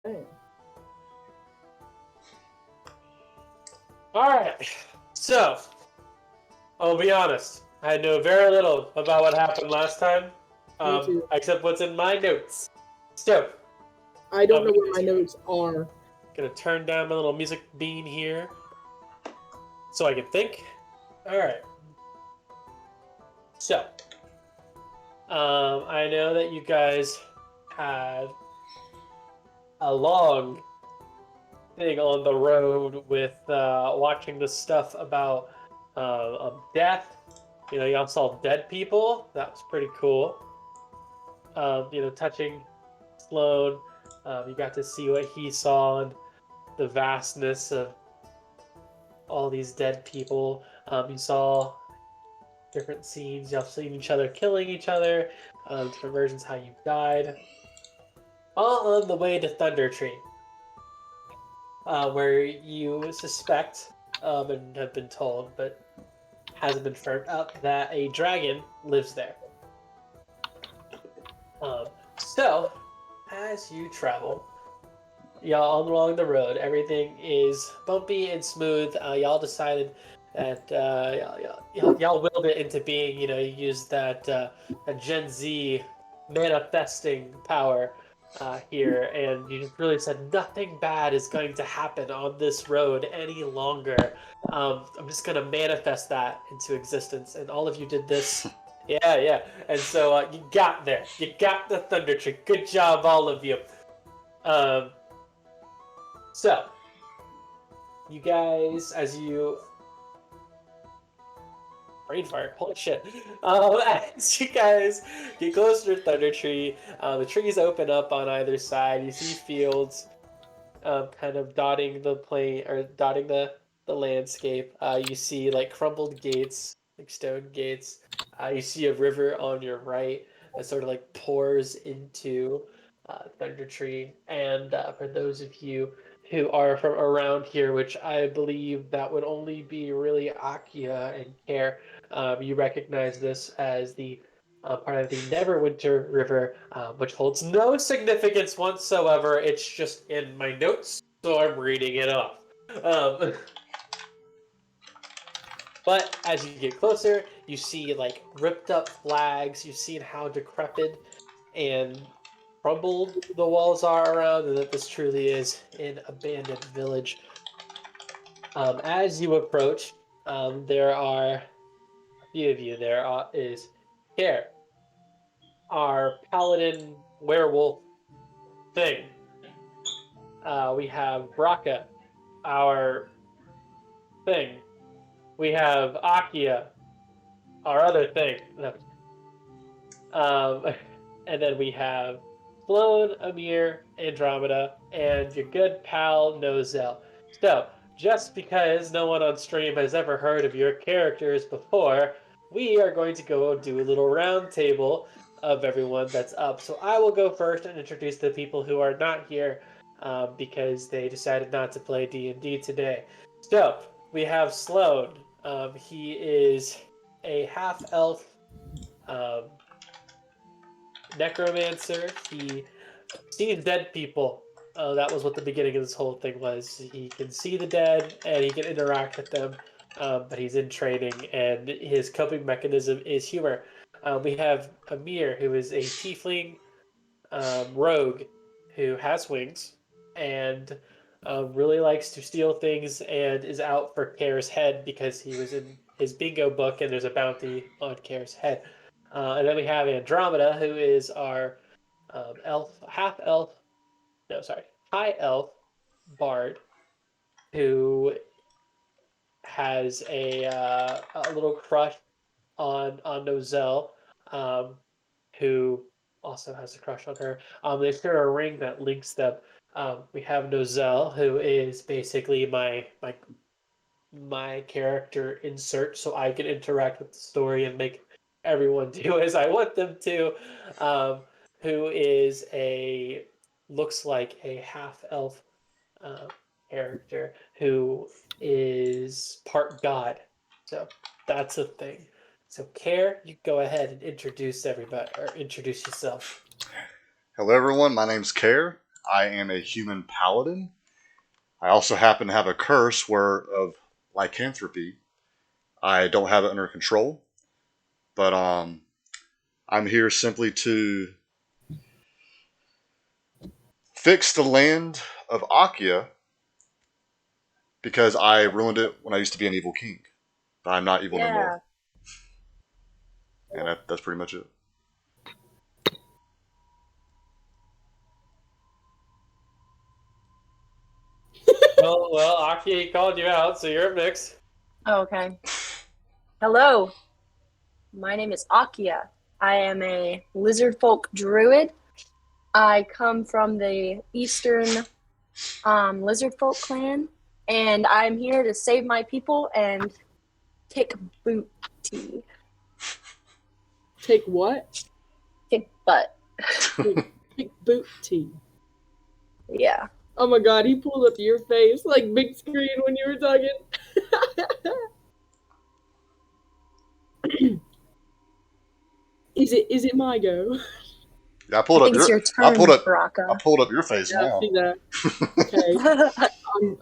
Okay. Alright, so, I'll be honest. I know very little about what happened last time, Me too. except what's in my notes. So, I don't I'm know where my notes are. gonna turn down my little music bean here so I can think. Alright, so, I know that you guys had a long thing on the road with watching the stuff about death. You know, y'all saw dead people. That was pretty cool. Touching Sloan, you got to see what he saw and the vastness of all these dead people. You saw different scenes. Y'all seen each other killing each other, different versions how you died. All on the way to Thunder Tree, where you suspect and have been told, but hasn't been firmed up, that a dragon lives there. So, as you travel, y'all along the road, everything is bumpy and smooth. Y'all decided that y'all willed it into being. You used that Gen Z manifesting power here, and you just really said nothing bad is going to happen on this road any longer. I'm just gonna manifest that into existence, and all of you did this. Yeah, yeah. And so you got there. You got the Thunder Tree. Good job, all of you. Um, so, you guys, as you brain fart, holy shit. As you guys get closer to Thunder Tree, the trees open up on either side. You see fields, kind of dotting the plain or dotting the landscape. You see like crumbled gates, like stone gates. You see a river on your right that sort of like pours into Thunder Tree. And for those of you who are from around here, which I believe that would only be really Akia and Care, you recognize this as the part of the Neverwinter River, which holds no significance whatsoever. It's just in my notes, so I'm reading it off. Um, but as you get closer, you see like ripped up flags. You've seen how decrepit and crumbled the walls are around, and that this truly is an abandoned village. As you approach, there are a few of you. Is Care, our paladin werewolf thing. We have Braca, our thing. We have Akia, our other thing. No. Um, and then we have Sloan, Amir, Andromeda, and your good pal Nozel. So, just because no one on stream has ever heard of your characters before, we are going to go do a little round table of everyone that's up. So I will go first and introduce the people who are not here because they decided not to play D&D today. So we have Sloan. He is a half elf um, necromancer. He sees dead people. That was what the beginning of this whole thing was. He can see the dead and he can interact with them, but he's in training, and his coping mechanism is humor. We have Amir, who is a tiefling rogue who has wings and really likes to steal things and is out for Care's head because he was in his bingo book and there's a bounty on Care's head. And then we have Andromeda, who is our half elf, no, sorry, high elf bard who has a little crush on Nozel, um, who also has a crush on her. They share a ring that links them. We have Nozel, who is basically my character insert, so I can interact with the story and make everyone do as I want them to. Who is a looks like a half elf uh, character who is part god. So that's a thing. So, Care, you go ahead and introduce everybody or introduce yourself. Hello, everyone. My name's Care. I am a human paladin. I also happen to have a curse of lycanthropy. I don't have it under control, but I'm here simply to fix the land of Akia because I ruined it when I used to be an evil king. But I'm not evil no more, and that's pretty much it. Well, Aki called you out, so you're up next. Oh, okay. Hello. My name is Akia. I am a lizard folk druid. I come from the eastern lizard folk clan, and I'm here to save my people and kick booty. Take what? Kick butt. Kick booty. Yeah. Oh my god, he pulled up your face like big screen when you were talking. Is it my go? Yeah, I pulled I up think it's your. your turn, Baraka. I pulled up your face Yeah, now. I see that. Okay.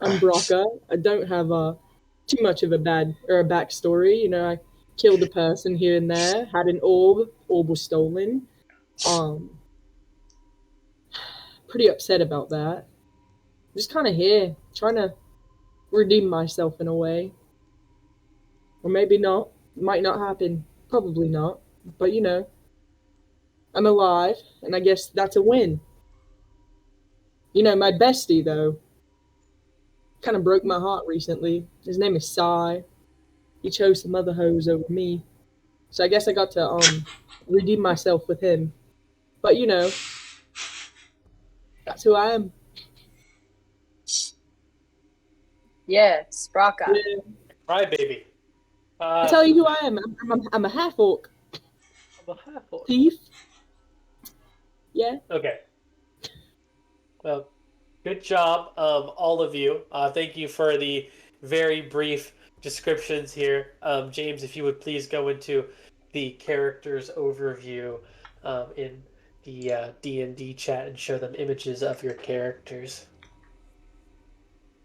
I'm Brocka. I don't have too much of a backstory. You know, I killed a person here and there. Had an orb. Orb was stolen. Pretty upset about that. Just kind of here, trying to redeem myself in a way, or maybe not. Might not happen. Probably not. But you know, I'm alive, and I guess that's a win. You know, my bestie though kind of broke my heart recently. His name is Sai. He chose some other hoes over me. So I guess I got to redeem myself with him. But you know, that's who I am. Yes, Baraka. Yeah. Right, baby. I'll tell you who I am. I'm a half orc. I'm a half orc. Thief. Yeah. Okay. Well, good job, all of you. Thank you for the very brief descriptions here. James, if you would please go into the characters overview in the D&D chat and show them images of your characters.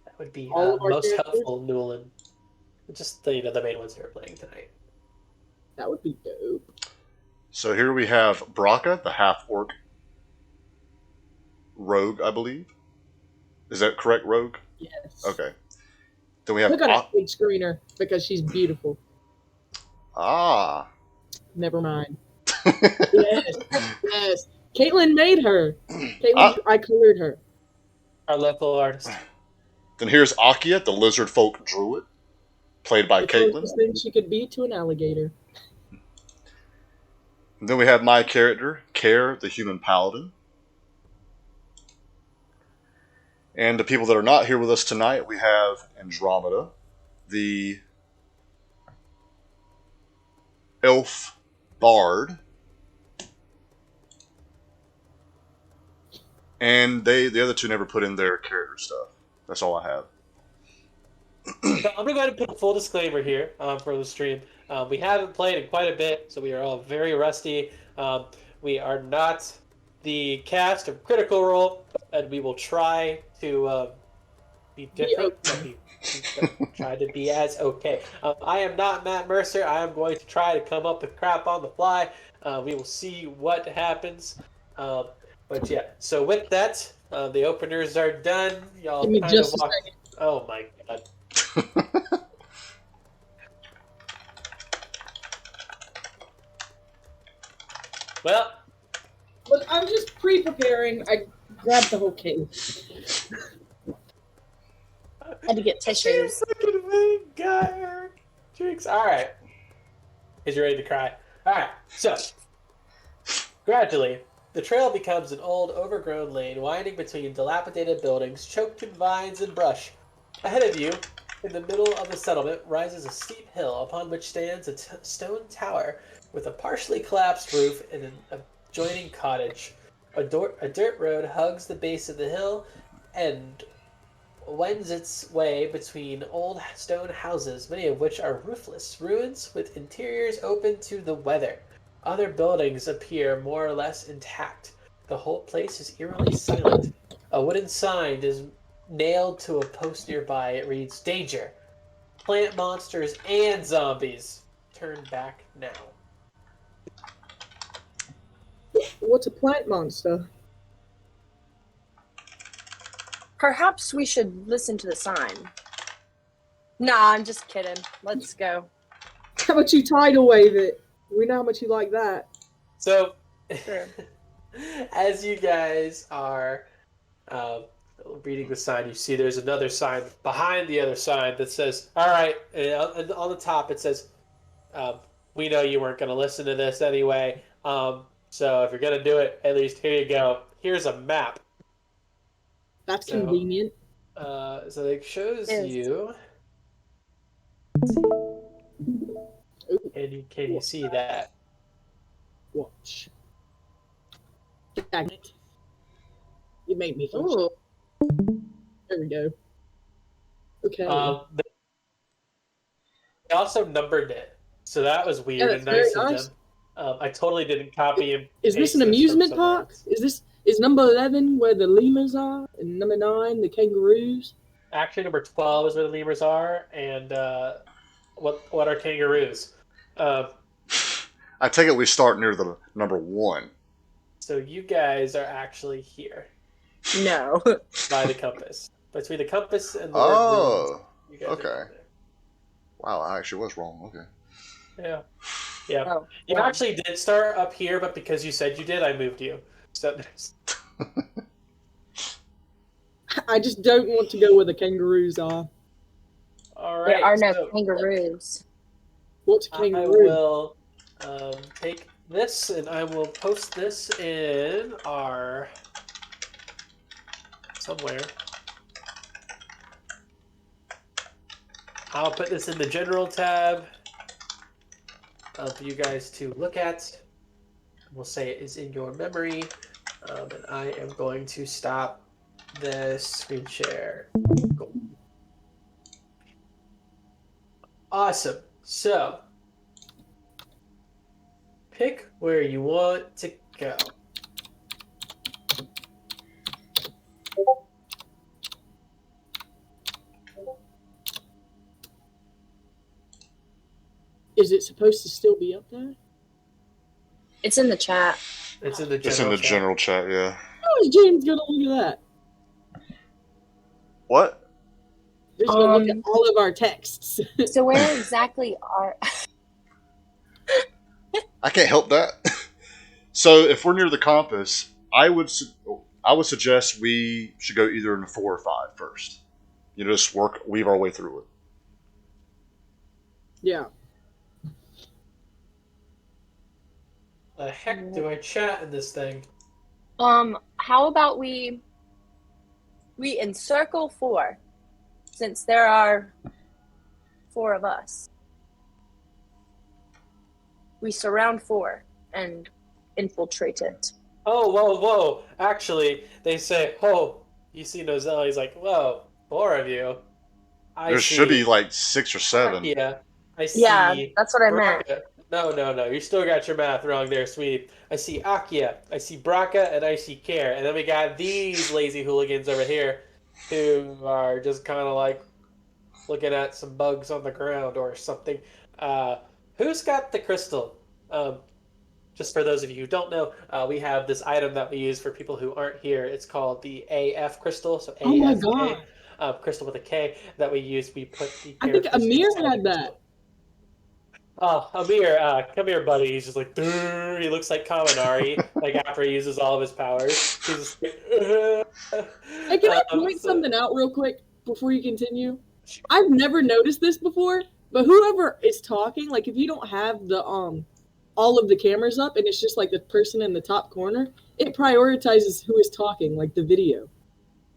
That would be All of our most characters? helpful, Newland. Just the main ones that are playing tonight. That would be dope. So here we have Braka, the half orc rogue, I believe. Is that correct, rogue? Yes. Okay. Then we have Look at a big screener because she's beautiful. Never mind. Yes. Yes. Caitlin made her. I colored her. Our local artist. Then here's Akia, the lizard folk druid, played by The Caitlin. closest thing she could be to an alligator. And then we have my character, Care, the human paladin. And the people that are not here with us tonight, we have Andromeda, the elf bard. And the other two never put in their character stuff. That's all I have. So I'm going to go ahead and put a full disclaimer here for the stream. We haven't played in quite a bit, so we are all very rusty. We are not the cast of Critical Role, and we will try to be different. Try to be as okay. I am not Matt Mercer. I am going to try to come up with crap on the fly. We will see what happens. But yeah, so with that, the openers are done. Y'all Give me kind just of a walk. second. Oh my god. Well, Look, I'm just pre-preparing. I grabbed the whole case. Had to get tissues. Drinks. All right. Is you ready to cry? All right. So, gradually, the trail becomes an old, overgrown lane winding between dilapidated buildings choked in vines and brush. Ahead of you, in the middle of the settlement, rises a steep hill upon which stands a stone tower with a partially collapsed roof and an adjoining cottage. A dirt road hugs the base of the hill and wends its way between old stone houses, many of which are roofless ruins with interiors open to the weather. Other buildings appear more or less intact. The whole place is eerily silent. A wooden sign is nailed to a post nearby. It reads, "Danger. Plant monsters and zombies. Turn back now." What's a plant monster? Perhaps we should listen to the sign. Nah, I'm just kidding. Let's go. How about you tidal wave it? We know how much you like that. So, Sure. as you guys are reading the sign, you see there's another sign behind the other sign that says, "All right," and on the top it says, "We know you weren't going to listen to this anyway. So if you're going to do it, at least here you go. Here's a map." That's So, convenient. so it shows Yes. you. Ooh, Can you see that? watch. Dang it. You made me feel. Ooh. There we go. Okay. They also numbered it, so that was weird that's and nice very of nice. them. I totally didn't copy and Is this paste an from amusement somewhere park? else. Is number 11 where the lemurs are, and number 9 the kangaroos? Actually, number 12 is where the lemurs are, and what are kangaroos? I take it we start near the number 1. So you guys are actually here No. by the compass. Between the compass and the word ruins, Oh, you guys okay. are there. Wow, I actually was wrong. Okay. Yeah. Yeah. Oh, You wow. actually did start up here, but because you said you did, I moved you. So I just don't want to go where the kangaroos are. all There right. are no So kangaroos. What's a I kangaroo? will take this and I will post this in our somewhere. I'll put this in the general tab for you guys to look at. We'll say it is in your memory. And I am going to stop this screen share. Cool. Awesome. So, pick where you want to go. Is it supposed to still be up there? It's in the chat. It's in the It's in the chat. general chat, yeah. How is James gonna look at that? What? He's gonna look at all of our texts. So where exactly are... I can't help that. So if we're near the compass, I would suggest we should go either in 4 or 5 first. You know, just weave our way through it. Yeah. The heck do I chat in this thing? How about we encircle 4, since there are 4 of us. We surround 4 and infiltrate it. Oh, whoa. Actually, they say, "Oh, you see Nozell." He's like, "Whoa, 4 of you. I There see." should be like 6 or 7. Yeah, I see. Yeah, that's what I meant. Braca. No. You still got your math wrong there, sweetie. I see Akia, I see Braca, and I see Care. And then we got these lazy hooligans over here who are just kind of like looking at some bugs on the ground or something. Who's got the crystal? Just for those of you who don't know, we have this item that we use for people who aren't here. It's called the AF crystal, so Oh my AFK, god. crystal with a K that we use. We put the I think characters Amir inside the had crystal. that. Oh, Amir, come here, buddy. He's just like, "Durr." He looks like Kaminari, like after he uses all of his powers. He's just like, Hey, can I point something out real quick before you continue? I've never noticed this before, but whoever is talking, like if you don't have the all of the cameras up and it's just like the person in the top corner, it prioritizes who is talking, like the video.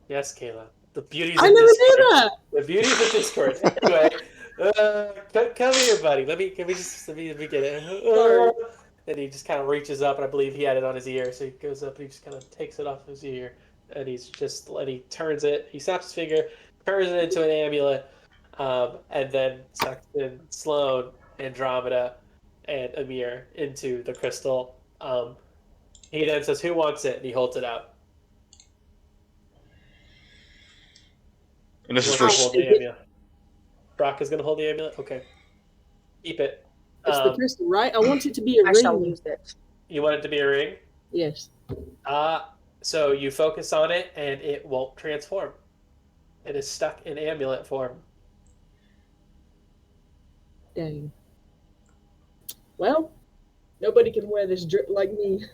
Yes, Kayla. The beauties I of never Discord. knew that. The beauties of Discord. Anyway, come here, buddy. Let me get it. Sorry. And he just kind of reaches up, and I believe he had it on his ear, so he goes up and he just kind of takes it off his ear, and he turns it. He snaps his finger, turns it into an amulet, and then sucks in Sloane, Andromeda, and Amir into the crystal. He then says, "Who wants it?" And he holds it out. And this Who is wants for. to hold the amulet? Brock is going to hold the amulet? Okay. Keep it. It's the crystal, right? I want it to be a I shall ring. use it. You want it to be a ring? Yes. So you focus on it, and it won't transform. It is stuck in amulet form. Dang. Well, nobody can wear this drip like me.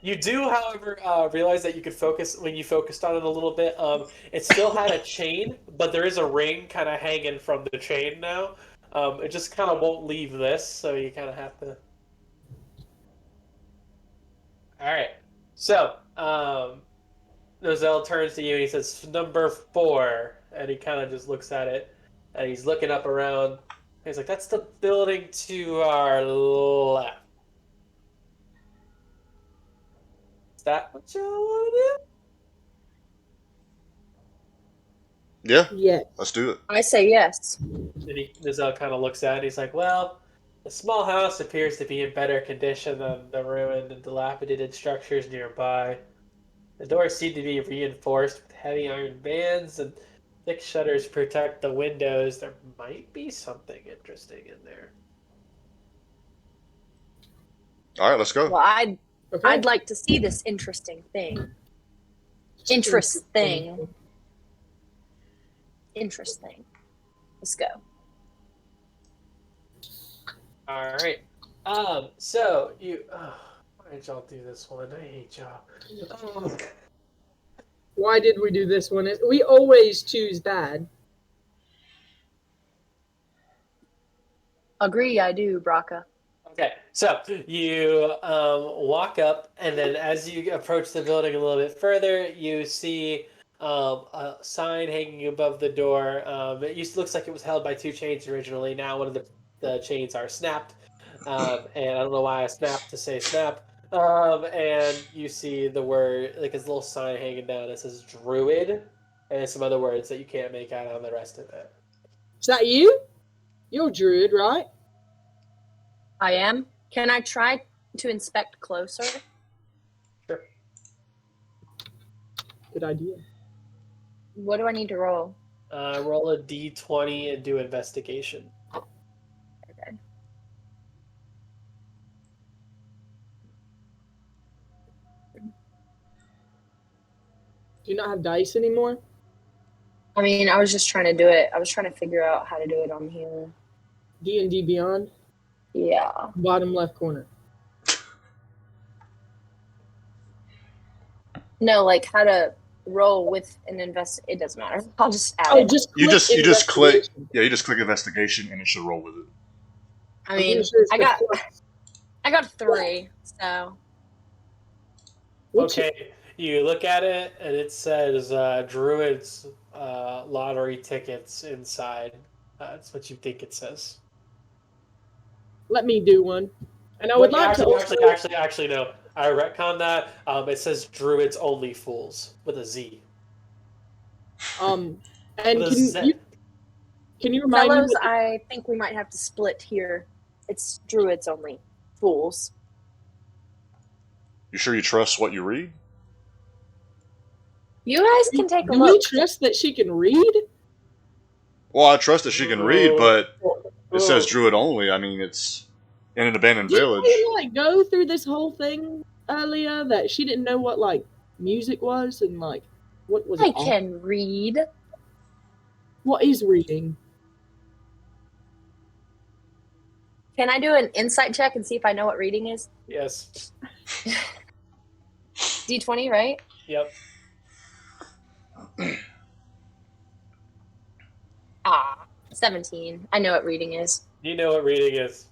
You do, however, realize that you could focus when you focused on it a little bit. It still had a chain, but there is a ring kind of hanging from the chain now. It just kind of won't leave this, so you kind of have to. All right. So, Nozell turns to you and he says, "Number 4," and he kind of just looks at it, and he's looking up around. He's like, "That's the building to our left. Is that what you want Yeah, Yes. let's do it. I say yes. to do?" And Nozell kind of looks at it. And he's like, "Well, the small house appears to be in better condition than the ruined and dilapidated structures nearby. The doors seem to be reinforced with heavy iron bands, and thick shutters protect the windows. There might be something interesting in there." All right, let's go. Well, I'd Okay. like to see this interesting thing. Interesting. Interesting. Let's go. All right. So you. Why did y'all do this one? I hate y'all. Oh. Why did we do this one? We always choose bad. Agree, I do, Braca. Okay, so you walk up, and then as you approach the building a little bit further, you see a sign hanging above the door. Looks like it was held by 2 chains originally. Now one of the chains are snapped, and I don't know why I snapped to say snap. And you see the word, like this little sign hanging down that says Druid, and some other words that you can't make out on the rest of it. Is that you? You're a druid, right? I am. Can I try to inspect closer? Sure. Good idea. What do I need to roll? Roll a d20 and do investigation. Okay. Do you not have dice anymore? I mean, I was just trying to do it. I was trying to figure out how to do it on here. D&D Beyond, Yeah. bottom left corner. No, like how to roll with an It doesn't matter. I'll just add Oh, it. just You click just click. investigation. Yeah, you just click investigation, and it should roll with it. I I'm mean, pretty sure it's I the got plus. I got 3, so What's Okay, you look at it and it says Druid's lottery tickets inside. That's what you think it says. Let me do one. And I would like to also... Actually, no. I retcon that. It says Druids only fools with a Z. And With a Z. can you remind fellows, me? I think we might have to split here. It's druids only. Fools. You sure you trust what you read? You guys can take a Do we look. trust that she can read? Well, I trust that she can read, but it says Oh. druid only. I mean, it's in an abandoned Didn't village. we like go through this whole thing earlier that she didn't know what like music was and like what was I it? can read. What is reading? Can I do an insight check and see if I know what reading is? Yes. D20, right? Yep. 17. I know what reading is. You know what reading is.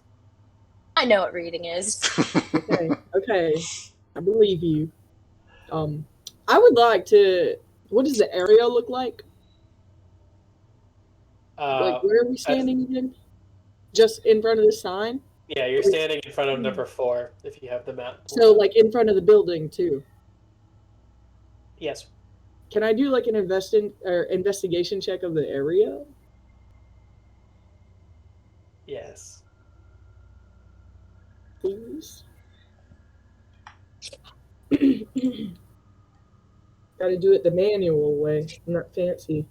I know what reading is. Okay. I believe you. I would like to. What does the area look like? Like, where are we standing again? Just in front of the sign? Yeah, you're standing in front of number 4 if you have the map. So, like, in front of the building, too. Yes. Can I do, like, an investigation check of the area? Yes. Please? Gotta do it the manual way, not fancy.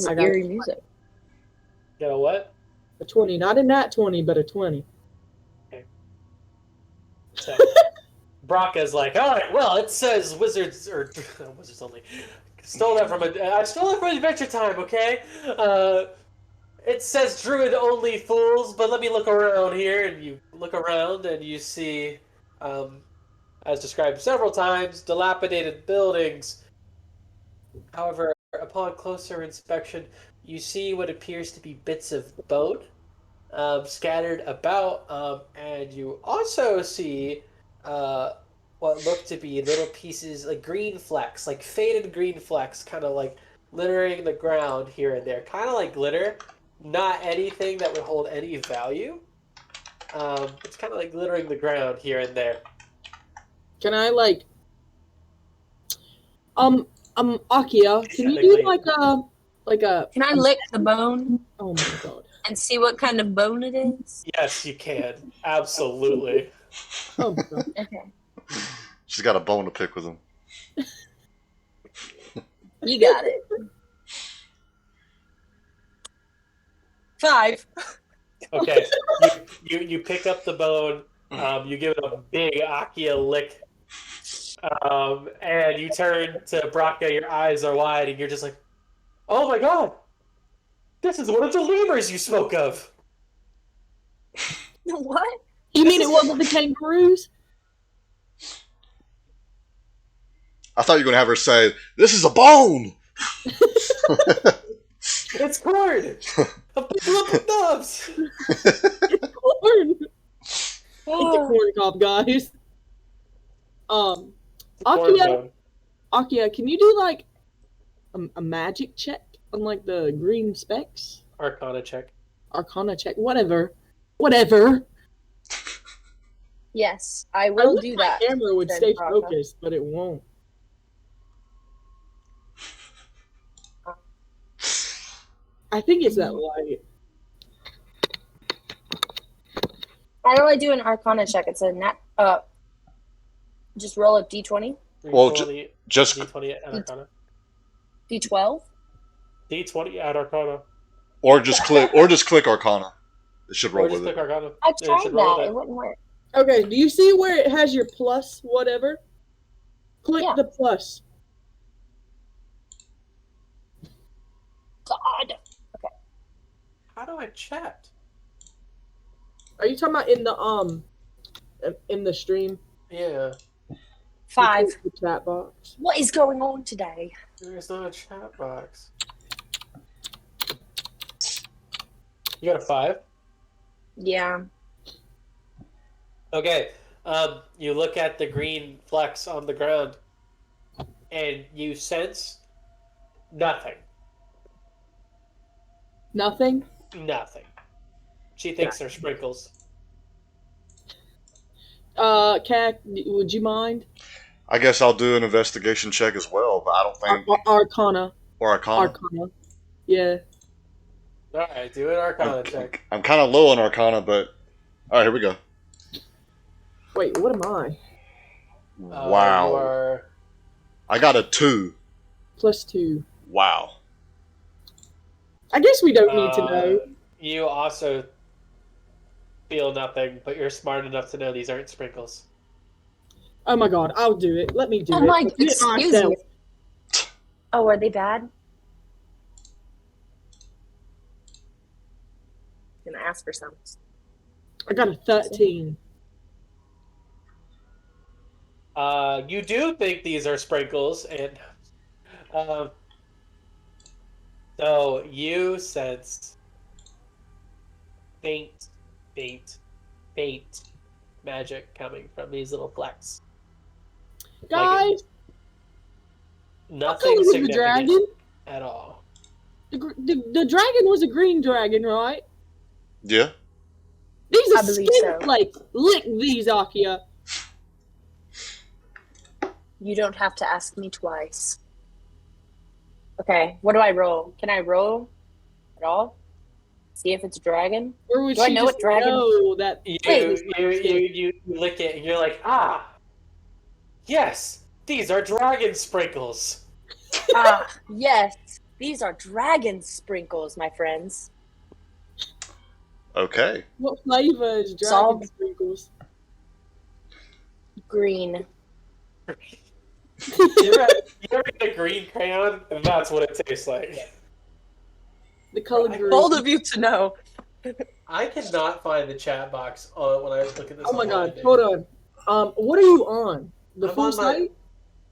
I got Eerie music. You know what? a 20. Not a nat 20, but a 20. So Brocka's like, all right, well, it says wizards or wizards only. I stole that from Adventure Time. Okay. It says druid only fools, but let me look around here, and you look around and you see, as described several times, dilapidated buildings. However, upon closer inspection, you see what appears to be bits of bone scattered about, and you also see what look to be little pieces, like green flecks, like faded green flecks, kind of like littering the ground here and there, kind of like glitter. Not anything that would hold any value. It's kind of like glittering the ground here and there. Can I like Akia, can you do like a Can I lick the bone oh my god. and see what kind of bone it is? Yes, you can. Absolutely. Oh god. Okay. She's got a bone to pick with him. You got it. 5. Okay. You pick up the bone. You give it a big Akia lick. And you turn to Brocka, your eyes are wide, and you're just like, oh my god! This is one of the lemurs you spoke of! What? You mean it wasn't the kangaroos? I thought you were going to have her say, "This is a bone!" It's corn! A big lump of nubs! It's corn. It's a corn cob, guys. Corn Akia, bone. Akia, can you do like a magic check on like the green specks? Arcana check. Arcana check, whatever. Whatever. Yes, I I will wish do my that. camera would said stay Brocka. focused, but it won't. I think it's that light. How do I do an Arcana check? It's a just roll a d20, Well, just D20 at Arcana. d12. D20 at Arcana. or just click Arcana. It should roll Or just with click it. Arcana. I It tried should roll that. with It it. wouldn't work. Okay, do you see where it has your plus whatever? Click Yeah. the plus. God. How do I chat? Are you talking about in the stream? Yeah. 5. Click the chat box. What is going on today? There's not a chat box. You got a 5? Yeah. Okay. You look at the green flecks on the ground, and you sense nothing. Nothing? Nothing. She thinks they're sprinkles. Cat, would you mind? I guess I'll do an investigation check as well, but I don't think Arcana. or Arcana. Arcana. Yeah. All right, do an Arcana check. I'm kind of low on Arcana, but all right, here we go. Wait, what am I? Wow. You are... I got a 2. +2. Wow. I guess we don't need to know. You also feel nothing, but you're smart enough to know these aren't sprinkles. Oh my god, I'll do it. Let me do Oh it. my, I'll do it excuse myself. me. Oh, are they bad? I'm gonna ask for some. I got a 13. You do think these are sprinkles, and so you sense faint magic coming from these little flecks. Guys, what color Nothing was the significant dragon? at all. The dragon was a green dragon, right? Yeah. These are I believe skin so. flakes. Lick these, Akia. You don't have to ask me twice. Okay, what do I roll? Can I roll at all? See if it's a dragon. Or would Do I she know just what dragon? know that? You lick it and you're like, ah, yes, these are dragon sprinkles. Ah, yes. These are dragon sprinkles, my friends. Okay. What flavor is dragon Solved. sprinkles? Green. You ever get a green crayon? And that's what it tastes like. The color I- green. Bold of you to know. I cannot find the chat box when I look at this. Oh my god, online. hold on. What are you on? The I'm full on my- site?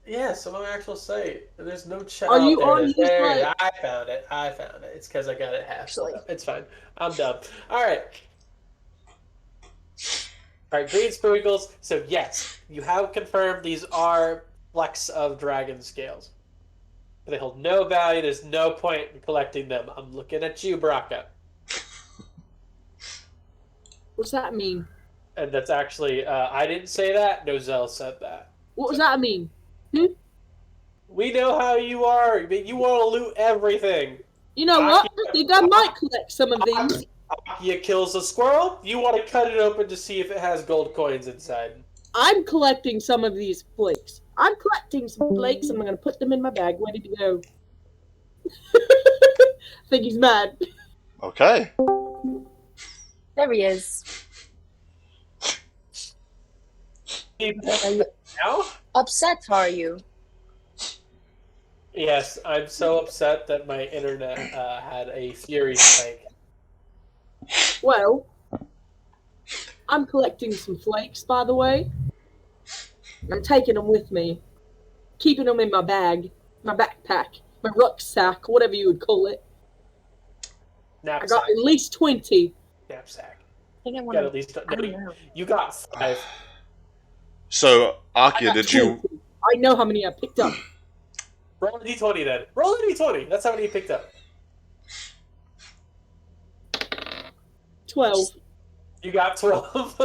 Yes, I'm on my actual site. There's no chat. Are you there on it is. his There it is. site? I found it. It's because I got it half. Actually. It's fine. I'm done. All right. All right, green sprinkles. So yes, you have confirmed these are flecks of dragon scales. But they hold no value. There's no point in collecting them. I'm looking at you, Baraka. What's that mean? And that's actually, I didn't say that. Nozell said that. What does that mean? We know how you are. You want to loot everything. You know what? I think I might collect some of these. Akia kills a squirrel. You want to cut it open to see if it has gold coins inside. I'm collecting some of these flakes. I'm collecting some flakes. I'm gonna put them in my bag, ready to go. I think he's mad. Okay. There he is. Now? Upset, are you? Yes, I'm so upset that my internet had a fury spike. Well, I'm collecting some flakes, by the way. I'm taking them with me, keeping them in my bag, my backpack, my rucksack, whatever you would call it. I Knapsack. got at least 20. Knapsack. I think I You want got to. at least. I don't know. You got 5. So, I Akia, got did 20. you? I know how many I picked up. Roll a d20 then. Roll a d20. That's how many you picked up. 12. You got 12.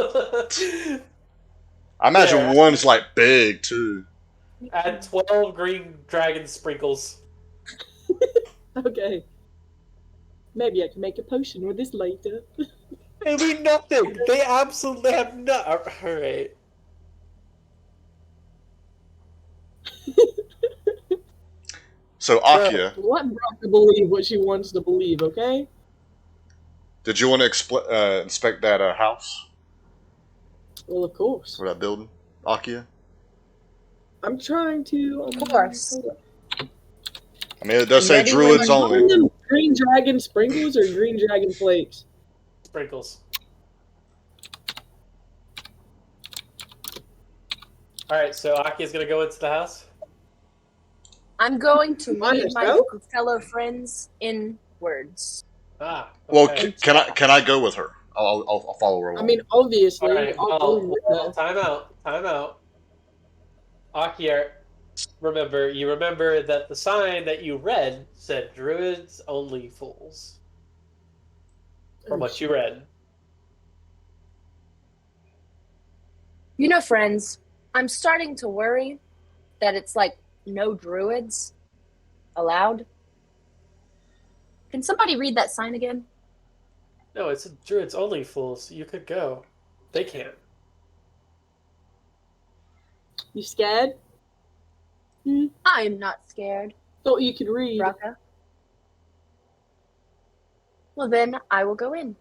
I imagine Yeah. one's like big too. Add 12 green dragon sprinkles. Okay. Maybe I can make a potion with this later. They mean nothing. They absolutely have no. Alright. So, Akia, Let Bronca believe what she wants to believe, okay? did you want to inspect that house Well, of course. or that building, Akia? I'm trying to. Of course. hold on. I mean, it does say Ready when druids you're Calling only. them green dragon sprinkles or green dragon flakes? Sprinkles. Alright, so Aki's gonna go into the house. I'm going to Mind lead my yourself? fellow friends in words. Ah. Well, okay. can I go with her? I'll follow her I along. mean, obviously. Alright, I'll go with well, that. time out. Aki, you remember that the sign that you read said druids only fools. From what you read. You know, friends, I'm starting to worry that it's like no druids allowed. Can somebody read that sign again? No, it's druids only fools. You could go. They can't. You scared? I'm not scared, Thought you could read. Raka. Well, then I will go in.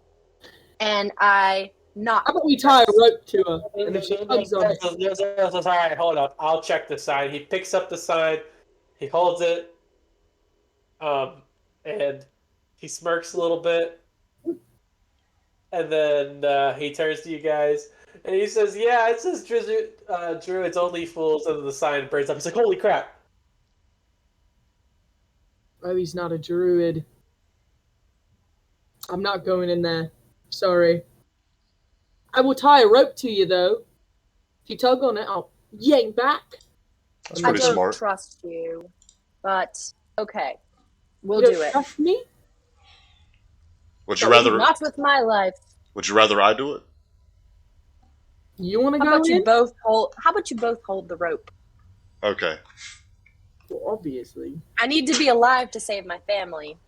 And I knock. How about we tie a rope to her? And if she tugs on it. Alright, hold up. I'll check the sign. He picks up the sign, he holds it, and he smirks a little bit. And then he turns to you guys and he says, "Yeah, it says druids only fools," and then the sign burns up. He's like, "Holy crap!" Oh, he's not a druid. I'm not going in there. Sorry. I will tie a rope to you, though. If you tug on it, I'll yank back. That's I pretty don't smart. trust you, but okay, we'll You do don't it. trust me? Would you rather? Not with my life. Would you rather I do it? You want to How go about you in? both hold? How about you both hold the rope? Okay. Well, obviously. I need to be alive to save my family.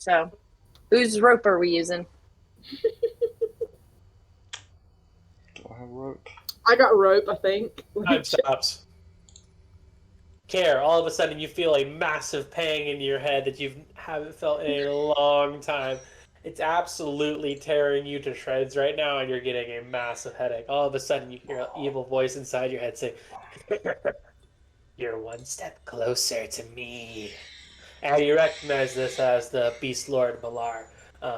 So, whose rope are we using? Do I have rope? I got rope, I think. Time stops. Care, all of a sudden you feel a massive pang in your head that you haven't felt in a long time. It's absolutely tearing you to shreds right now, and you're getting a massive headache. All of a sudden you hear an evil voice inside your head say, "You're one step closer to me." And you recognize this as the Beast Lord Malar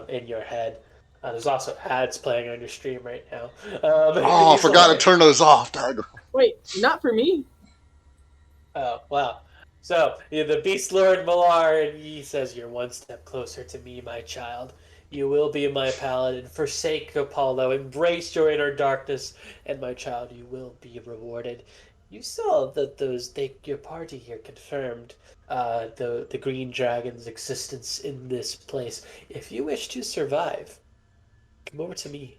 in your head. There's also ads playing on your stream right now. Oh, I forgot to turn those off. Wait, not for me. Oh, wow. So, the Beast Lord Malar, and he says, "You're one step closer to me, my child. You will be my paladin. Forsake Apollo. Embrace your inner darkness. And, my child, you will be rewarded." You saw that your party here confirmed the Green Dragon's existence in this place. If you wish to survive, come over to me.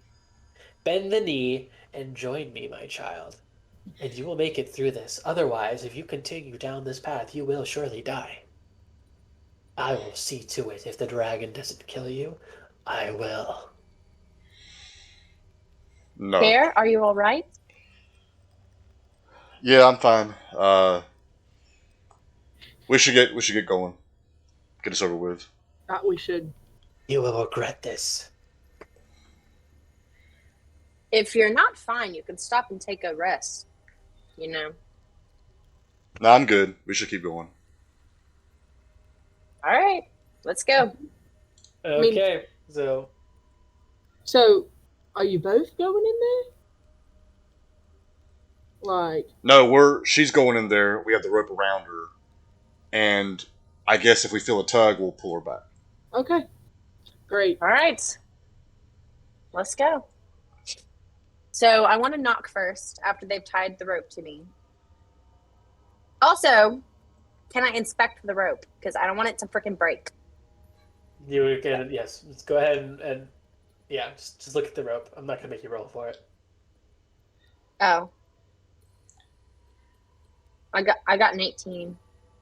Bend the knee and join me, my child, and you will make it through this. Otherwise, if you continue down this path, you will surely die. I will see to it if the dragon doesn't kill you. I will. No. Care, are you all right? Yeah, I'm fine. We should get going. Get this over with. Thought we should. You will regret this. If you're not fine, you can stop and take a rest. You know. No, I'm good. We should keep going. All right, let's go. Okay, so So, are you both going in there? Like, No, she's going in there. We have the rope around her, and I guess if we feel a tug, we'll pull her back. okay, great. All right, let's go. So I want to knock first after they've tied the rope to me. Also, can I inspect the rope? Because I don't want it to freaking break. you can, yes, let's go ahead and yeah, just look at the rope. I'm not gonna make you roll for it. Oh. I got an 18.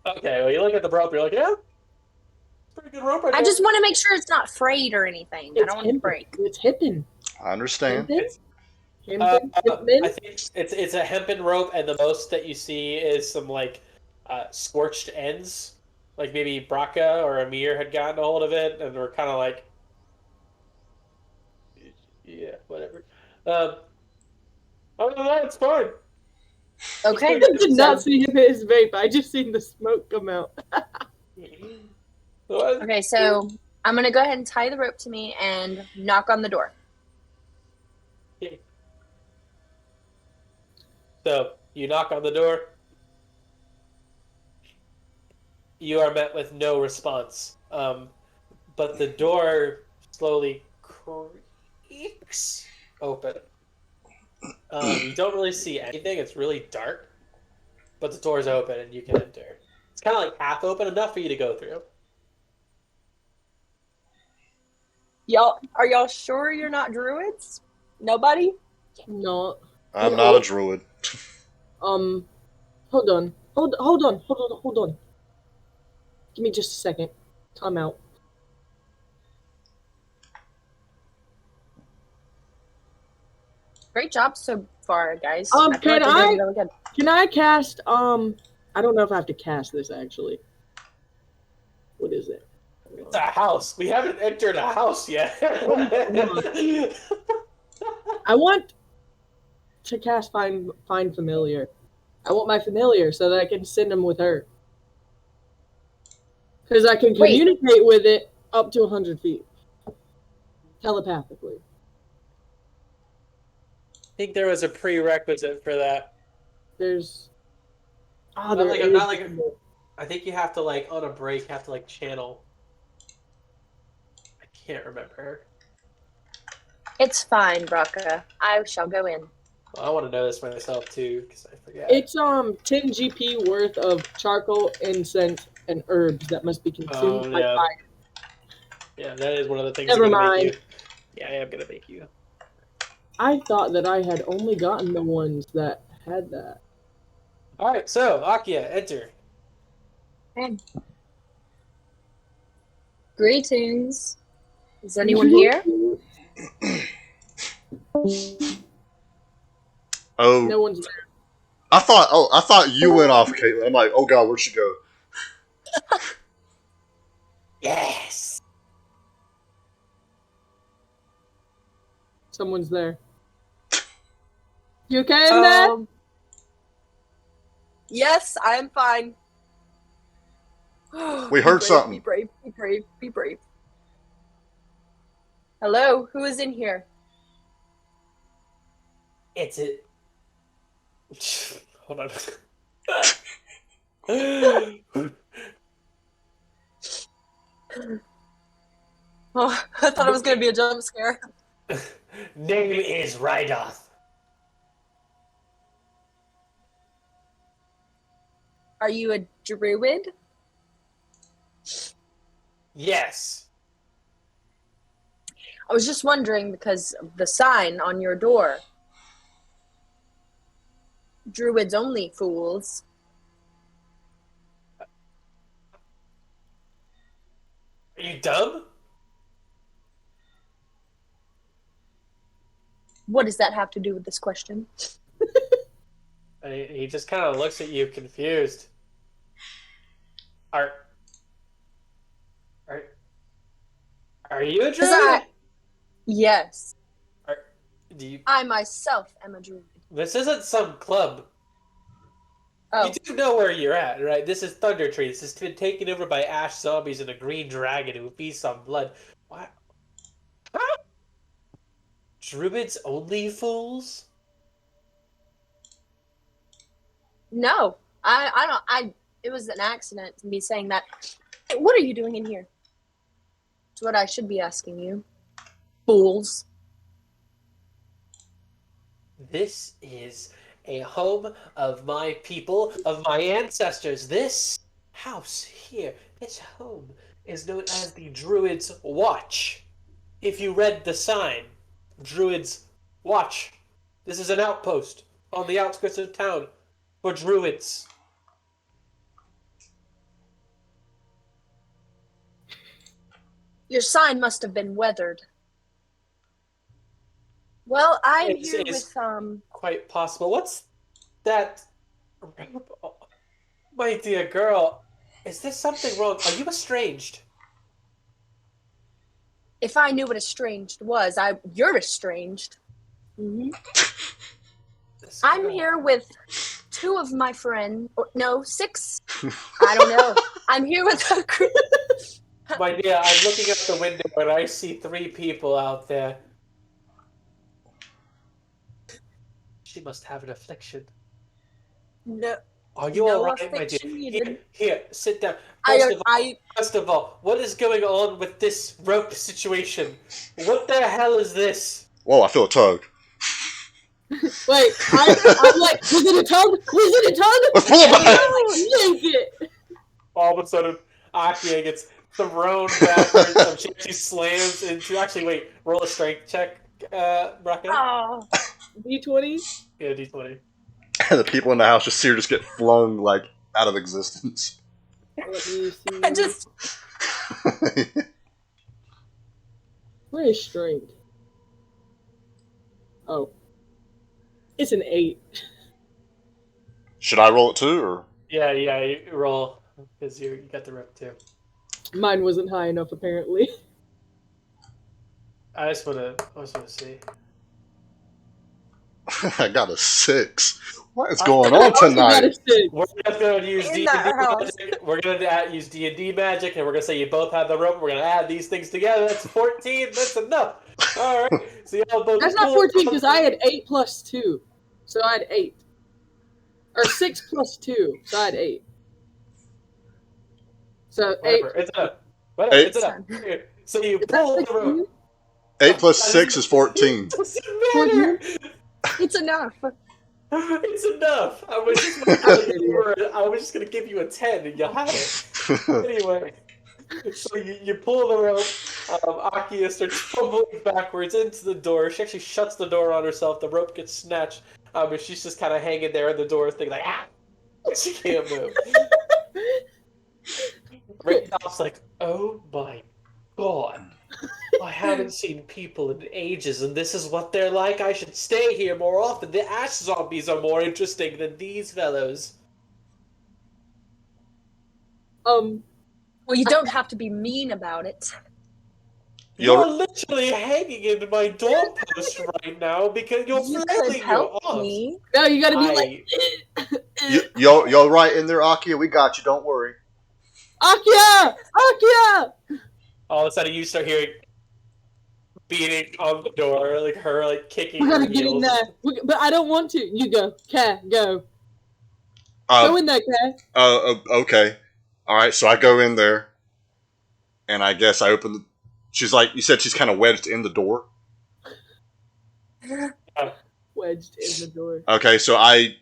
Okay, well, you look at the rope, you're like, yeah, pretty good rope right I there. just want to make sure it's not frayed or anything. I don't want it to break. It's hippin'. I understand. Hempen? I think it's a hempen rope, and the most that you see is some like scorched ends. Like maybe Braca or Amir had gotten a hold of it, and were kind of like, yeah, whatever. Other than that, it's fine. Okay. I did not see his vape. I just seen the smoke come out. Okay, so I'm going to go ahead and tie the rope to me and knock on the door. So you knock on the door. You are met with no response. But the door slowly creaks open. You don't really see anything. It's really dark. But the door's open and you can enter. It's kind of like half open, enough for you to go through. Are y'all sure you're not druids? Nobody? No. I'm not a druid. Hold on. Hold on. Give me just a second. Time out. Great job so far, guys. Can I cast, I don't know if I have to cast this, actually. What is it? It's a house. We haven't entered a house yet. I want to cast Find Familiar. I want my familiar so that I can send them with her. Because I can communicate with it up to 100 feet. Telepathically. I think there was a prerequisite for that. There's... I think you have to, like, on a break, have to, like, channel. I can't remember. It's fine, Braca. I shall go in. Well, I want to know this myself, too, because I forget. It's 10 GP worth of charcoal, incense, and herbs that must be consumed by fire. Yeah, that is one of the things Never I'm gonna mind. make you. Yeah, I am going to make you. I thought that I had only gotten the ones that had that. Alright, so, Akia, enter. Okay. Greetings. Is anyone here? Oh, No one's there. I thought you went off, Caitlin. I'm like, oh god, where'd she go? Yes. Someone's there. You okay in there? Yes, I am fine. We Be heard brave, something. Be brave, be brave, be brave. Hello, who is in here? It's it. Hold on. Oh, I thought it was going to be a jump scare. Name is Rydoth. Are you a druid? Yes. I was just wondering because of the sign on your door. Druids only, fools. Are you dumb? What does that have to do with this question? He just kind of looks at you confused. Are are you a druid? Yes. Do you? I myself am a druid. This isn't some club. Oh, You do know where you're at, right? This is Thunder Tree. This has been taken over by ash zombies and a green dragon who feasts on blood. What? Druids only, fools? no. It was an accident, me saying that. Hey, what are you doing in here? It's what I should be asking you. Fools. This is a home of my people, of my ancestors. This house here, this home, is known as the Druid's Watch. If you read the sign, Druid's Watch. This is an outpost on the outskirts of town for Druids. Your sign must have been weathered. Well, I'm It's- here it's- with Quite possible. What's that? My dear girl, is there something wrong? Are you estranged? If I knew what estranged was, you're estranged. Mm-hmm. I'm here with 2 of my friends. No, 6. I don't know. I'm here with a group. My dear, I'm looking out the window and I see 3 people out there. She must have an affliction. No, Are you no alright, my dear? affliction needed. Here, sit down. I First of all, what is going on with this rope situation? What the hell is this? Whoa, I feel a tug. Wait, I'm like, was it a tongue? Was it a tongue? Let's pull it back! Yank it! All of a sudden, Akia gets thrown backwards. She slams into. Actually, wait. Roll a strength check, Bracken. Oh, D20? Yeah, D20. And the people in the house just see her just get flung, like, out of existence. Let me see. I just Where is strength? Oh. It's an 8. Should I roll it too, or? Yeah, you roll because you got the rep too. Mine wasn't high enough, apparently. I just wanna see. I got a 6. What is going on tonight? We're just gonna use In D&D that house. magic. We're gonna use D&D magic, and we're gonna say you both have the rope. We're gonna add these things together. That's 14. That's enough. All right. So y'all both. That's not 14 because I had 8 plus 2. So I had 8. Or 6 plus 2. So I had 8. So 8. Whatever. It's enough. Whatever. Eight. It's enough. Here. So you Is that pull the 16? rope. 8 plus 6 is 14. Doesn't matter. it's enough. It's enough. I was just gonna give you a 10 and you had it. Anyway, so you pull the rope. Akia starts tumbling backwards into the door. She actually shuts the door on herself. The rope gets snatched. And she's just kind of hanging there in the door thing, like, ah! She can't move. Right now, it's like, oh my God, I haven't seen people in ages, and this is what they're like. I should stay here more often. The ash zombies are more interesting than these fellows. Well, you don't have to be mean about it. You're literally hanging in my doorpost right now because you're You could flailing your help arms. me. No, you gotta be Y'all right in there, Akia. We got you. Don't worry. Akia! Akia! All of a sudden, you start hearing beating on the door, like her like kicking We her gotta get in heels. there. But I don't want to. You go. Cat, go. Go in there, Cat. Okay. All right. So I go in there, and I guess I open the. She's like, you said she's kind of wedged in the door. Wedged in the door. Okay, so I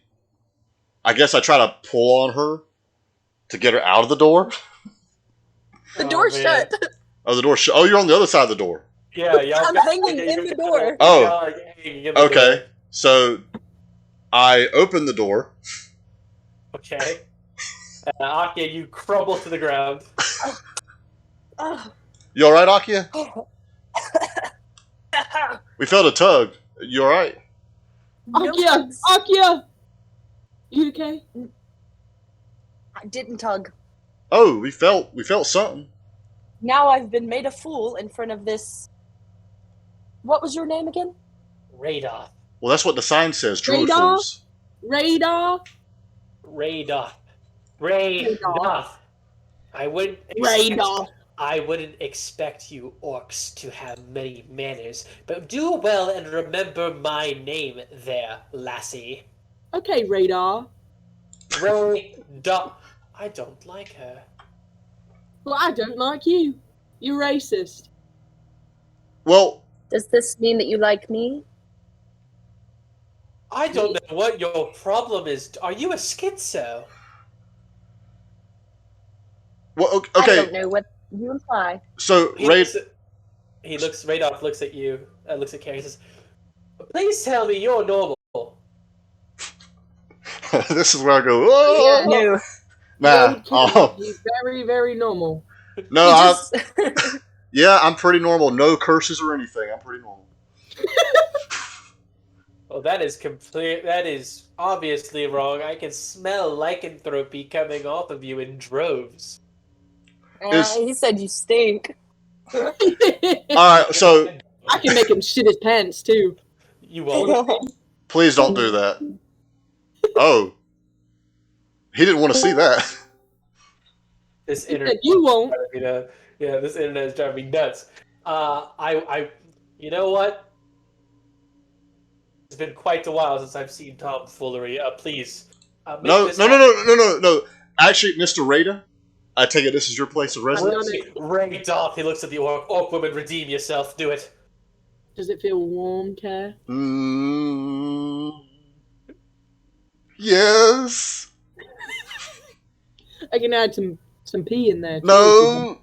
guess I try to pull on her to get her out of the door. The door's shut. Oh, the door. Oh, you're on the other side of the door. Yeah, y'all. I'm hanging in the door. Oh, hanging in the okay. door. So I open the door. Okay. Akia, you crumble to the ground. Oh. You all right, Akia? We felt a tug. You all right? No Akia! tugs. Akia! You okay? I didn't tug. Oh, we felt something. Now I've been made a fool in front of this. What was your name again? Radar. Well, that's what the sign says. Druid Radar? fools. Radar? Radar. Radar. I wouldn't Radar. I wouldn't expect you orcs to have many manners, but do well and remember my name there, lassie. Okay, Radar. Radar. I don't like her. Well, I don't like you. You're racist. Well, Does this mean that you like me? I don't know what your problem is. Are you a schizo? well, I okay. don't know what you imply. So Radolf looks at you, looks at Carrie and says, please tell me you're normal. this is where I go. Oh! No. Nah. He's very, very normal. No, I'm pretty normal. No curses or anything. I'm pretty normal. Well, that is obviously wrong. I can smell lycanthropy coming off of you in droves. He said you stink. All right, so I can make him shit his pants too. You won't. please don't do that. Oh, he didn't want to see that. This He internet. said you won't. This internet is driving me nuts. You know what? It's been quite a while since I've seen tomfoolery. Please. No. Actually, Mr. Rada, I take it this is your place of residence? Ray off. He looks at the orc woman. Redeem yourself. Do it. Does it feel warm, Care? Yes. I can add some pee in there. No.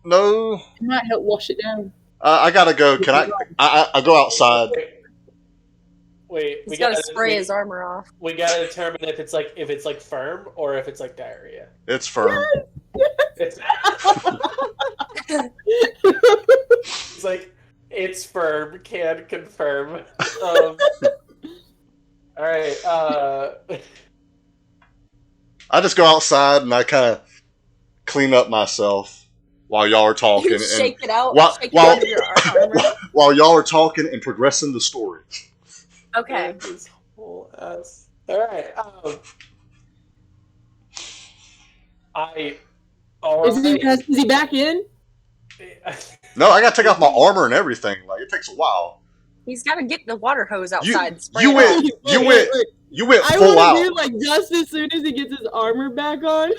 It might help wash it down. I gotta go. Can I go outside? Wait, He's got to spray his armor off. We gotta determine if it's like firm or if it's like diarrhea. It's firm. It's like it's firm. Can confirm. All right. I just go outside and I kind of clean up myself while y'all are talking. You shake it out. Shake it while, out of your armor. while y'all are talking and progressing the story. Okay. This whole ass. All right. Is he back in? No, I gotta take off my armor and everything. Like it takes a while. He's got to get the water hose outside and spray you it went- off. You went I full want out. to do like just as soon as he gets his armor back on.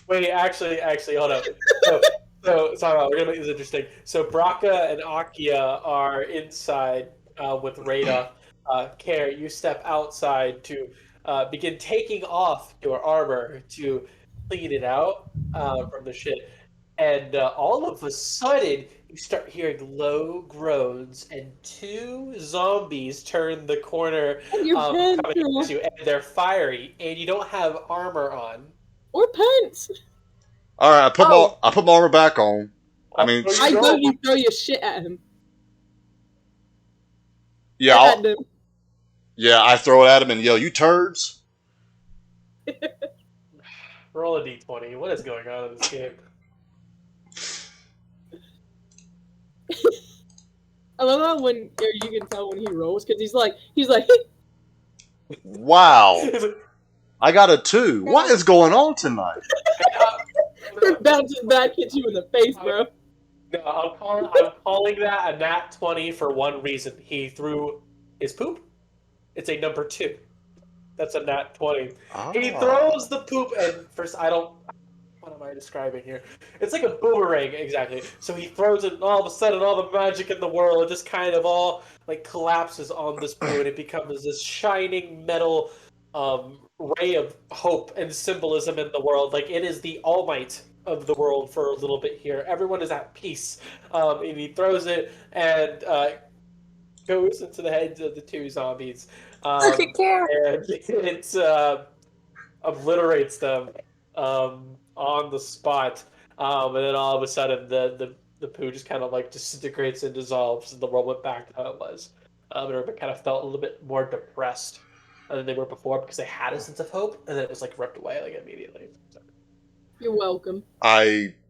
Wait, actually, hold up. So sorry, we're gonna make this interesting. So Braca and Akia are inside with Rada. Care, you step outside to begin taking off your armor to clean it out from the shit. And all of a sudden, you start hearing low groans, and two zombies turn the corner Your coming pants at you, and they're fiery, and you don't have armor on. or pants. All right, I put my armor back on, I mean, Oh, I you know don't. you throw your shit at him. yeah, At him. I throw it at him and yell, "You turds!" Roll a d20. What is going on in this game? I love how when you can tell when he rolls because he's like Wow, I got a 2. What is going on tonight? it bounces back, hits you in the face, bro. No, I'm calling that a nat 20 for one reason. He threw his poop. It's a number 2. That's a nat 20. He throws the poop, and first, I don't. What am I describing here? It's like a boomerang, exactly. So he throws it, and all of a sudden, all the magic in the world just kind of all like collapses on this poo, and it becomes this shining metal ray of hope and symbolism in the world. Like it is the all might of the world for a little bit here. Everyone is at peace, and he throws it and goes into the heads of the 2 zombies, Look at Care. and it's obliterates them on the spot. And then all of a sudden, the poo just kind of like disintegrates and dissolves, and the world went back to how it was. And everybody kind of felt a little bit more depressed than they were before because they had a sense of hope, and then it was like ripped away like immediately. So. You're welcome.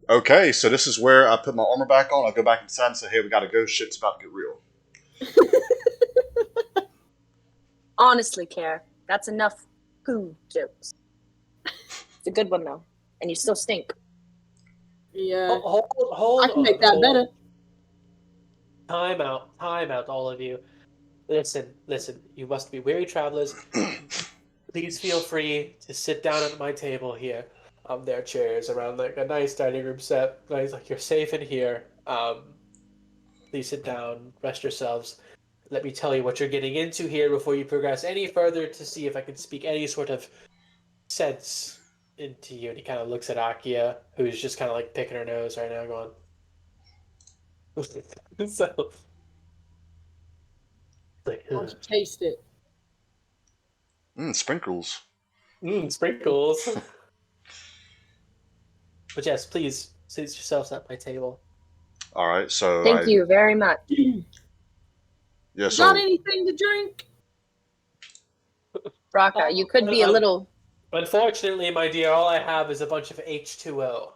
Okay, so this is where I put my armor back on. I go back inside and say, "Hey, we gotta go. Shit's about to get real." Honestly, Care, that's enough poo jokes. It's a good one though, and you still stink. Yeah, Hold I can make that better. Time out, all of you. Listen. You must be weary travelers. Please feel free to sit down at my table here. There are chairs around like a nice dining room set. Nice, like you're safe in here. Please sit down, rest yourselves. Let me tell you what you're getting into here before you progress any further to see if I can speak any sort of sense into you. And he kind of looks at Akia, who's just kind of like picking her nose right now, going. So, like, Why don't you taste it? Sprinkles. Sprinkles. But yes, please seat yourselves at my table. All right, so Thank you very much. Yeah, so Got anything to drink? Raka, you could be a little. Unfortunately, my dear, all I have is a bunch of H2O.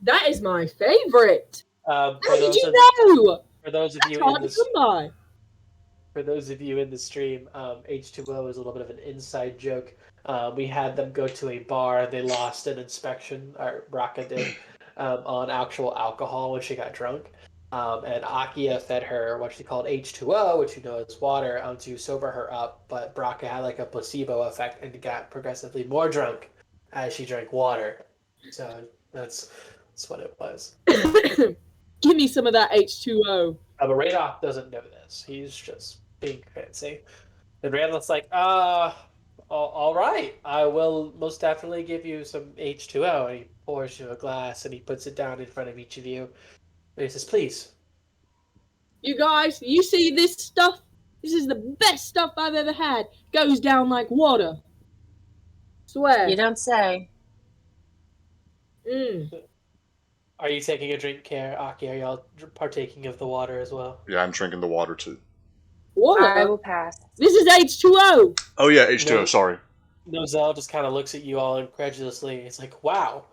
That is my favorite. For How did those you of know? for those of That's you in hard to this come by. for those of you in the stream, H2O is a little bit of an inside joke. We had them go to a bar. They lost an inspection, or Raka did, on actual alcohol when she got drunk. And Akia fed her what she called H2O, which you know is water, to sober her up. But Braca had like a placebo effect and got progressively more drunk as she drank water. So that's what it was. Give me some of that H2O. But Radolf doesn't know this. He's just being fancy. And Randall's like, all right. I will most definitely give you some H2O. And he pours you a glass and he puts it down in front of each of you. And he says, please. You guys, you see this stuff? This is the best stuff I've ever had. Goes down like water. Swear. You don't say. Are you taking a drink, Aki? Are y'all partaking of the water as well? yeah, I'm drinking the water too. Water? I will pass. This is H2O. Oh yeah, H2O. No. Sorry. Nozel just kind of looks at you all incredulously. It's like, wow.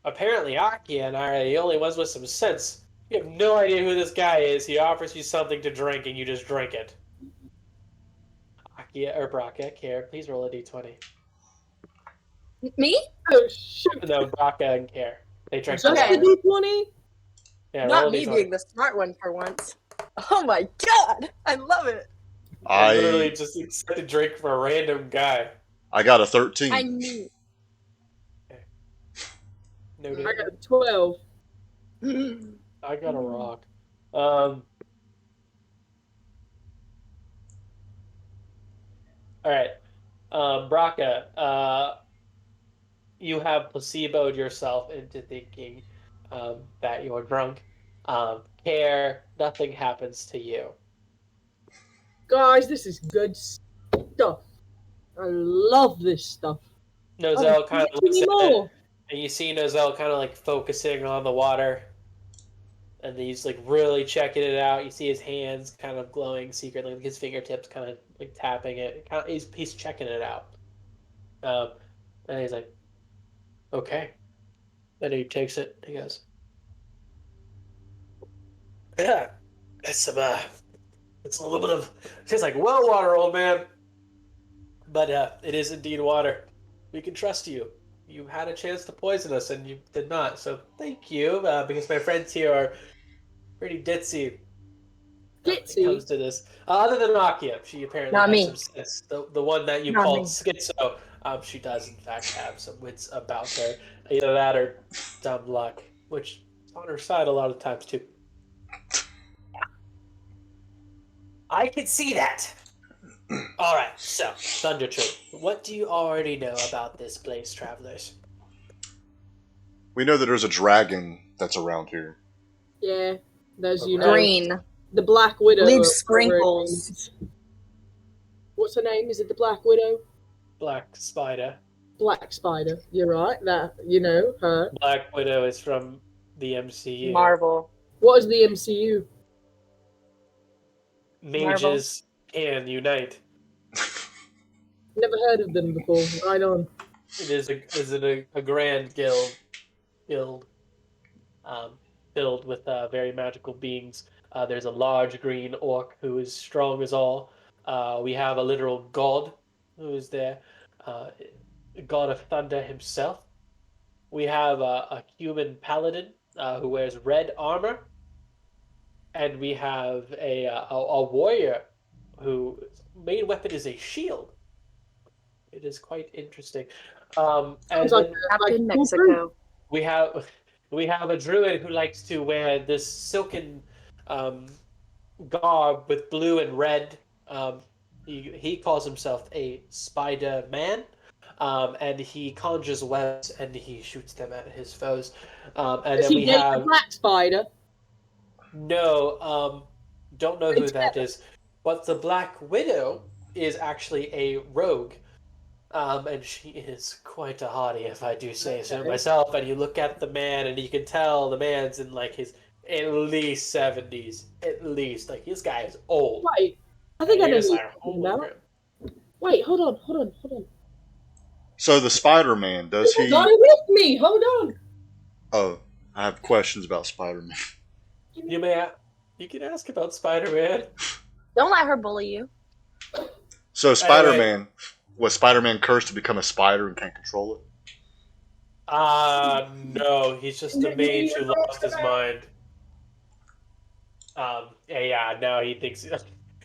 Apparently, Aki and I are the only ones with some sense. You have no idea who this guy is. He offers you something to drink, and you just drink it. Aki or Braca, Care, please roll a d20. Me? Oh, shoot. No, Braca and Care. They drank Just Okay. the D20? Yeah, Not roll a me d20. being the smart one for once. Oh my god! I love it. I literally just accepted a drink from a random guy. I got a 13. I knew. No, I got a 12. I got a rock. All right, Braca, you have placeboed yourself into thinking that you're drunk. Care, nothing happens to you. Guys, this is good stuff. I love this stuff. Nozel kind of Give looks me at more. it, and you see Nozel kind of like focusing on the water. and he's like really checking it out. You see his hands kind of glowing secretly, like his fingertips kind of like tapping it. He's checking it out. Um, and he's like, "Okay." Then he takes it. He goes, "Yeah, it's some it's a little bit of tastes like well water, old man, but it is indeed water. We can trust you. You had a chance to poison us, and you did not. So thank you, because my friends here are pretty ditzy when it Ditzy. comes to this. Other than Akia, she apparently Not has me. some sense. The one that you Not called me. schizo, she does in fact have some wits about her. Either that or dumb luck, which is on her side a lot of times too. I can see that. All right, so Thunder Tree. What do you already know about this place, travelers? We know that there's a dragon that's around here. Yeah, there's Green. the Black Widow. Leaves or whatever it sprinkles. is. What's her name? Is it the Black Widow? Black Spider. Black Spider. You're right. That her. Black Widow is from the MCU. Marvel. What is the MCU? Mages can unite. Never heard of them before. Right on. It is a grand guild filled with very magical beings. There's a large green orc who is strong as all. We have a literal god who is there, god of thunder himself. We have a human paladin who wears red armor, and we have a warrior whose main weapon is a shield. It is quite interesting. And Sounds like then Captain Mexico. we have a druid who likes to wear this silken garb with blue and red. He calls himself a Spider Man, and he conjures webs and he shoots them at his foes. And Does then he we date have the Black Spider? no, don't know who that is, but the Black Widow is actually a rogue. And she is quite a hottie, if I do say so myself. And you look at the man, and you can tell the man's in like his at least 70s. At least. Like, this guy is old. Wait, I think I And know you're who just you're like, talking holy about. crap. Wait, hold on. So the Spider-Man, does You he? got it with me. Hold on. Oh, I have questions about Spider-Man. You can ask about Spider-Man. Don't let her bully you. So Spider-Man, was Spider-Man cursed to become a spider and can't control it? No, he's just a mage who lost his mind. Yeah, now he thinks.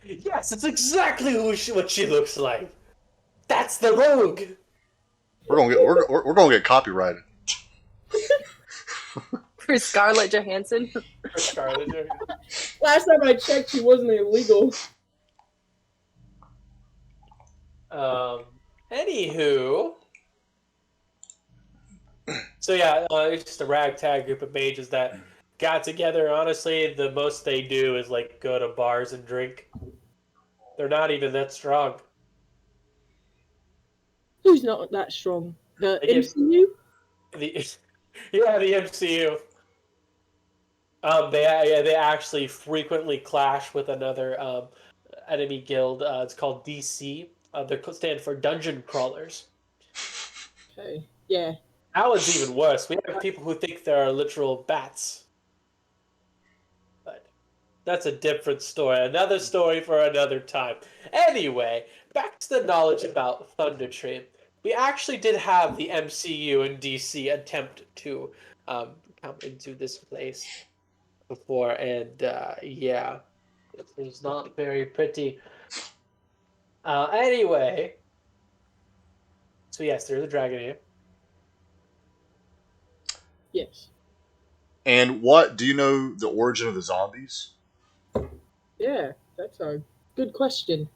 Yes, it's exactly what she looks like. That's the rogue. We're gonna get copyrighted. For Scarlett Johansson. For Scarlett. Last time I checked, she wasn't illegal. Anywho. So yeah, it's just a ragtag group of mages that got together. Honestly, the most they do is like go to bars and drink. They're not even that strong. Who's not that strong? The They get- MCU? The MCU. They actually frequently clash with another enemy guild. It's called DC. They stand for Dungeon Crawlers. Okay. Yeah. That one's even worse. We have people who think there are literal bats. But that's a different story. Another story for another time. Anyway, back to the knowledge about Thunder Tree. We actually did have the MCU and DC attempt to come into this place before, and yeah, it was not very pretty. Anyway, so yes, there's a dragon here. Yes. And what do you know the origin of the zombies? Yeah, that's a good question.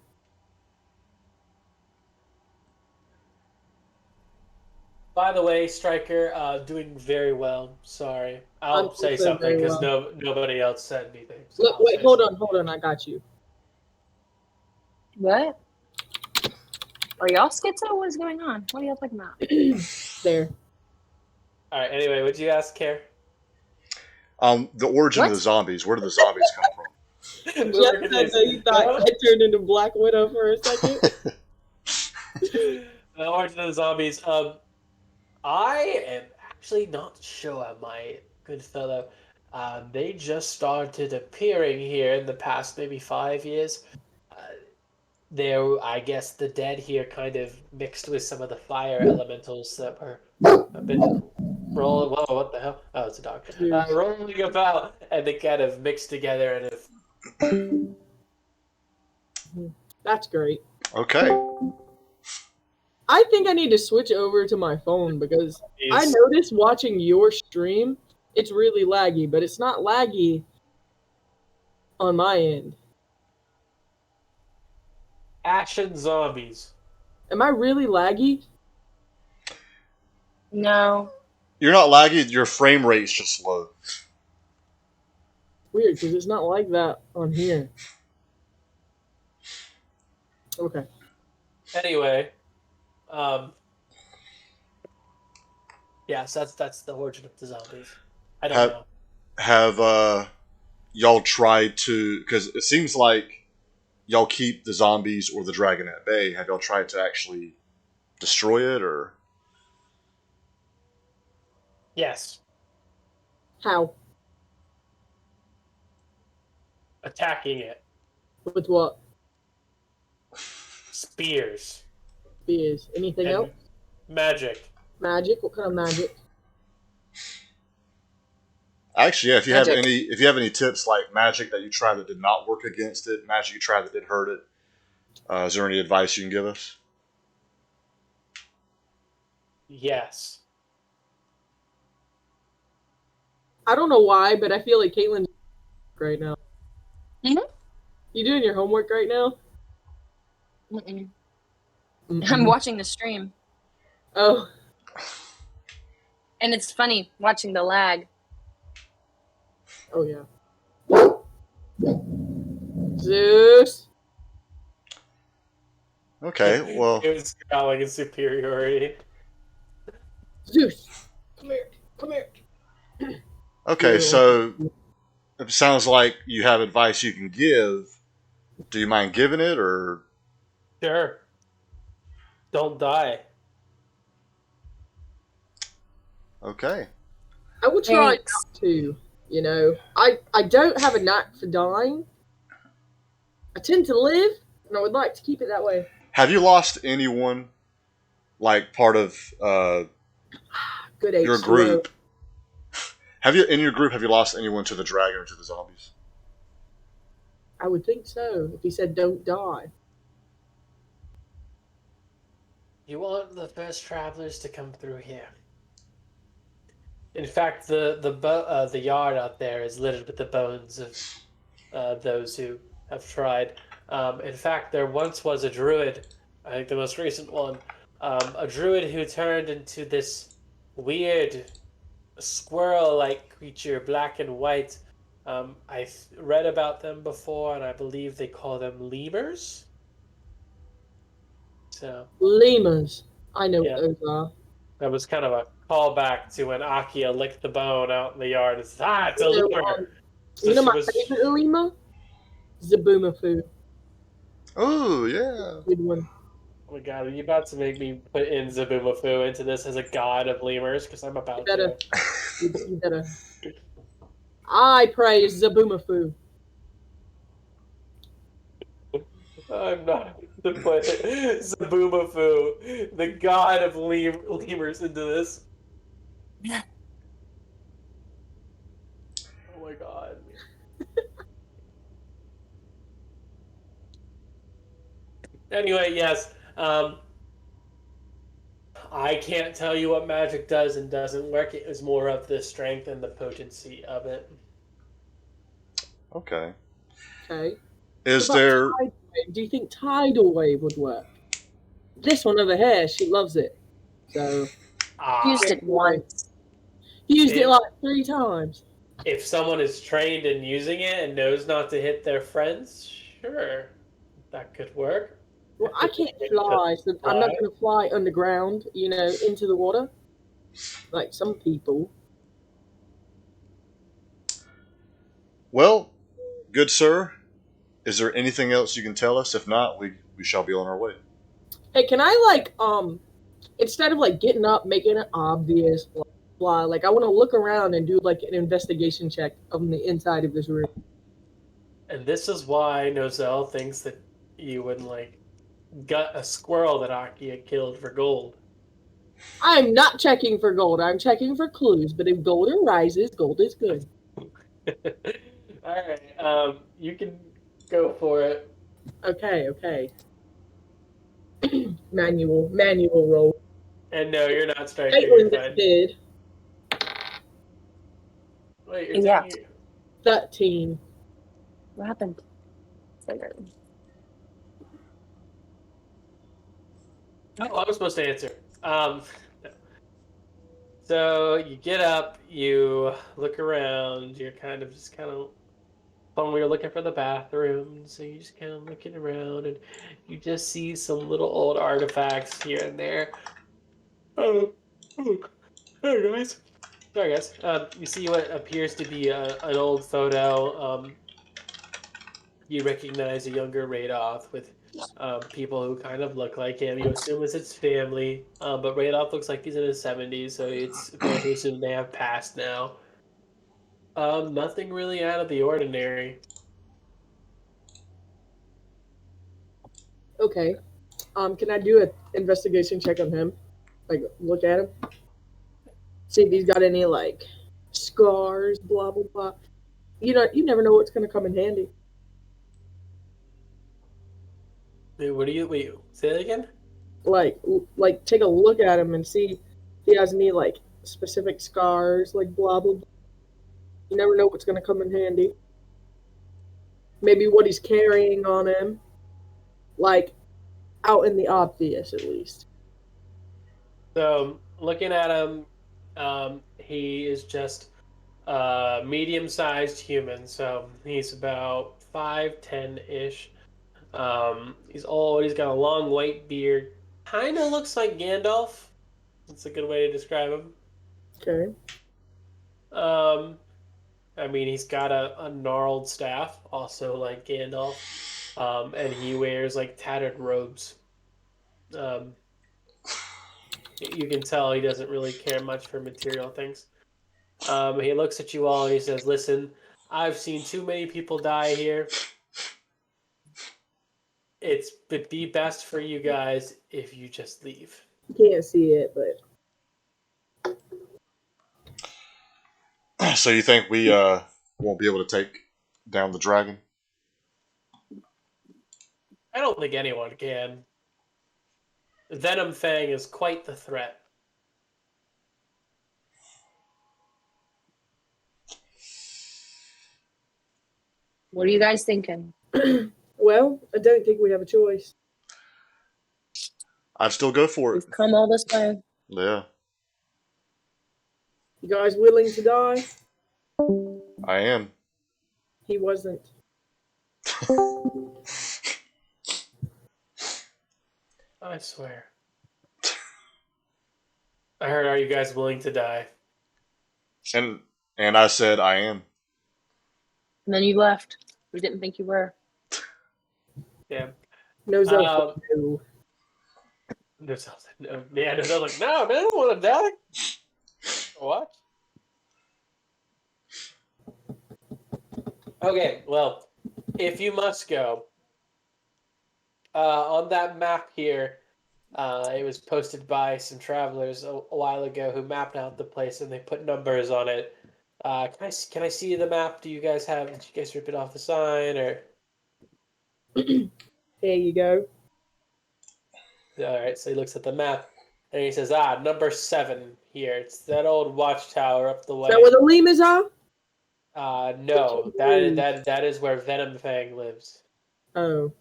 By the way, Striker, doing very well. Sorry, I'll I'm say also something very because well. nobody else said anything. So Look, I'll wait, say hold something. on, I got you. What? Are y'all schizo? What is going on? What are y'all talking about? There. All right. Anyway, would you ask, Care? The origin of the What? zombies. Where did the zombies come from? The Jeff said that he thought I turned into Black Widow for a second. The origin of the zombies. I am actually not sure, my good fellow. They just started appearing here in the past maybe 5 years. I guess the dead here kind of mixed with some of the fire elementals that were a bit rolling. Whoa, what the hell? Oh, it's a dog. Rolling about, and they kind of mixed together. And if That's great. Okay. I think I need to switch over to my phone because I noticed watching your stream, it's really laggy, but it's not laggy on my end. Action Zombies. Am I really laggy? No. You're not laggy. Your frame rate's just low. Weird, because it's not like that on here. Okay. Anyway, yes, that's the origin of the zombies. I don't know. Have y'all tried to? Because it seems like y'all keep the zombies or the dragon at bay. Have y'all tried to actually destroy it, or? Yes, How? attacking it. With what? Spears. Spears. Anything And else? magic. Magic? What kind of magic? Actually, yeah. Magic. If you have any tips like magic that you tried that did not work against it, magic you tried that did hurt it, is there any advice you can give us? Yes. I don't know why, but I feel like Caitlin's right now. Mhm. You doing your homework right now? Mm-mm. Mm-mm. I'm watching the stream, Oh, and it's funny watching the lag. oh yeah. Zeus. Okay, well, It was growling in superiority. Zeus. Come here. Come here. okay. So it sounds like you have advice you can give. Do you mind giving it, or? Sure. Don't die. Okay. I will try Thanks. not to. You know, I don't have a knack for dying. I tend to live, and I would like to keep it that way. Have you lost anyone, like part of Good your H2O. group? Have you lost anyone to the dragon or to the zombies? I would think so. If he said don't die. You want the first travelers to come through here. In fact, the yard out there is littered with the bones of those who have tried. In fact, there once was a druid, I think the most recent one, a druid who turned into this weird squirrel-like creature, black and white. I've read about them before, and I believe they call them lemurs. So Lemurs. I know yeah, what those are. that was kind of a callback to when Akia licked the bone out in the yard. It's a You know, lemur. So you know she my was. favorite lemur? Zaboomafoo. Oh yeah. Good one. Oh my god, are you about to make me put in Zaboomafoo into this as a god of lemurs? Because I'm You about better. to. You better. I praise Zaboomafoo. I'm not to put Zaboomafoo, the god of lemurs, into this. Oh my god. Anyway, yes. I can't tell you what magic does and doesn't work. It is more of the strength and the potency of it. Okay. Okay. Is What about there? tidal wave? Do you think tidal wave would work? This one over here, she loves it. So Used it once. used it If- like 3 times. If someone is trained in using it and knows not to hit their friends, sure, that could work. Well, I can't fly, so I'm not going to fly underground, you know, into the water, like some people. Well, good sir, is there anything else you can tell us? If not, we shall be on our way. Hey, can I instead of like getting up, making it obvious, blah blah, like I want to look around and do like an investigation check on the inside of this room. And this is why Nozel thinks that you would like gut a squirrel that Akia killed for gold. I'm not checking for gold. I'm checking for clues. But if gold arises, gold is good. All right, you can go for it. Okay. Manual roll. And no, you're not striker. You're Caitlin just fine. did Wait, you're Yeah. taking. 13. What happened? Oh, I was supposed to answer. No. So you get up, you look around. You're kind of when we were looking for the bathroom, so you just kind of looking around, and you just see some little old artifacts here and there. Oh, hey guys. Sorry, guys. You see what appears to be an old photo. You recognize a younger Radoff with people who kind of look like him. You assume it's his family, but Radoff looks like he's in his 70s, so it's fair to assume they have passed now. Nothing really out of the ordinary. Okay. Can I do an investigation check on him? Like, look at him, see if he's got any like scars, blah blah blah. You never know what's gonna come in handy. Wait, what do you wait? Say that again? Like take a look at him and see if he has any like specific scars, like blah blah blah. You never know what's gonna come in handy. Maybe what he's carrying on him, like out in the obvious at least. So, looking at him, he is just a medium-sized human. So he's about 5'10" ish. He's old. He's got a long white beard. Kind of looks like Gandalf. That's a good way to describe him. Okay. Um, I mean, he's got a gnarled staff, also like Gandalf. And he wears like tattered robes. Um, you can tell he doesn't really care much for material things. He looks at you all and he says, "Listen, I've seen too many people die here. It would be best for you guys if you just leave." You can't see it, but So you think we won't be able to take down the dragon? I don't think anyone can. Venom Fang is quite the threat. What are you guys thinking? well, I don't think we have a choice. I'd still go for it. We've come all this way. Yeah, You guys willing to die? I am. He wasn't. I swear. I heard, are you guys willing to die? And I said I am. And then you left. We didn't think you were. Yeah. No Zelda. Um, No. There's no, yeah, they're like, no, man, I don't want to die. What? Okay, well, if you must go, on that map here, it was posted by some travelers a while ago who mapped out the place and they put numbers on it. Can I see the map? Did you guys rip it off the sign or? There you go. All right, so he looks at the map and he says, number 7 here. It's that old watchtower up the Is way. that where the lemurs are? No, that is where Venom Fang lives. Oh.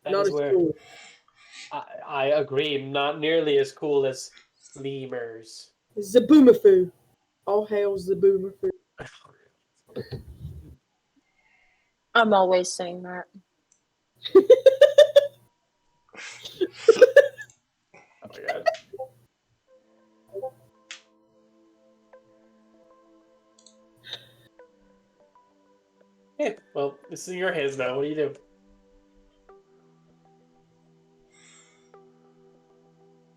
That Not is as where cool. I agree, not nearly as cool as lemurs. Zaboomafoo. All hail Zaboomafoo. I'm always saying that. Oh my god. This is in your hands now. What do you do?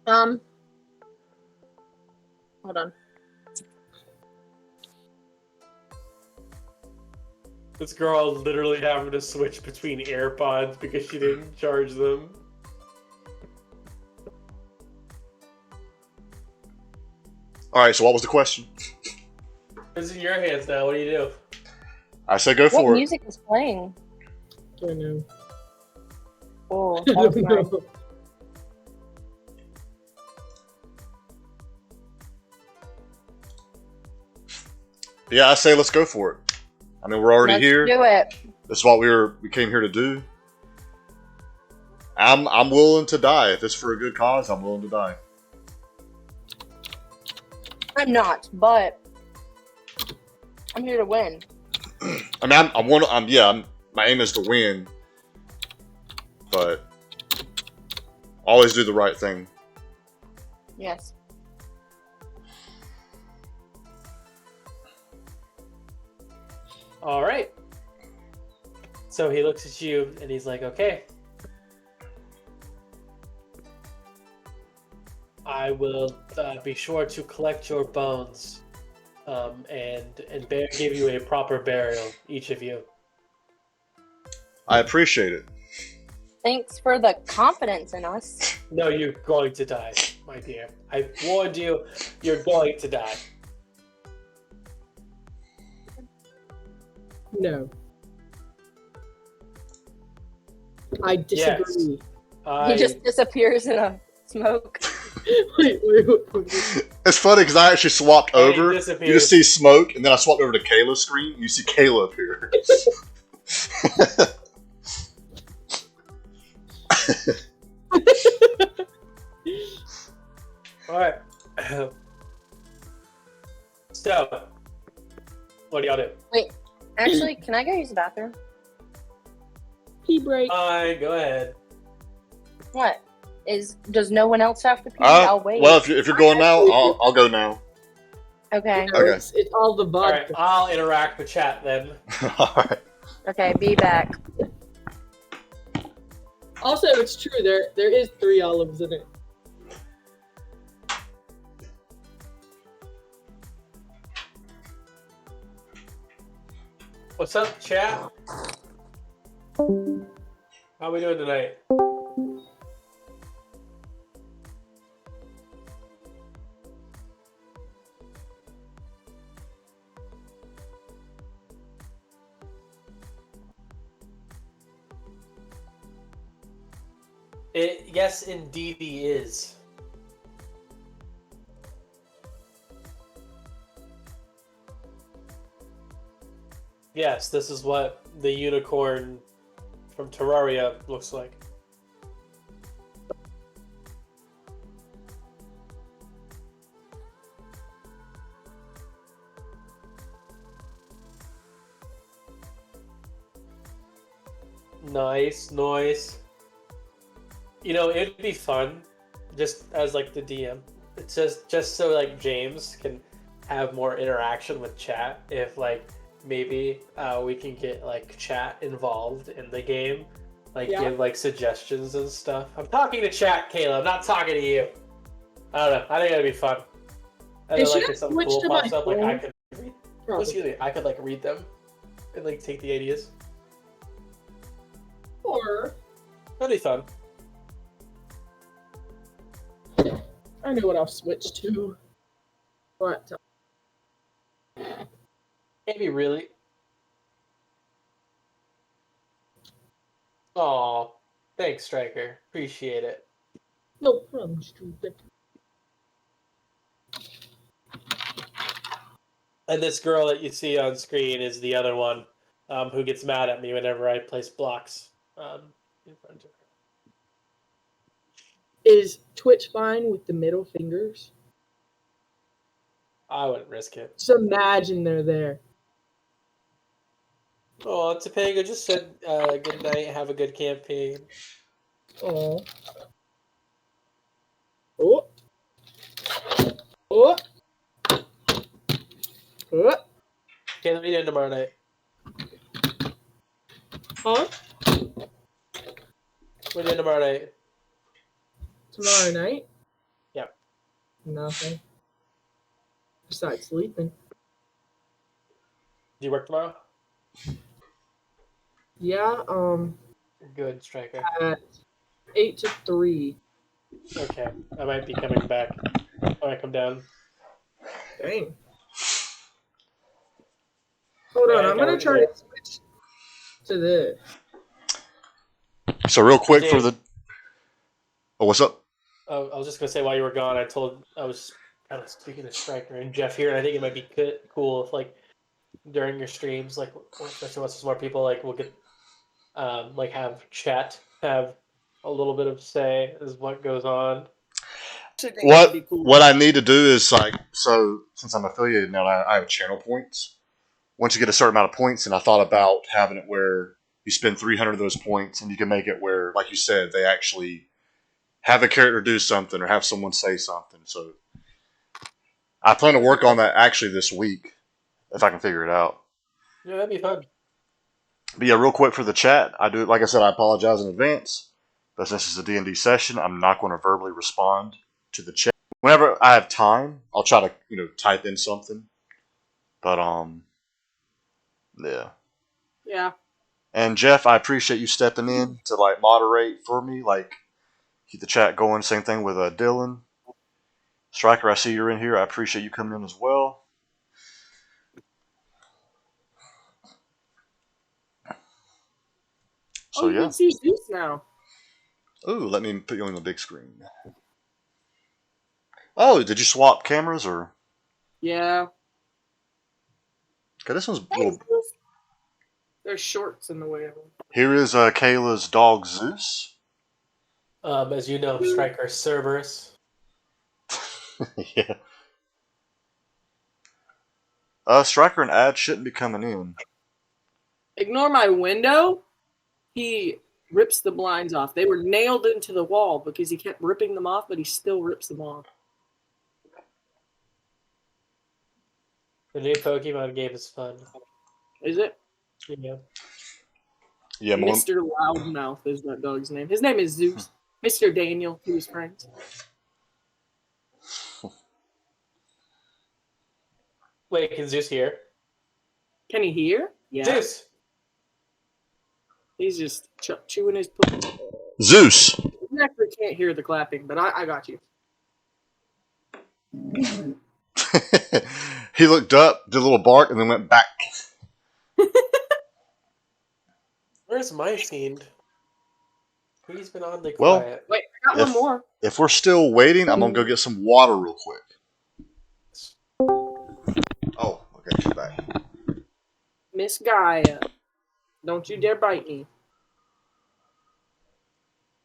Hold on. This girl is literally having to switch between AirPods because she didn't charge them. All right. So what was the question? It's in your hands now. What do you do? I say go What for it. music is playing? I know. Oh, I that was don't nice. know. Yeah, I say let's go for it. I mean, we're already Let's here. do it. That's what we came here to do. I'm willing to die if it's for a good cause. I'm willing to die. I'm not, but I'm here to win. I mean, my aim is to win, but always do the right thing. Yes. All right. So he looks at you and he's like, "Okay, I will be sure to collect your bones, and give you a proper burial, each of you." I appreciate it. Thanks for the confidence in us. No, you're going to die, my dear. I warned you. You're going to die. No. I disagree. He just disappears in a smoke. wait. It's funny because I actually swapped Oh, he over. You disappears. just see smoke, and then I swapped over to Kayla's screen. You see Kayla appear. All right. So, what do y'all do? Wait, actually, can I go use the bathroom? Pee break. Fine, go ahead. What? Does no one else have to pee? I'll wait. Well, if you're going now, I'll go now. Okay. No, Okay. it's all the All right, vodka. I'll interact with chat then. All right. Okay, be back. Also, it's true. There is 3 olives in it. What's up, chat? How we doing tonight? Yes, indeed he is. Yes, this is what the unicorn from Terraria looks like. Nice, noise. You know, it'd be fun, just as like the DM. It's just so like James can have more interaction with chat. If like maybe we can get like chat involved in the game, like give like suggestions and stuff. I'm talking to chat, Kayla. I'm not talking to you. I don't know. I think that'd be fun. And then, like if something cool pops up, like I could read. Excuse me, I could like read them and like take the ideas. Or That'd be fun. I know what I'll switch to. What? Maybe really. Aw, thanks, Striker. Appreciate it. No problem, stupid. And this girl that you see on screen is the other one who gets mad at me whenever I place blocks in front of her. Is Twitch fine with the middle fingers? I wouldn't risk it. Just imagine they're there. Oh, Topanga just said good night, have a good campaign. Oh. Oh. Oh. Oh. Okay, let me do it tomorrow night. Huh? What are you doing tomorrow night? Tomorrow night? Yep. Nothing. Besides sleeping. Do you work tomorrow? Yeah, Good, Striker. at 8 to 3. Okay, I might be coming back when I come down. Dang. Hold Wait, on, I I'm think I gonna work try today. to switch to this. So real quick for Jay, the. Oh, what's up? I was just gonna say while you were gone, I was kind of speaking to Striker and Jeff here, and I think it might be cool if like during your streams, like especially once there's more people, like we'll get like have chat, have a little bit of say as what goes on. I think that'd be cool. What I need to do is like, so since I'm affiliated now, I have channel points. Once you get a certain amount of points, and I thought about having it where you spend 300 of those points, and you can make it where, like you said, they actually have a character do something or have someone say something. So I plan to work on that actually this week if I can figure it out. Yeah, that'd be fun. But yeah, real quick for the chat, I do, like I said, I apologize in advance, but since it's a D&D session, I'm not going to verbally respond to the chat. Whenever I have time, I'll try to type in something. But yeah. Yeah. And Jeff, I appreciate you stepping in to like moderate for me, like keep the chat going. Same thing with Dylan. Striker, I see you're in here. I appreciate you coming in as well. So you yeah. can see Zeus now. Ooh, let me put you on the big screen. Oh, did you swap cameras or? Yeah. Okay, this one's a Hey, little. Zeus. There's shorts in the way of them. Here is Kayla's dog Zeus. As you know, Striker Cerberus. Yeah. Striker and Ad shouldn't be coming in. Ignore my window. He rips the blinds off. They were nailed into the wall because he kept ripping them off, but he still rips them off. The new Pokemon game is fun. Is it? Yeah. Yeah, Mr. Loudmouth is that dog's name. His name is Zeus. Mr. Daniel to his friends. Wait, can Zeus hear? Can he hear? Yeah. Zeus! He's just chewing his poop. Zeus. He actually can't hear the clapping, but I got you. He looked up, did a little bark, and then went back. Where's my fiend? He's been oddly Well, quiet. Wait, I got one more. If we're still waiting, I'm gonna go get some water real quick. Oh, okay, she's back. Miss Gaia. Don't you dare bite me.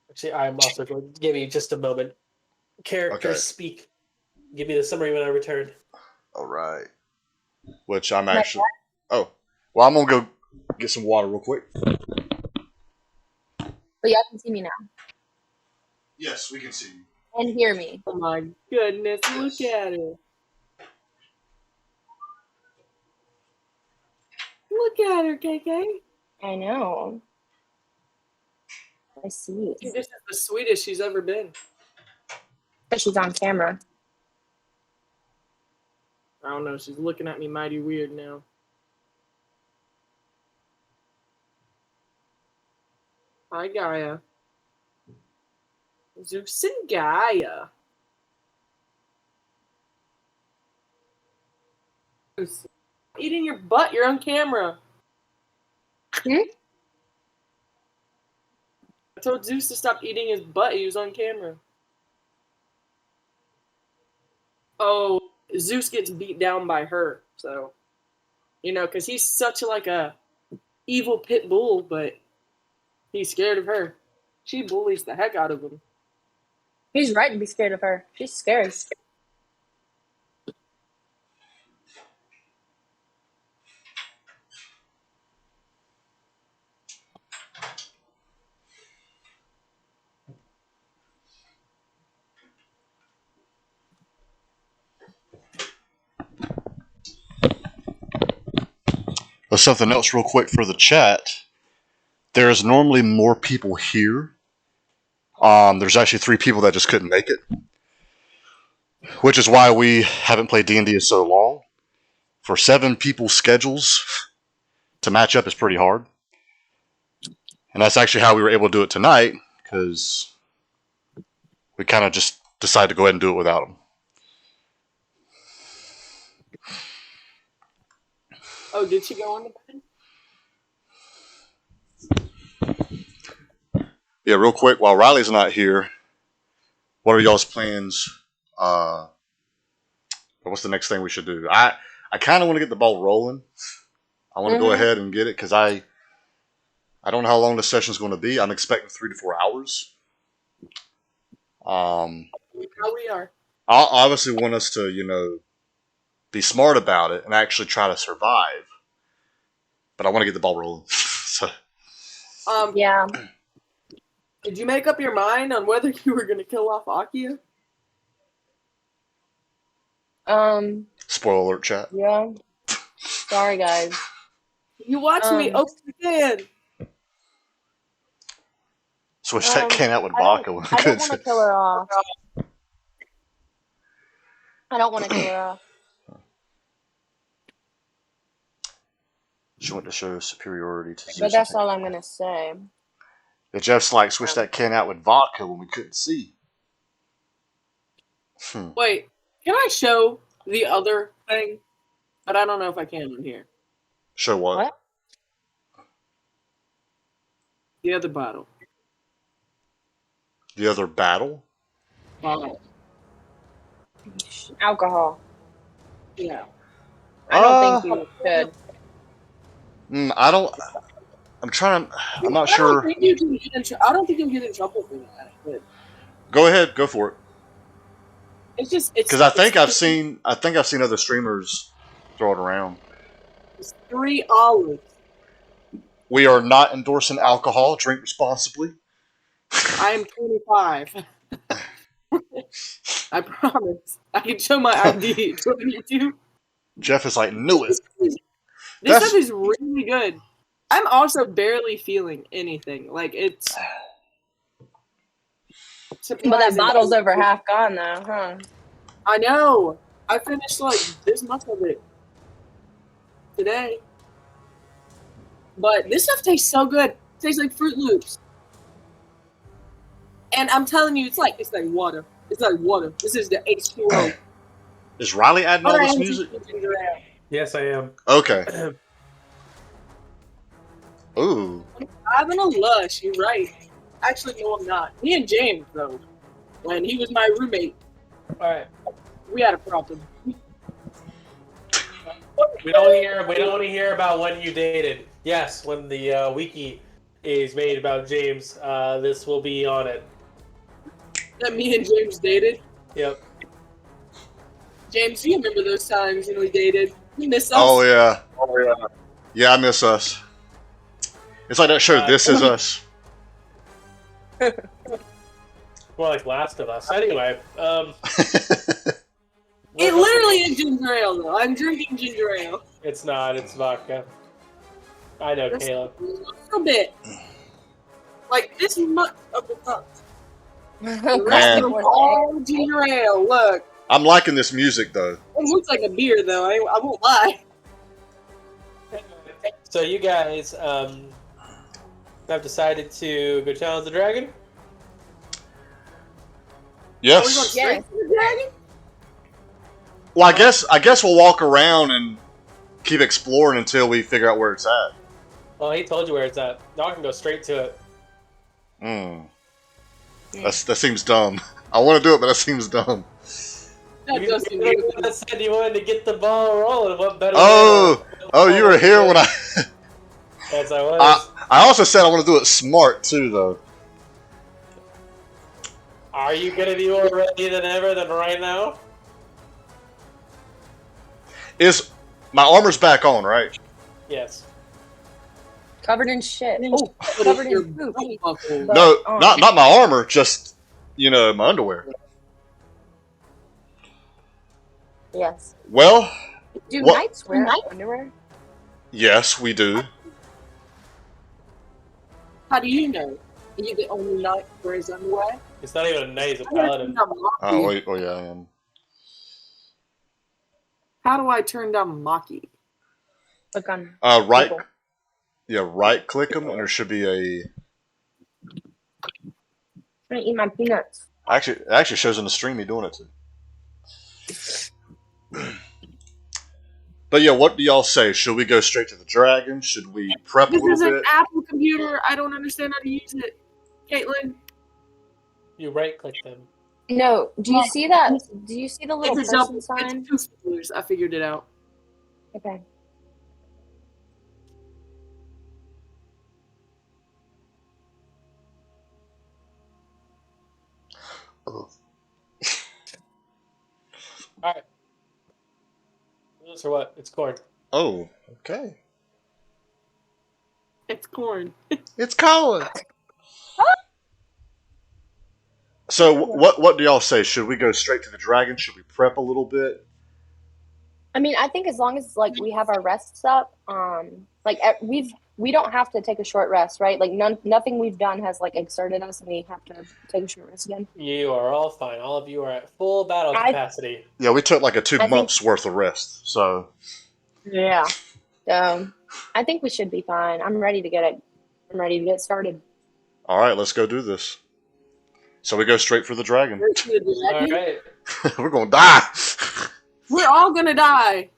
Actually, I'm also going to give you just a moment. Characters speak. Give me the summary when I return. All right. Which I'm actually. Oh, well, I'm gonna go get some water real quick. But y'all can see me now Yes, we can see you. and hear me. Oh my goodness, look at her. Look at her, KK. I know. I see. This is the sweetest she's ever been. But she's on camera. I don't know, she's looking at me mighty weird now. Hi, Gaia. Zeus and Gaia. Zeus, eating your butt, you're on camera. Hmm? I told Zeus to stop eating his butt, he was on camera. Oh, Zeus gets beat down by her, so, because he's such like a evil pit bull, but he's scared of her. She bullies the heck out of him. He's right to be scared of her. She's scary. Something else real quick for the chat. there's normally more people here. There's actually 3 people that just couldn't make it, which is why we haven't played D&D in so long. For 7 people's schedules to match up is pretty hard. And that's actually how we were able to do it tonight, because we kind of just decided to go ahead and do it without them. Oh, did she go on the bed? Yeah, real quick, while Riley's not here, what are y'all's plans? What's the next thing we should do? I kind of want to get the ball rolling. I want to go ahead and get it, because I don't know how long the session's going to be. I'm expecting 3 to 4 hours. How we are. I obviously want us to, be smart about it and actually try to survive. But I want to get the ball rolling. So. Yeah. Did you make up your mind on whether you were going to kill off Akia? Spoiler alert, chat. Yeah. Sorry, guys. You watch me open the can. Switch that can out with I vodka. don't want to kill her off. I don't want to kill her off. She went to show superiority to Zeus. But that's all I'm going to say. Yeah, Jeff's like, switch that can out with vodka when we couldn't see. Wait, can I show the other thing? But I don't know if I can in here. Show what? The other bottle. The other battle? Bottle. Alcohol. Yeah. I don't think you should. I'm not sure. I don't think you can get in trouble for that. But Go ahead, go for it. it's just Because I think I've seen other streamers throw it around. It's 3 olives. We are not endorsing alcohol. Drink responsibly. I am 25. I promise. I can show my ID. Do you want me to? Jeff is like, knew it. This stuff is really good. I'm also barely feeling anything. Like, it's surprising. But that bottle's over half gone, though, huh? I know. I finished, like, this much of it today. But this stuff tastes so good. It tastes like Fruit Loops. And I'm telling you, it's like water. It's like water. This is the H2O. Is Riley adding all this music? Yes, I am. Okay. Ooh. I'm having a lush, you're right. Actually, no, I'm not. Me and James, though, when he was my roommate, Alright. we had a problem. We don't want to hear about when you dated. Yes, when the wiki is made about James, this will be on it. That me and James dated. Yep. James, you remember those times when we dated? You miss us? Oh yeah. Yeah, I miss us. It's like that show, This Is Us. More like Last of Us. Anyway, It literally is ginger ale, though. I'm drinking ginger ale. It's not. It's vodka. I know, Just Caleb. a little bit. Like this much of the cup. The rest of them are all ginger ale. Look. I'm liking this music though. It looks like a beer, though. I won't lie. So you guys have decided to go challenge the dragon? Are we going Yes. straight to the dragon? Well, I guess we'll walk around and keep exploring until we figure out where it's at. Well, he told you where it's at. Now I can go straight to it. That seems dumb. I want to do it, but that seems dumb. That You does seem good. said you wanted to get the ball rolling. What better? Oh, you were here when I. Yes, I was. I also said I want to do it smart too, though. Are you gonna be more ready than ever than right now? Is my armor's back on, right? Yes. Covered in shit. Oh, covered your in poop. belt buckle. But- No, oh. not my armor, just my underwear. Yes. Well, Do What- knights wear underwear? yes, we do. How do you know? Are you the only knight for his underwear? It's not even a knight, it's a I gotta paladin. turn down Maki. Wait, oh yeah, I am. How do I turn down Maki? Click on Right, people. yeah, right click them, and there should be a. I'm gonna eat my peanuts. Actually, it actually shows in the stream me doing it too. But yeah, what do y'all say? Should we go straight to the dragon? Should we prep a This little is an bit? Apple computer. I don't understand how to use it. Caitlin, You right click them. No, do you see that? Do you see the little it's person It's sign? two spoilers. I figured it out. Okay. Alright. So what? It's corn. Oh, okay. It's corn. It's Colin. So what do y'all say? Should we go straight to the dragon? Should we prep a little bit? I mean, I think as long as like we have our rests up, like we don't have to take a short rest, right? Like nothing we've done has like exerted us, and we have to take a short rest again. You are all fine. All of you are at full battle capacity. Yeah, we took like a I 2 months worth of rest. So Yeah. So I think we should be fine. I'm ready to get it. I'm ready to get started. all right, let's go do this. So we go straight for the dragon. Alright. We're gonna die. We're all gonna die.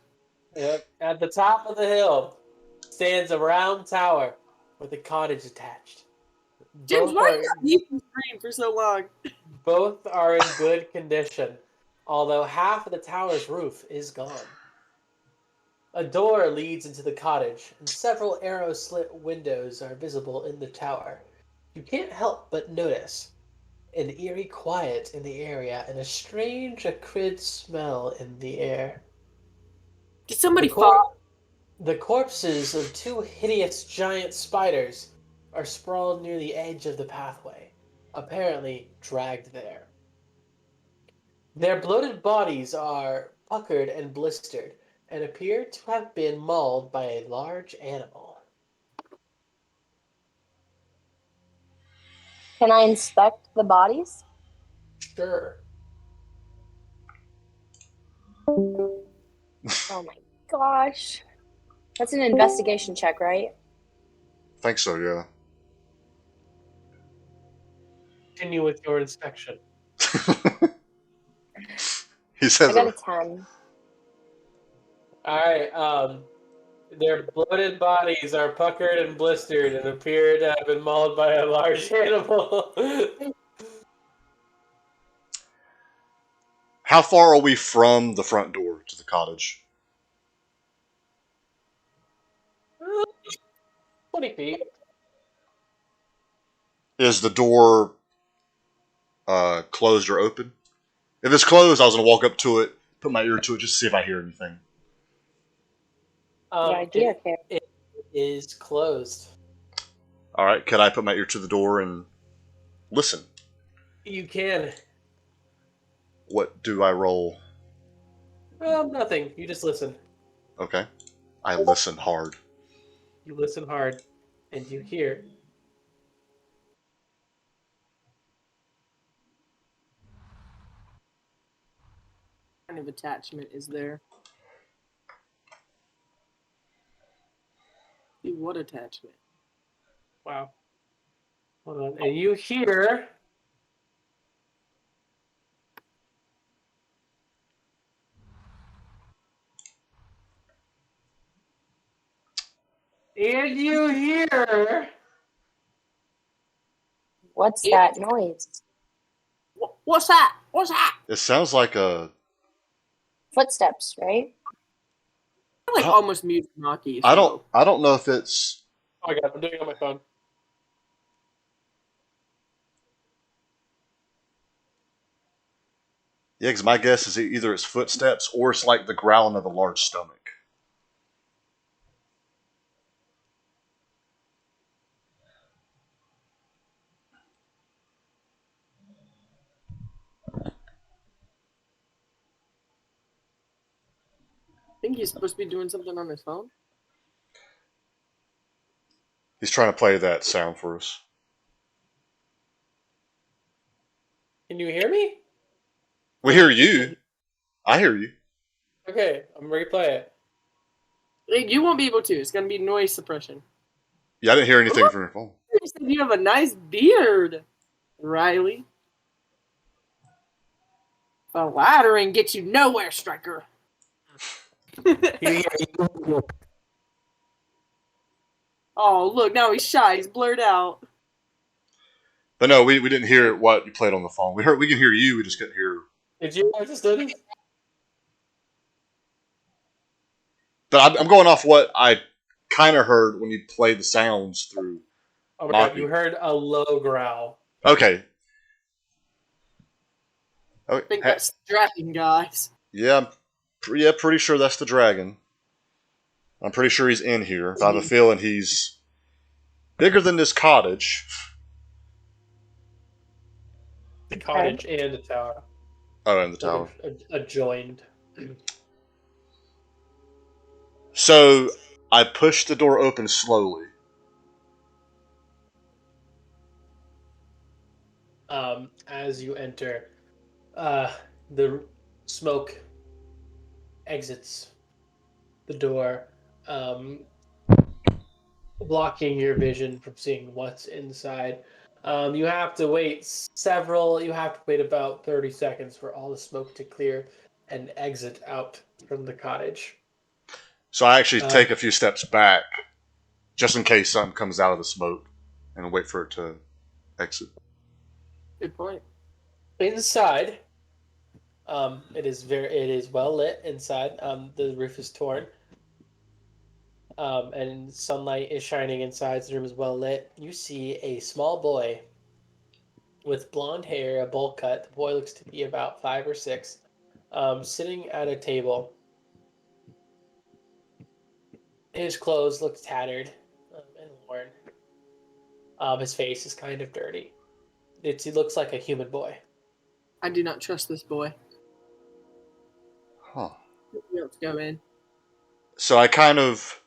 Yep. At the top of the hill stands a round tower with a cottage attached. James, why are you on screen for so long? Both are in good condition, although half of the tower's roof is gone. A door leads into the cottage, and several arrow-slit windows are visible in the tower. You can't help but notice an eerie quiet in the area and a strange acrid smell in the air. Did somebody fall? The corpses of 2 hideous giant spiders are sprawled near the edge of the pathway, apparently dragged there. Their bloated bodies are puckered and blistered, and appear to have been mauled by a large animal. Can I inspect the bodies? Sure. Oh my gosh. That's an investigation check, right? Think so, yeah. Continue with your inspection. He I says got a it. 10. Alright, their bloated bodies are puckered and blistered and appear to have been mauled by a large animal. How far are we from the front door to the cottage? 20 feet. Is the door closed or open? If it's closed, I was gonna walk up to it, put my ear to it, just to see if I hear anything. The idea, okay. It is closed. All right, could I put my ear to the door and listen? You can. What do I roll? Nothing. You just listen. Okay, I listen hard. You listen hard, and you hear. What kind of attachment is there? See, what attachment? Wow. Hold on. And you hear. And you hear. What's that noise? What's that? What's that? It sounds like a. Footsteps, right? I like almost muted Maki. I don't know if it's. Oh my god, I'm doing it on my phone. Yeah, because my guess is either it's footsteps or it's like the growling of a large stomach. I think he's supposed to be doing something on his phone. He's trying to play that sound for us. Can you hear me? We hear you. I hear you. Okay, I'm replay it. You won't be able to. It's gonna be noise suppression. Yeah, I didn't hear anything from your phone. You said you have a nice beard, Riley. The laddering gets you nowhere, Striker. Oh, look, now he's shy. He's blurred out. But no, we didn't hear what you played on the phone. We can hear you. We just couldn't hear. Did you understand? But I'm going off what I kind of heard when you played the sounds through. Oh my god, you heard a low growl. Okay. I think that's the dragon, guys. Yeah, pretty sure that's the dragon. I'm pretty sure he's in here. I have a feeling he's bigger than this cottage. The cottage and the tower. Oh, and the tower. Adjoined. So I pushed the door open slowly. As you enter, the smoke exits the door, blocking your vision from seeing what's inside. You have to wait about 30 seconds for all the smoke to clear and exit out from the cottage. So I actually take a few steps back, just in case something comes out of the smoke, and wait for it to exit. Good point. Inside, it is well lit inside. The roof is torn. And sunlight is shining inside. The room is well lit. You see a small boy with blonde hair, a bowl cut. The boy looks to be about 5 or 6, sitting at a table. His clothes look tattered and worn. His face is kind of dirty. He looks like a human boy. I do not trust this boy. Huh. Let's go in. So I kind of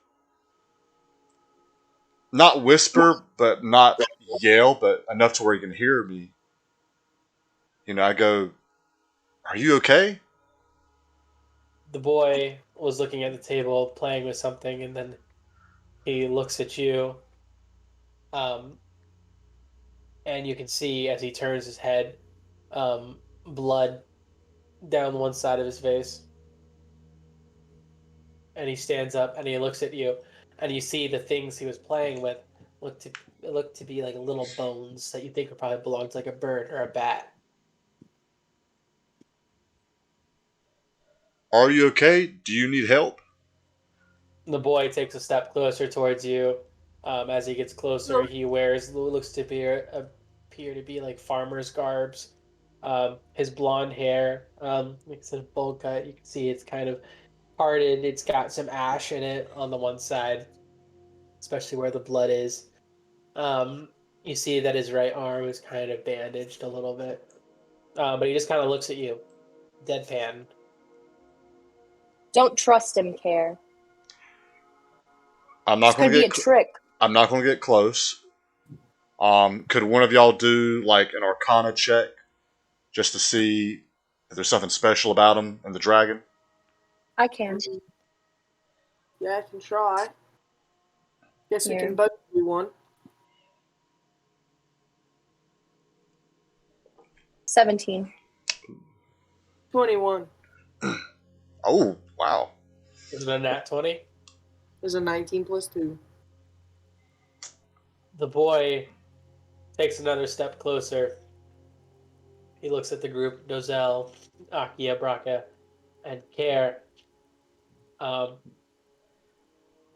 not whisper, but not yell, but enough to where he can hear me. I go, "Are you okay?" The boy was looking at the table, playing with something, and then he looks at you. And you can see as he turns his head, blood down one side of his face. And he stands up and he looks at you, and you see the things he was playing with look to be like little bones that you think would probably belong to like a bird or a bat. Are you okay? Do you need help? The boy takes a step closer towards you. As he gets closer, he wears looks to appear to be like farmer's garbs. His blonde hair, like I said, bowl cut. You can see it's kind of parted. It's got some ash in it on the one side, especially where the blood is. You see that his right arm is kind of bandaged a little bit, but he just kind of looks at you, deadpan. Don't trust him, Care. I'm not going to be a trick. I'm not going to get close. Could one of y'all do like an Arcana check, just to see if there's something special about him and the dragon? I can. Yeah, I can try. Guess we Here. can both do one. 17. 21. Oh, wow. Is it a nat 20? There's a 19 plus 2. The boy takes another step closer. He looks at the group, Dozel, Akia, Braca, and Care. And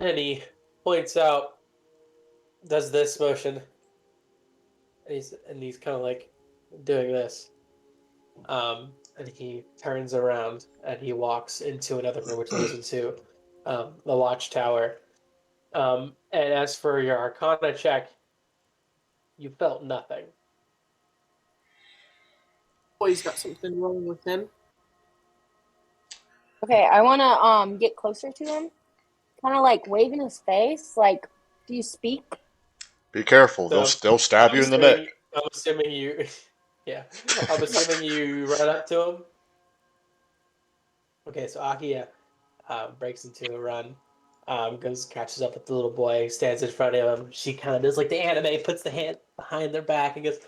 he points out, does this motion. And he's kind of like doing this. And he turns around and he walks into another room, which leads into the watchtower. And as for your Arcana check, you felt nothing. Boy's got something wrong with him. Okay, I want to get closer to him. Kind of like wave in his face. Like, do you speak? Be careful. So, They'll stab you in the neck. I'm assuming you Yeah. I'm assuming you run up to him. Okay, so Akia breaks into a run. Goes catches up with the little boy, stands in front of him. She kind of does like the anime, puts the hand behind their back and goes,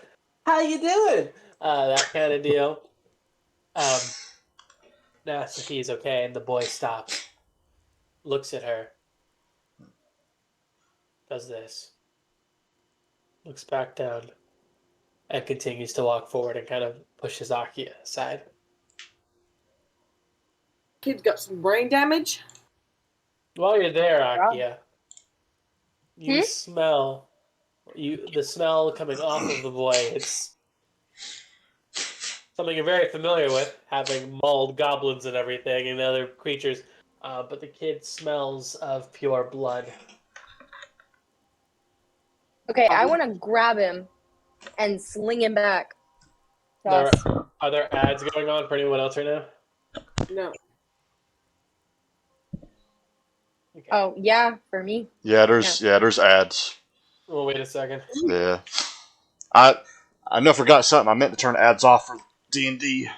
"How you doing?" That kind of deal. Asks if he's okay, and the boy stops, looks at her, does this, looks back down, and continues to walk forward and kind of pushes Akia aside. Kid's got some brain damage. While you're there, Wow. Akia, you smell the smell coming off of the boy. It's something you're very familiar with, having mauled goblins and everything and other creatures. But the kid smells of pure blood. Okay, I want to grab him and sling him back. Are there ads going on for anyone else right now? No. Okay. Oh yeah, for me. Yeah, there's ads. Well, wait a second. Yeah, I know I forgot something. I meant to turn ads off for D&D.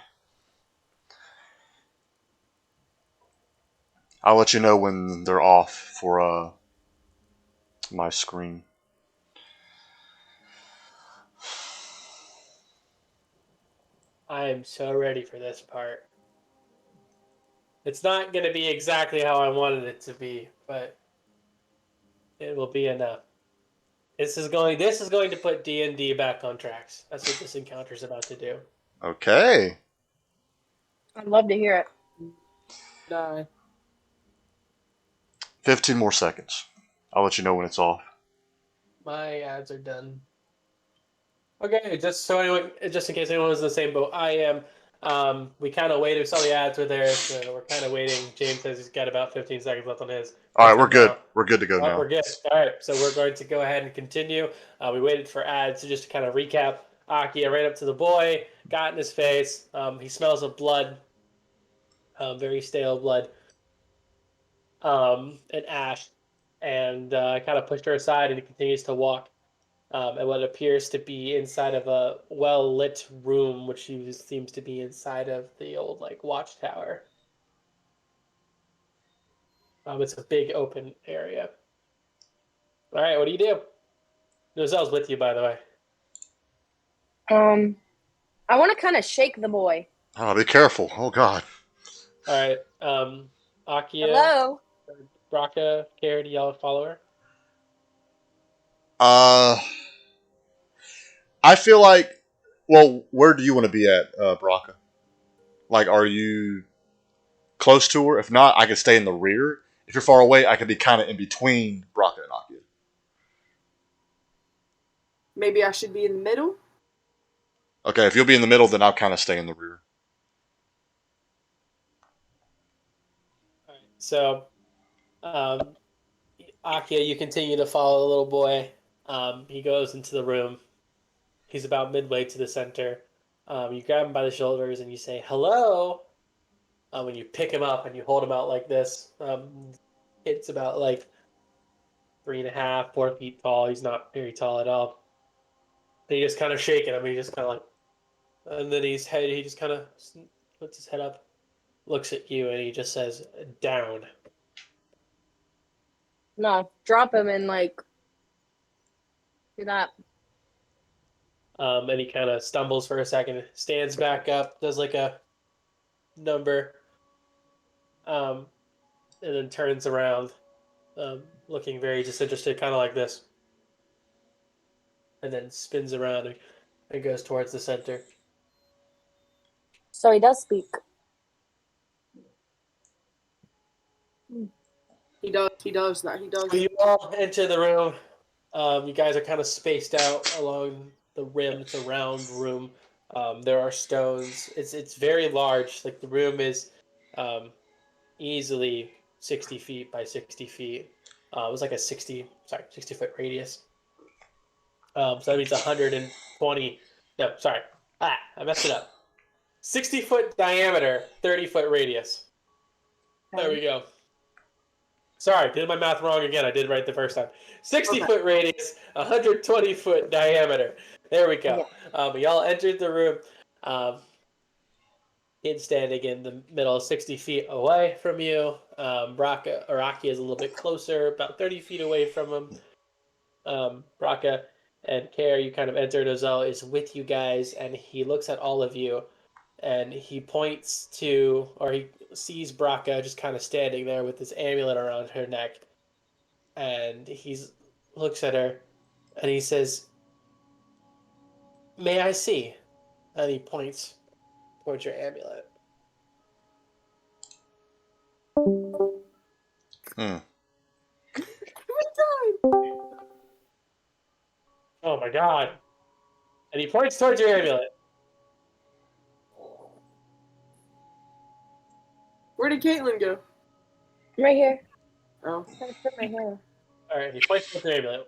I'll let you know when they're off for my screen. I am so ready for this part. It's not going to be exactly how I wanted it to be, but it will be enough. This is going to put D&D back on tracks. That's what this encounter is about to do. Okay. I'd love to hear it. Die. 15 more seconds. I'll let you know when it's off. My ads are done. Okay, just in case anyone was in the same boat, I am. We kind of waited. We saw the ads were there, so we're kind of waiting. James says he's got about 15 seconds left on his. All right, we're good. Now. We're good to go now. We're good. All right, so we're going to go ahead and continue. We waited for ads, so just to kind of recap, Akia ran up to the boy, got in his face. He smells of blood, very stale blood, and ash, and kind of pushed her aside, and he continues to walk. And what appears to be inside of a well-lit room, which seems to be inside of the old watchtower. It's a big open area. All right, what do you do? Nozelle's with you, by the way. I want to kind of shake the boy. Oh, be careful. Oh, God. All right, Akia, Hello. Braka, Care, do y'all follow her? I feel like, well, where do you want to be at, Braka? Like, are you close to her? If not, I could stay in the rear. If you're far away, I could be kind of in between Braka and Akia. Maybe I should be in the middle. Okay, if you'll be in the middle, then I'll kind of stay in the rear. All right, so Akia, you continue to follow the little boy. He goes into the room. He's about midway to the center. You grab him by the shoulders and you say, "Hello." When you pick him up and you hold him out like this, it's about 3.5, 4 feet tall. He's not very tall at all. And you just kind of shaking him. He just kind of and then he just kind of puts his head up, looks at you, and he just says, "Down." No, drop him and do that. And he kind of stumbles for a second, stands back up, does a number, and then turns around, looking very disinterested, kind of like this, and then spins around and goes towards the center. So he does speak. He does. He does that. He does. So you all enter the room. You guys are kind of spaced out along the rim. It's a round room. There are stones. It's very large. Like the room is easily 60 feet by 60 feet. It was like a 60-foot radius. So that means 120. No, sorry. I messed it up. 60-foot diameter, 30-foot radius. There we go. Sorry, did my math wrong again. I did it right the first time. 60-foot Okay. radius, 120-foot diameter. There we go. Y'all entered the room. Kid standing in the middle, 60 feet away from you. Araki is a little bit closer, about 30 feet away from him. Braca and Kare, you kind of enter. Nozel is with you guys, and he looks at all of you, and he points to, or he sees Braca just kind of standing there with this amulet around her neck, and he looks at her, and he says, "May I see?" And he points towards your amulet. Hmm. Oh my god! And he points towards your amulet. Where did Caitlin go? Right here. Oh. I'm trying to put my hair. All right, he points towards your amulet.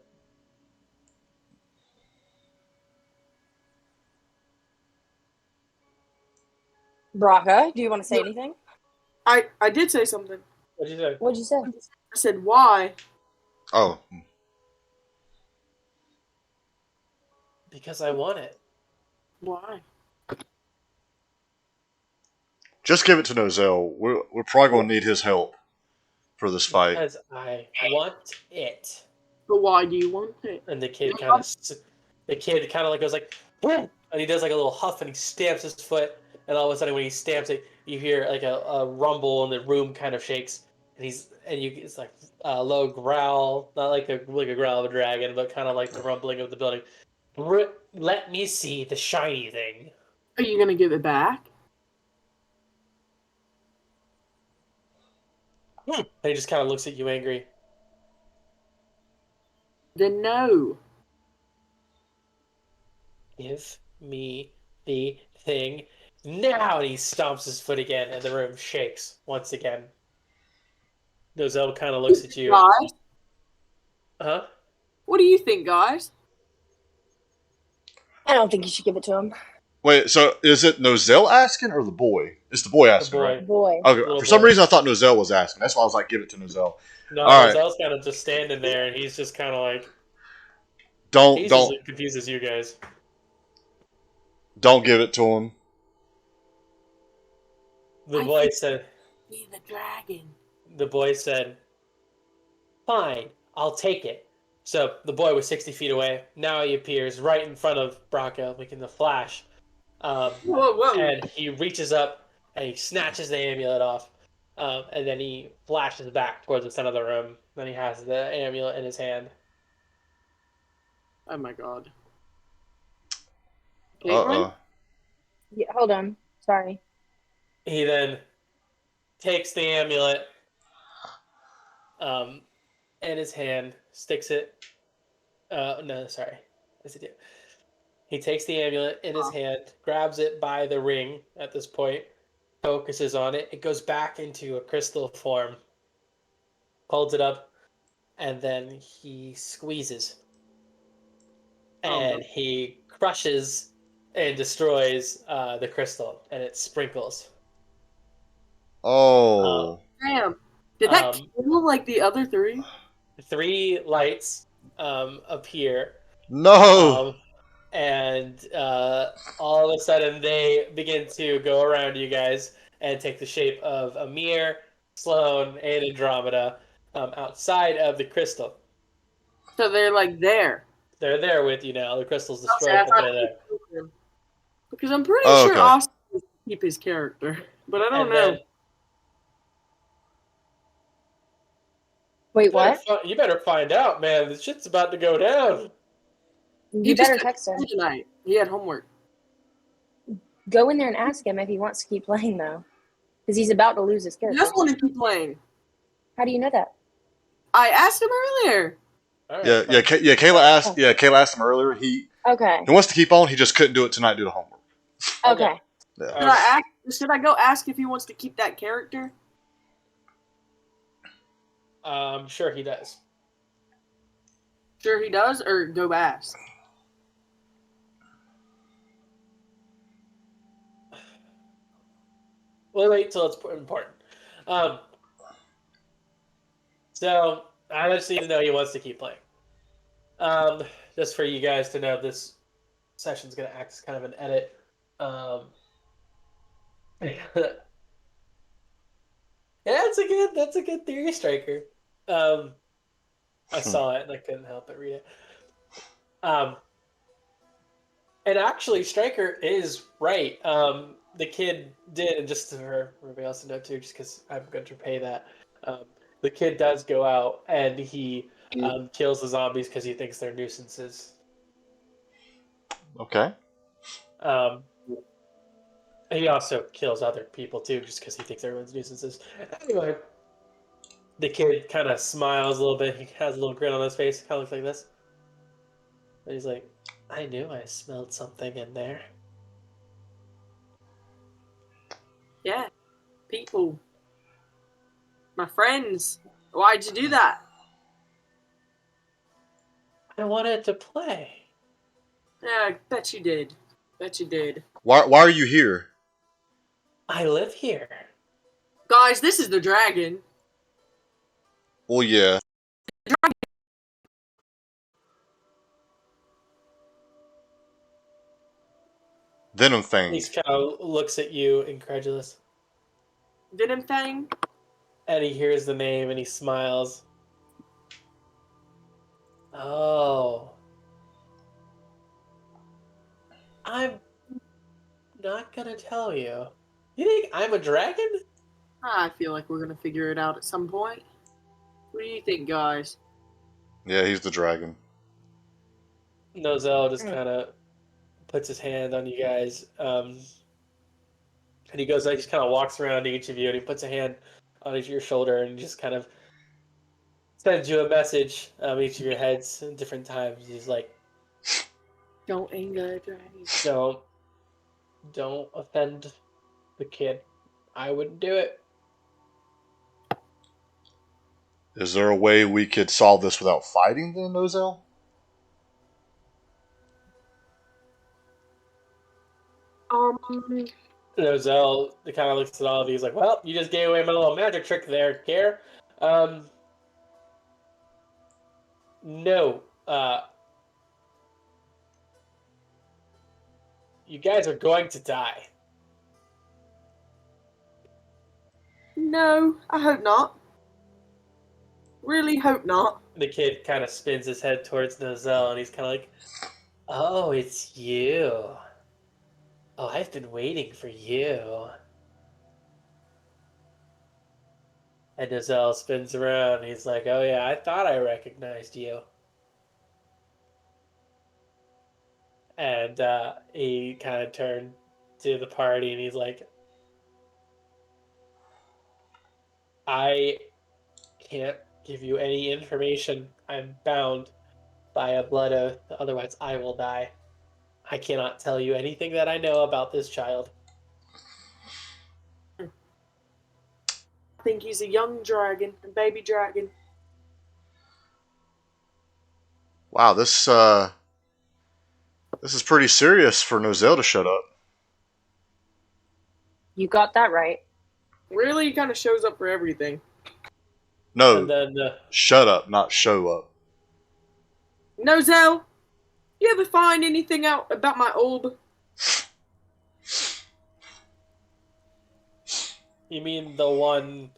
Braca, do you want to say Yeah. anything? I did say something. What'd you say? What'd you say? I said, why? Oh. Because I want it. Why? Just give it to Nozel. We're probably going to need his help for this fight. Because I want it. But why do you want it? And the kid kind of like goes like, "Whoa!" And he does like a little huff and he stamps his foot. And all of a sudden, when he stamps it, you hear like a rumble and the room kind of shakes. And it's like a low growl, not like a growl of a dragon, but kind of like the rumbling of the building. Let me see the shiny thing. Are you gonna give it back? And he just kind of looks at you angry. Then no. Give me the thing now. And he stomps his foot again, and the room shakes once again. Nozel kind of looks at you. Guys, Huh? what do you think, guys? I don't think you should give it to him. Wait, so is it Nozel asking or the boy? It's the boy The asking, boy. right? Boy. Okay, Little for some boy. reason I thought Nozel was asking. That's why I was like, give it to Nozel. No, All right. Nozel's kind of just standing there, and he's just kind of like, Don't he's just as confused as you guys. don't give it to him. The I boy think- said, Be the dragon. the boy said, fine, I'll take it. So the boy was 60 feet away. Now he appears right in front of Braca, like in the flash. Whoa. And he reaches up and he snatches the amulet off. And then he flashes back towards the center of the room. Then he has the amulet in his hand. Oh my god. Uh Caitlin? Yeah, hold on. Sorry. He then takes the amulet in his hand, sticks it. No, sorry. What's he do? He takes the amulet in his hand, grabs it by the ring at this point, focuses on it. It goes back into a crystal form, holds it up, and then he squeezes. And he crushes and destroys the crystal, and it sprinkles. oh. Damn. Did that kill like the other three? 3 lights appear. No. And all of a sudden they begin to go around you guys and take the shape of Amir, Sloane, and Andromeda outside of the crystal. So they're like there. They're there with you now. The crystal's destroyed, but they're there. Because I'm pretty Oh, sure okay. Austin will keep his character. But I don't And know. then Wait, what? you better find out, man. The shit's about to go down. You better just text him. tonight. He had homework. Go in there and ask him if he wants to keep playing, though. Because he's about to lose his He character. does want to keep playing. How do you know that? I asked him earlier. All right, Yeah, fine. Kayla asked. Yeah, Kayla asked him earlier. He Okay. wants to keep on. He just couldn't do it tonight due to homework. Okay. Yeah. Should I go ask if he wants to keep that character? I'm sure he does. Sure he does, or go ask. We'll wait till it's important. So I just need to know he wants to keep playing. Um, just for you guys to know, this session's gonna act as kind of an edit. Um, yeah, that's a good theory, Striker. Um, I saw it and I couldn't help but read it. Um, and actually, Striker is right. The kid did, and just for everybody else to know too, just because I'm going to pay that. Um, the kid does go out and he kills the zombies because he thinks they're nuisances. Okay. Um, he also kills other people too, just because he thinks everyone's nuisances. Anyway, the kid kind of smiles a little bit. He has a little grin on his face. Kind of looks like this. And he's like, "I knew I smelled something in there." Yeah, people. My friends. Why'd you do that? I wanted to play. Yeah, I bet you did. Bet you did. Why are you here? I live here. Guys, this is the dragon. Well, yeah. Venom Fang. He kind of looks at you, incredulous, Venom Fang? and he hears the name and he smiles. Oh, I'm not gonna tell you. You think I'm a dragon? I feel like we're gonna figure it out at some point. What do you think, guys? Yeah, he's the dragon. Nozel just kind of puts his hand on you guys, and he goes, he just kind of walks around to each of you, and he puts a hand on each of your shoulder, and just kind of sends you a message, each of your heads at different times. He's like, Don't anger a dragon. don't offend the kid. I wouldn't do it. Is there a way we could solve this without fighting then, Nozel? Nozel kind of looks at all of you. He's like, "Well, you just gave away my little magic trick there, Care. No. You guys are going to die." No, I hope not. Really hope not. The kid kind of spins his head towards Nozel, and he's kind of like, "Oh, it's you. Oh, I've been waiting for you." And Nozel spins around, and he's like, "Oh yeah, I thought I recognized you." And he kind of turned to the party, and he's like, "I can't give you any information. I'm bound by a blood oath, otherwise I will die. I cannot tell you anything that I know about this child." I think he's a young dragon, a baby dragon. Wow, this is pretty serious for Nozel to shut up. You got that right. Really, he kind of shows up for everything. No, And then shut up, not show up. Nozel, you ever find anything out about my orb? you mean the one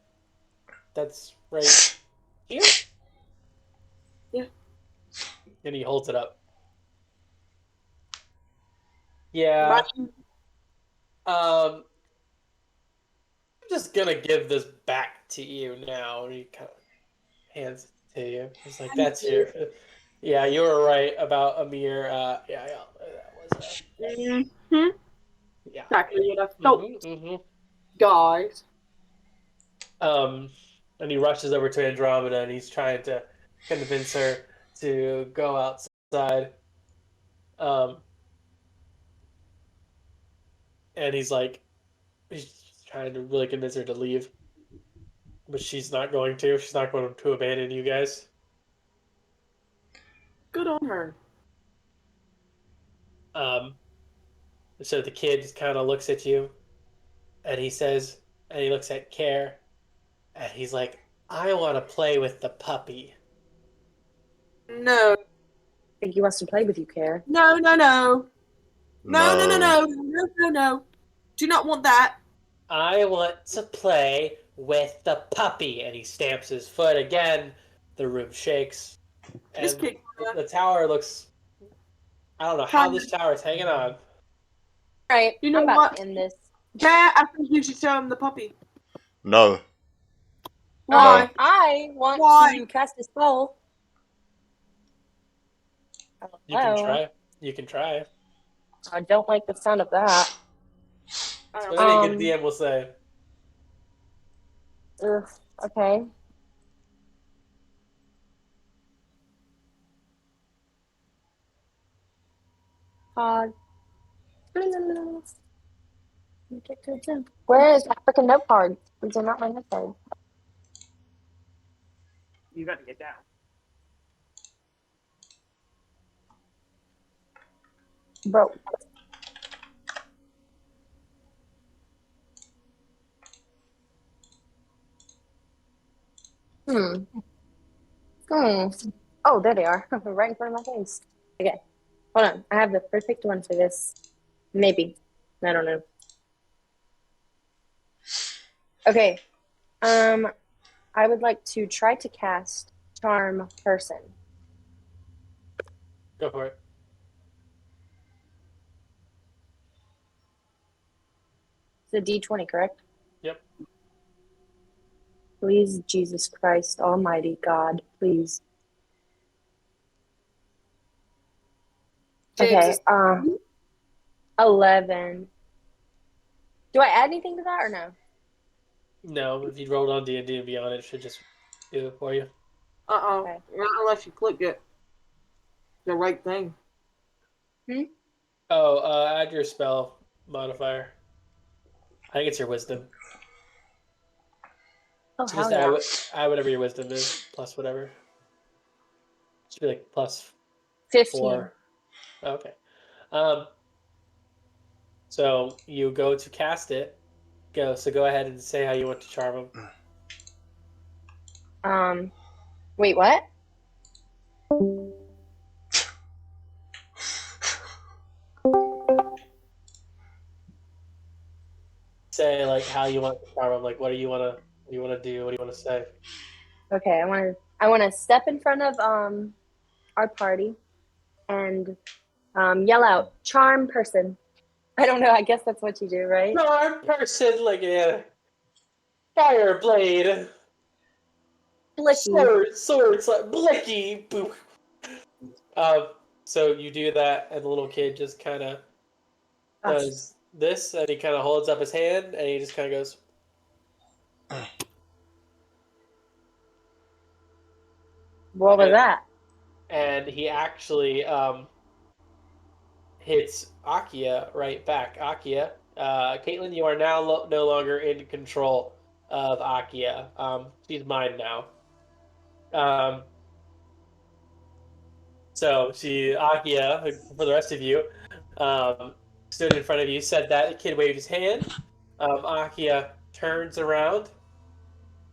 that's right here? Yeah. And he holds it up. Yeah. I'm just gonna give this back to you now. And he kind of hands it to you. He's like, "That's your." Yeah, you were right about Amir. Yeah, that was. Mm-hmm. Yeah. Exactly what I felt, Mm-hmm. guys. And he rushes over to Andromeda, and he's trying to convince her to go outside. Um, and he's trying to really convince her to leave, but she's not going to. She's not going to abandon you guys. Good on her. Um, so the kid just kind of looks at you, and he says, and he looks at Care, and he's like, I want to play with the puppy. No. I think he wants to play with you, Care. No, no, no. No, no, no, No. no. No, no, no. Do not want that. I want to play with the puppy. And he stamps his foot again. The room shakes. Just And kick the tower looks. I don't know how kind of. this tower is hanging on. All right, You know I'm about what? to end this. Cat, I think you should show him the puppy. No. Why? I want Why? to cast a spell. You can Hello. try. You can try. I don't like the sound of that. That's what any good Um, DM will say. Ugh, okay. Uh, where is that freaking note card? These are not my note card. You got to get down. Bro. Hmm. Hmm. Oh, there they are. Right in front of my face. Okay. Hold on. I have the perfect one for this. Maybe. I don't know. Okay. I would like to try to cast Charm Person. Go for it. It's a D20, correct? Yep. Please, Jesus Christ, Almighty God, please. James Okay, is 11. Do I add anything to that or no? No, if you rolled on D&D and Beyond, it should just do it for you. Okay. Not unless you click it. The right thing. Oh, add your spell modifier. I think it's your wisdom. Oh, So hell just yeah. add whatever your wisdom is, plus whatever. It should be like plus 15. 4. Okay. So you go to cast it. So go ahead and say how you want to charm him. Wait, what? Say like how you want to charm him. Like what do you want to do? What do you want to say? Okay, I want to step in front of our party and yell out, "Charm Person." I don't know. I guess that's what you do, right? Charm person, like a fire blade, Blicky. swords like blicky. Boop. So you do that, and the little kid just kind of does this, and he kind of holds up his hand, and he just kind of goes. What was that? And he actually hits Akia right back. Akia, Caitlin, you are now no longer in control of Akia. She's mine now. So Akia, for the rest of you, stood in front of you, said that. The kid waved his hand. Akia turns around,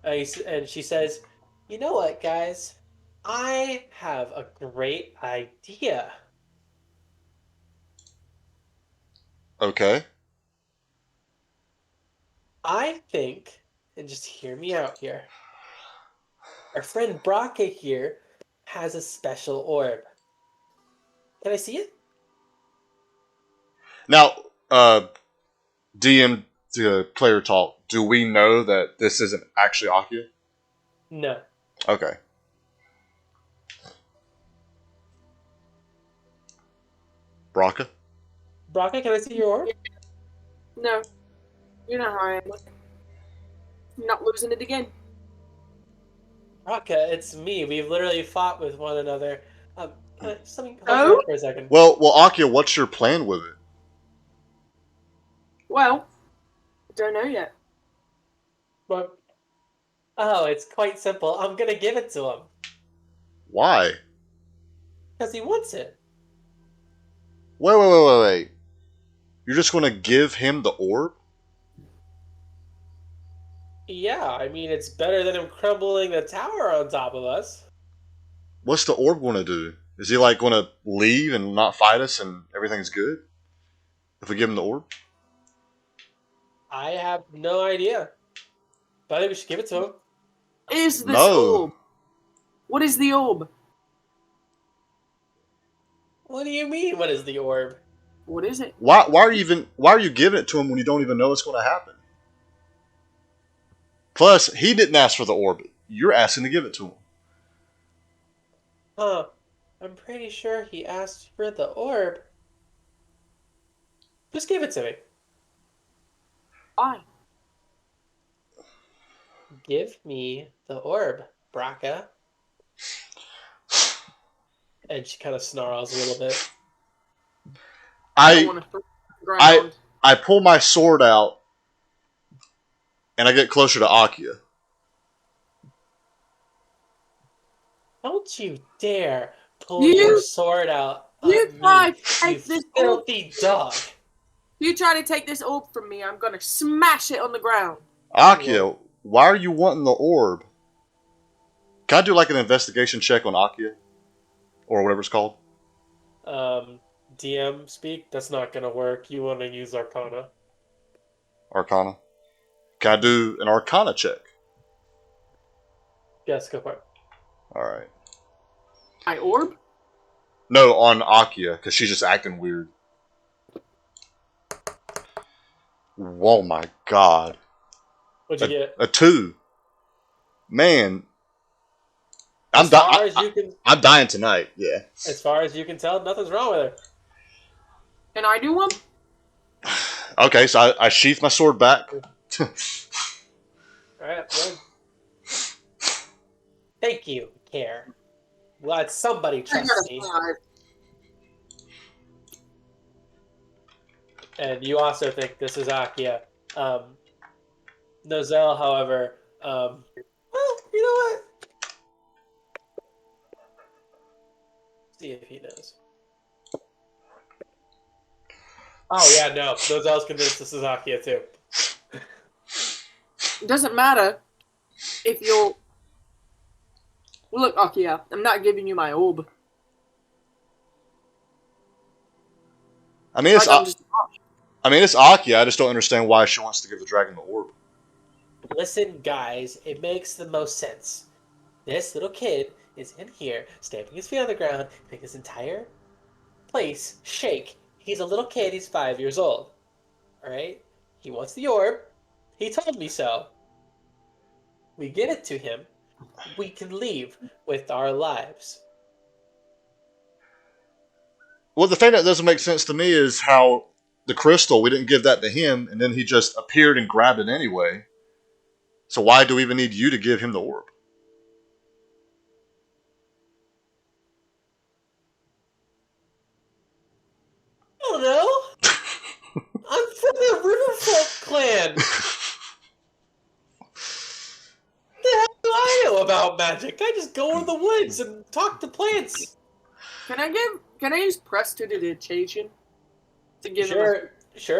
and she says, "You know what, guys? I have a great idea." Okay. I think, and just hear me out here, our friend Braca here has a special orb. Can I see it? Now, DM to player talk. Do we know that this isn't actually Akia? No. Okay. Braca? Braca, can I see your orb? No. You know how I am. You're not losing it again. Braca, it's me. We've literally fought with one another. Can I, something, hold Oh? on for a second. Well, Akia, what's your plan with it? Well, don't know yet. But, oh, it's quite simple. I'm gonna give it to him. Why? Because he wants it. Wait. You're just going to give him the orb? Yeah, I mean, it's better than him crumbling the tower on top of us. What's the orb going to do? Is he like going to leave and not fight us and everything's good if we give him the orb? I have no idea. But I think we should give it to him. Is this No. orb? What is the orb? What do you mean, what is the orb? What is it? Why are you giving it to him when you don't even know what's going to happen? Plus, he didn't ask for the orb. You're asking to give it to him. Huh. I'm pretty sure he asked for the orb. Just give it to me. Why? Give me the orb, Braca. And she kind of snarls a little bit. I don't want to throw it on the ground. I pull my sword out and I get closer to Akia. Don't you dare pull your sword out You on try me, to take you this orb. filthy dog. You try to take this orb from me, I'm gonna smash it on the ground. Akia, why are you wanting the orb? Can I do like an investigation check on Akia? Or whatever it's called? DM speak? That's not gonna work. You want to use Arcana. Arcana? Can I do an Arcana check? Yes, go for it. Alright. My orb? No, on Akia, because she's just acting weird. Oh my god. What'd you get? A 2. Man. As far as you can, I'm dying tonight, yeah. as far as you can tell, nothing's wrong with her. Can I do one? Okay, so I sheath my sword back. Alright, good. Thank you, Care. Glad somebody trusts me. And you also think this is Akia. Nozel, however, well, you know what? See if he knows. Oh yeah, no. Nozel's convinced this is Akia too. It doesn't matter if you'll... Well, look, Akia, I'm not giving you my orb. I mean, it's Akia. I just don't understand why she wants to give the dragon the orb. Listen, guys, it makes the most sense. This little kid is in here, stamping his feet on the ground, making this entire place shake. He's a little kid, he's 5 years old. Alright? He wants the orb. He told me so. We give it to him. We can leave with our lives. Well, the thing that doesn't make sense to me is how the crystal, we didn't give that to him, and then he just appeared and grabbed it anyway. So why do we even need you to give him the orb? I don't know. I'm from the Riverfolk clan. What the hell do I know about magic? I just go into the woods and talk to plants. Can I use prestidigitation to give Sure,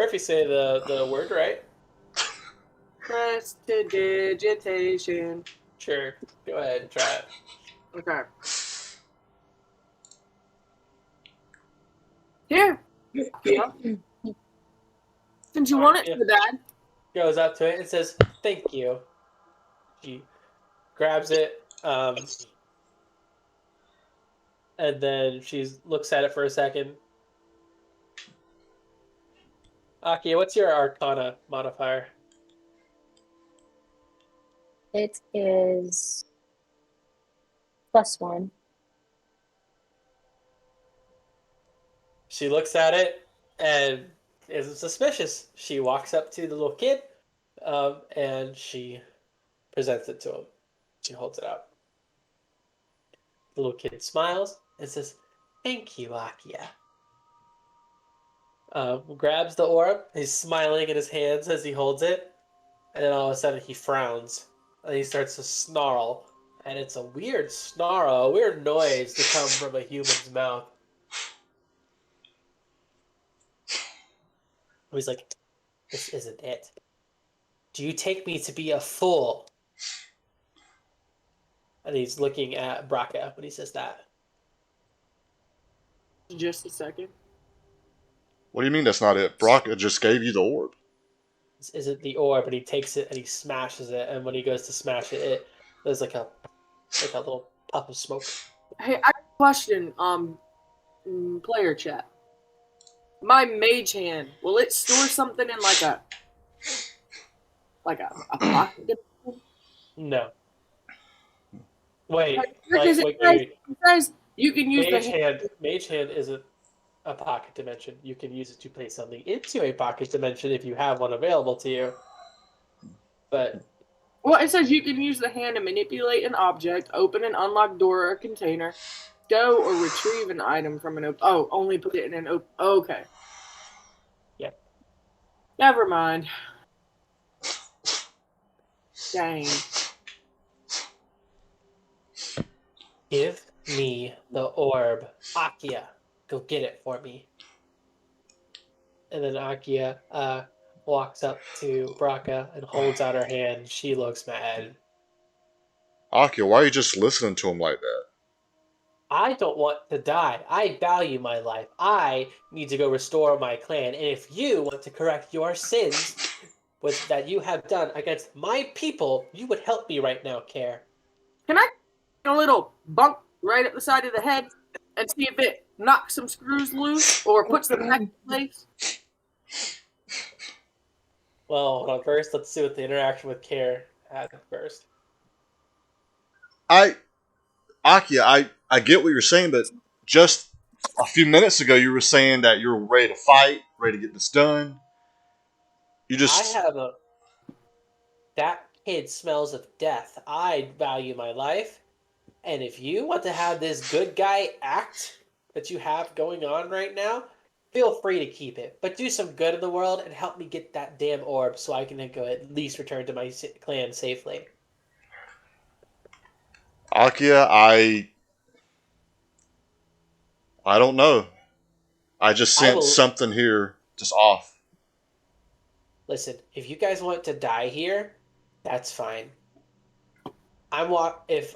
if you say the word right. Prestidigitation. Sure, go ahead and try it. Okay. Here. Yeah. Since you want it so bad. Goes up to it and says, "Thank you." She grabs it, and then she looks at it for a second. Aki, what's your Arcana modifier? It is +1. She looks at it and isn't suspicious. She walks up to the little kid, and she presents it to him. She holds it out. The little kid smiles and says, "Thank you, Akia." Grabs the orb. He's smiling in his hands as he holds it. And then all of a sudden he frowns. And he starts to snarl. And it's a weird snarl, a weird noise to come from a human's mouth. He's like, "This isn't it." Do you take me to be a fool? And he's looking at Braca when he says that. Just a second. What do you mean that's not it? Brock just gave you the orb. This isn't the orb, but he takes it and he smashes it. And when he goes to smash it, there's like a little puff of smoke. Hey, I have a question. Player chat. My mage hand, will it store something in like a pocket? No. Wait, Because wait. it says you can use Mage hand isn't a pocket dimension. You can use it to place something into a pocket dimension if you have one available to you. But Well, it says you can use the hand to manipulate an object, open an unlocked door or container, stow or retrieve an item from an open. Oh, only put it in an open. Okay. Yeah. Never mind. Dang. give me the orb. Akia, go get it for me. And then Akia walks up to Braca and holds out her hand. She looks mad. Akio, why are you just listening to him like that? I don't want to die. I value my life. I need to go restore my clan. And if you want to correct your sins that you have done against my people, you would help me right now, Care. Can I get a little bump right at the side of the head and see if it knocks some screws loose or puts them back in place? Well, hold on. First, let's see what the interaction with Care had first. Akia, I get what you're saying, but just a few minutes ago you were saying that you're ready to fight, ready to get this done. That kid smells of death. I value my life. And if you want to have this good guy act that you have going on right now, feel free to keep it. But do some good in the world and help me get that damn orb so I can go at least return to my clan safely. Akia, I don't know. I just sense something here just off. Listen, if you guys want to die here, that's fine. If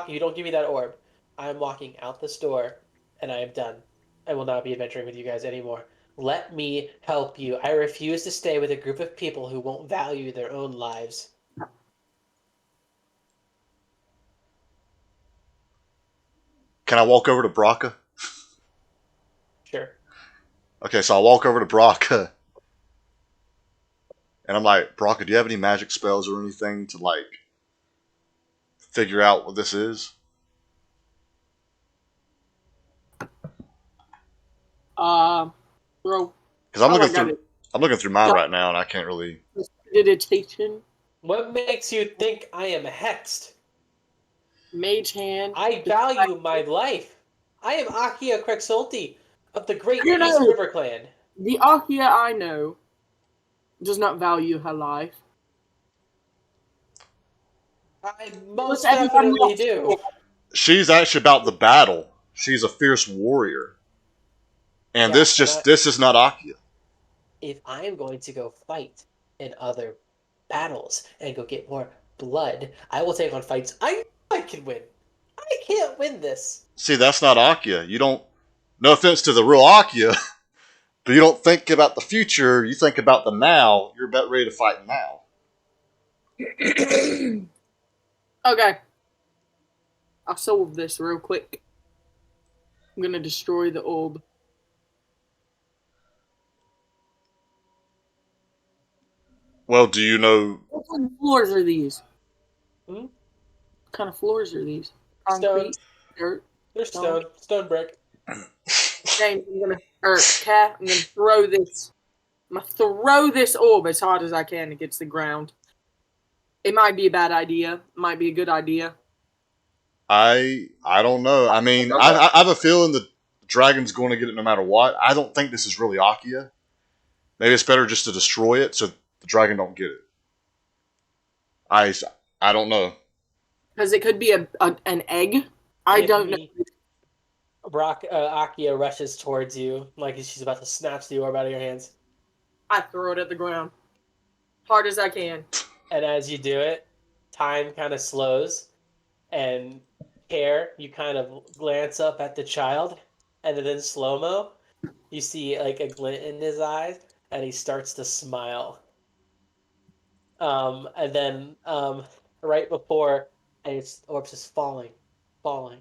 you don't give me that orb, I'm walking out this door and I am done. I will not be adventuring with you guys anymore. Let me help you. I refuse to stay with a group of people who won't value their own lives. Can I walk over to Braca? Sure. Okay, so I walk over to Braca. And I'm like, Braca, do you have any magic spells or anything to, like, figure out what this is? Bro. Because I'm looking through mine right now, and I can't really. Meditation. What makes you think I am hexed? Mage hand. I value my life. I am Akia Krexulti of the Great You East know, River Clan. The Akia I know does not value her life. I most definitely do. She's actually about the battle. She's a fierce warrior. And Yeah, this is not Akia. If I am going to go fight in other battles and go get more blood, I will take on fights I know I can win. I can't win this. See, that's not Akia. You don't. No offense to the real Akia, but you don't think about the future. You think about the now. You're about ready to fight now. Okay. I'll solve this real quick. I'm gonna destroy the orb. Well, do you know? What kind of floors are these? Hmm? What kind of floors are these? Stone. Dirt? They're stone. Stone brick. James, Cat, I'm gonna throw this. I'm gonna throw this orb as hard as I can against the ground. It might be a bad idea. It might be a good idea. I don't know. I mean, I have a feeling the dragon's going to get it no matter what. I don't think this is really Akia. Maybe it's better just to destroy it so the dragon don't get it. I don't know. Because it could be an egg. I don't know. Akia rushes towards you like she's about to snatch the orb out of your hands. I throw it at the ground. hard as I can. And as you do it, time kind of slows, and Care, you kind of glance up at the child, and then in slow mo, you see like a glint in his eyes, and he starts to smile. And then right before, and its orbs is falling, falling,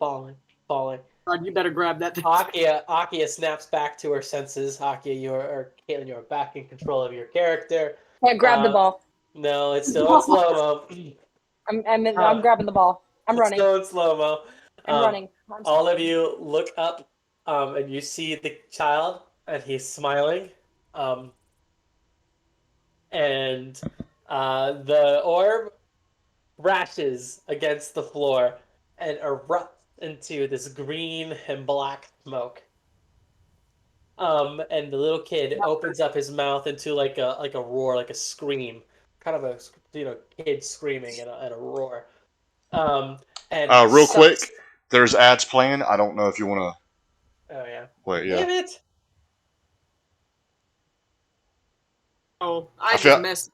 falling, falling. God, you better grab that thing. Akia snaps back to her senses. Akia, Caitlin, you're back in control of your character. Can't grab the ball. No, it's still in slow mo. I'm grabbing the ball. I'm running. Still in slow mo. I'm running. All of you look up, and you see the child, and he's smiling. And the orb rashes against the floor and erupts into this green and black smoke. And the little kid opens up his mouth into like a roar, like a scream, kind of a kid screaming and a roar. And Real sucks. quick, there's ads playing. I don't know if you want Oh yeah. to wait. Yeah. Damn it! Oh, I I feel- just messed.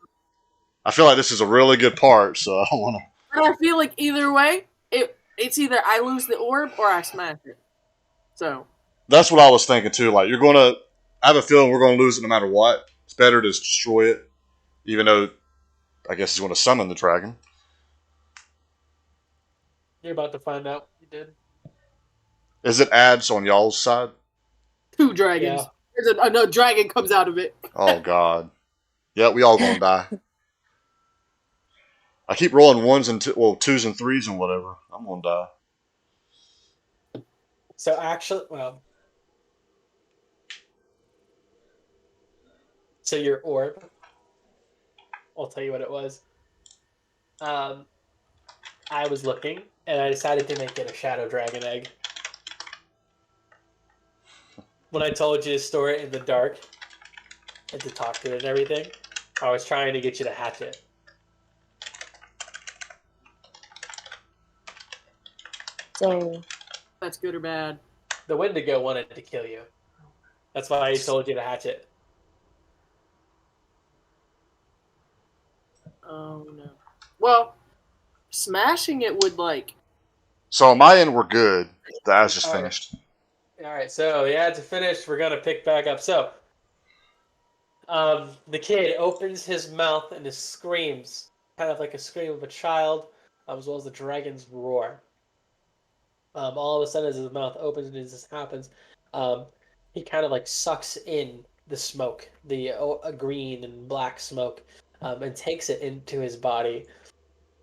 I feel like this is a really good part, so I want to. But I feel like either way, it's either I lose the orb or I smash it. So That's what I was thinking too. Like you're gonna, I have a feeling we're gonna lose it no matter what. It's better to destroy it, even though I guess he's going to summon the dragon. You're about to find out. You did. Is it ads on y'all's side? 2 dragons. Yeah. There's another dragon comes out of it. Oh God. Yeah, we all gonna die. I keep rolling 1s and 2s and 3s and whatever. I'm gonna die. So actually, so your orb. I'll tell you what it was. I was looking, and I decided to make it a shadow dragon egg. When I told you to store it in the dark and to talk to it and everything, I was trying to get you to hatch it. Dang. That's good or bad? The Wendigo wanted to kill you. That's why I told you to hatch it. Oh no. Well, smashing it would like. So on my end, we're good. The ads just All right. finished. All right, so the ads are finished. We're gonna pick back up. So, the kid opens his mouth and just screams, kind of like a scream of a child, as well as the dragon's roar. All of a sudden, as his mouth opens and as this happens, he kind of like sucks in the smoke, the green and black smoke, and takes it into his body.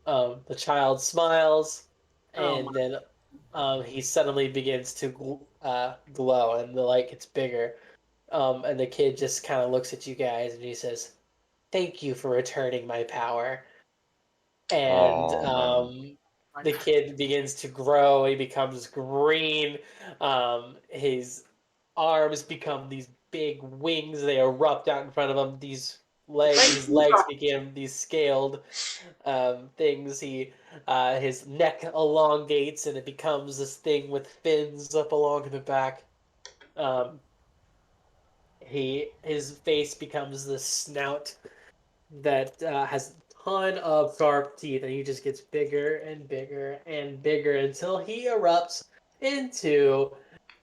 The child smiles, and then he suddenly begins to glow, and the light gets bigger. And the kid just kind of looks at you guys, and he says, "Thank you for returning my power." And the kid begins to grow. He becomes green. His arms become these big wings. They erupt out in front of him. His legs become these scaled things. His neck elongates, and it becomes this thing with fins up along the back. His face becomes this snout that has a ton of sharp teeth, and he just gets bigger and bigger and bigger until he erupts into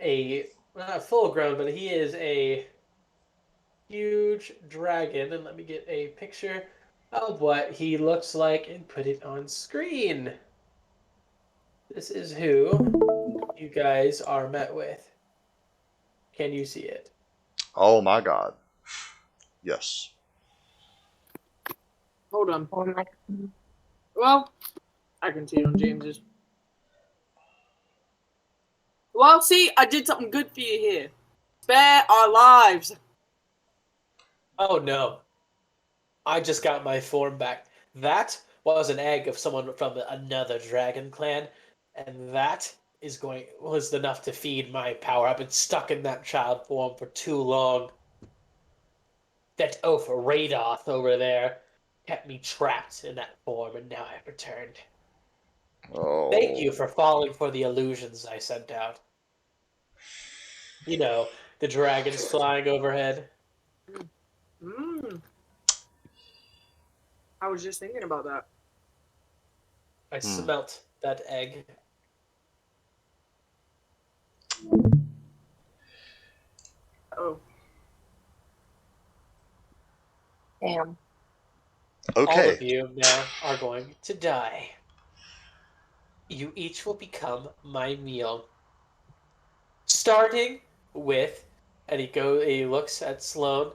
a not full grown, but he is a huge dragon. And let me get a picture of what he looks like and put it on screen. This is who you guys are met with. Can you see it? Oh my God. Yes. Hold on. Oh my. Well, I can see it on James's. Well, see, I did something good for you here. Spare our lives. Oh no. I just got my form back. That was an egg of someone from another dragon clan, and that was enough to feed my power. I've been stuck in that child form for too long. That oaf Radoth over there kept me trapped in that form, and now I've returned. Oh. Thank you for falling for the illusions I sent out. You know, the dragons flying overhead. Mm. I was just thinking about that. I smelt that egg. Oh. Damn. Okay. All of you now are going to die. You each will become my meal. Starting with, and he looks at Sloane,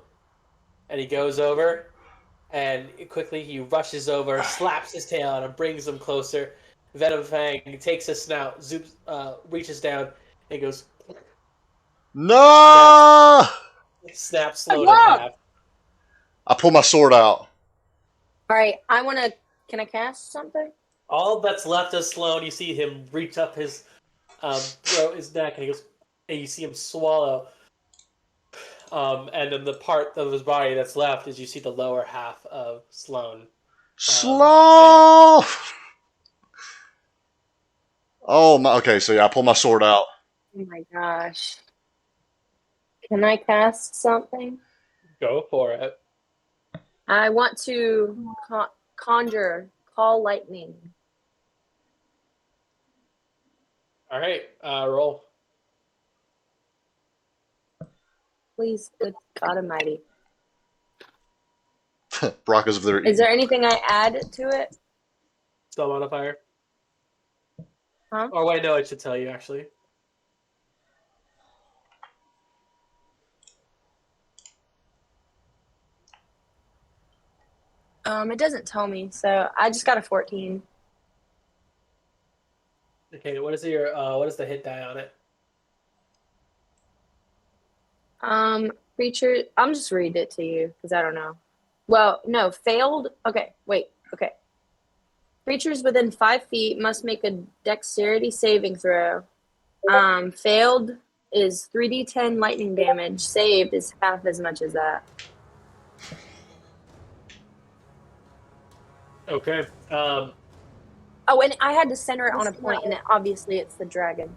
and he goes over, and quickly he rushes over, slaps his tail on him, brings him closer. Venom Fang takes his snout, zoops, reaches down, and goes No! snaps Sloane in half. I pull my sword out. All right, can I cast something? All that's left of Sloane, you see him reach up his throat, his neck, and he goes, and you see him swallow. And then the part of his body that's left is you see the lower half of Sloane. Slow! Oh my. Okay, so yeah, I pull my sword out. Oh my gosh. Can I cast something? Go for it. I want to call lightning. All right, roll. Please, good God Almighty. Brock is there. Is there anything I add to it? Spell modifier. Huh? Oh wait, no, it should tell you actually. It doesn't tell me, so I just got a 14. Okay, what is the hit die on it? Creature. I'm just reading it to you because I don't know. Well, no, failed. Okay, wait. Okay. Creatures within 5 feet must make a dexterity saving throw. Failed is 3d10 lightning damage. Saved is half as much as that. Okay. Oh, and I had to center it on a point, and obviously it's the dragon.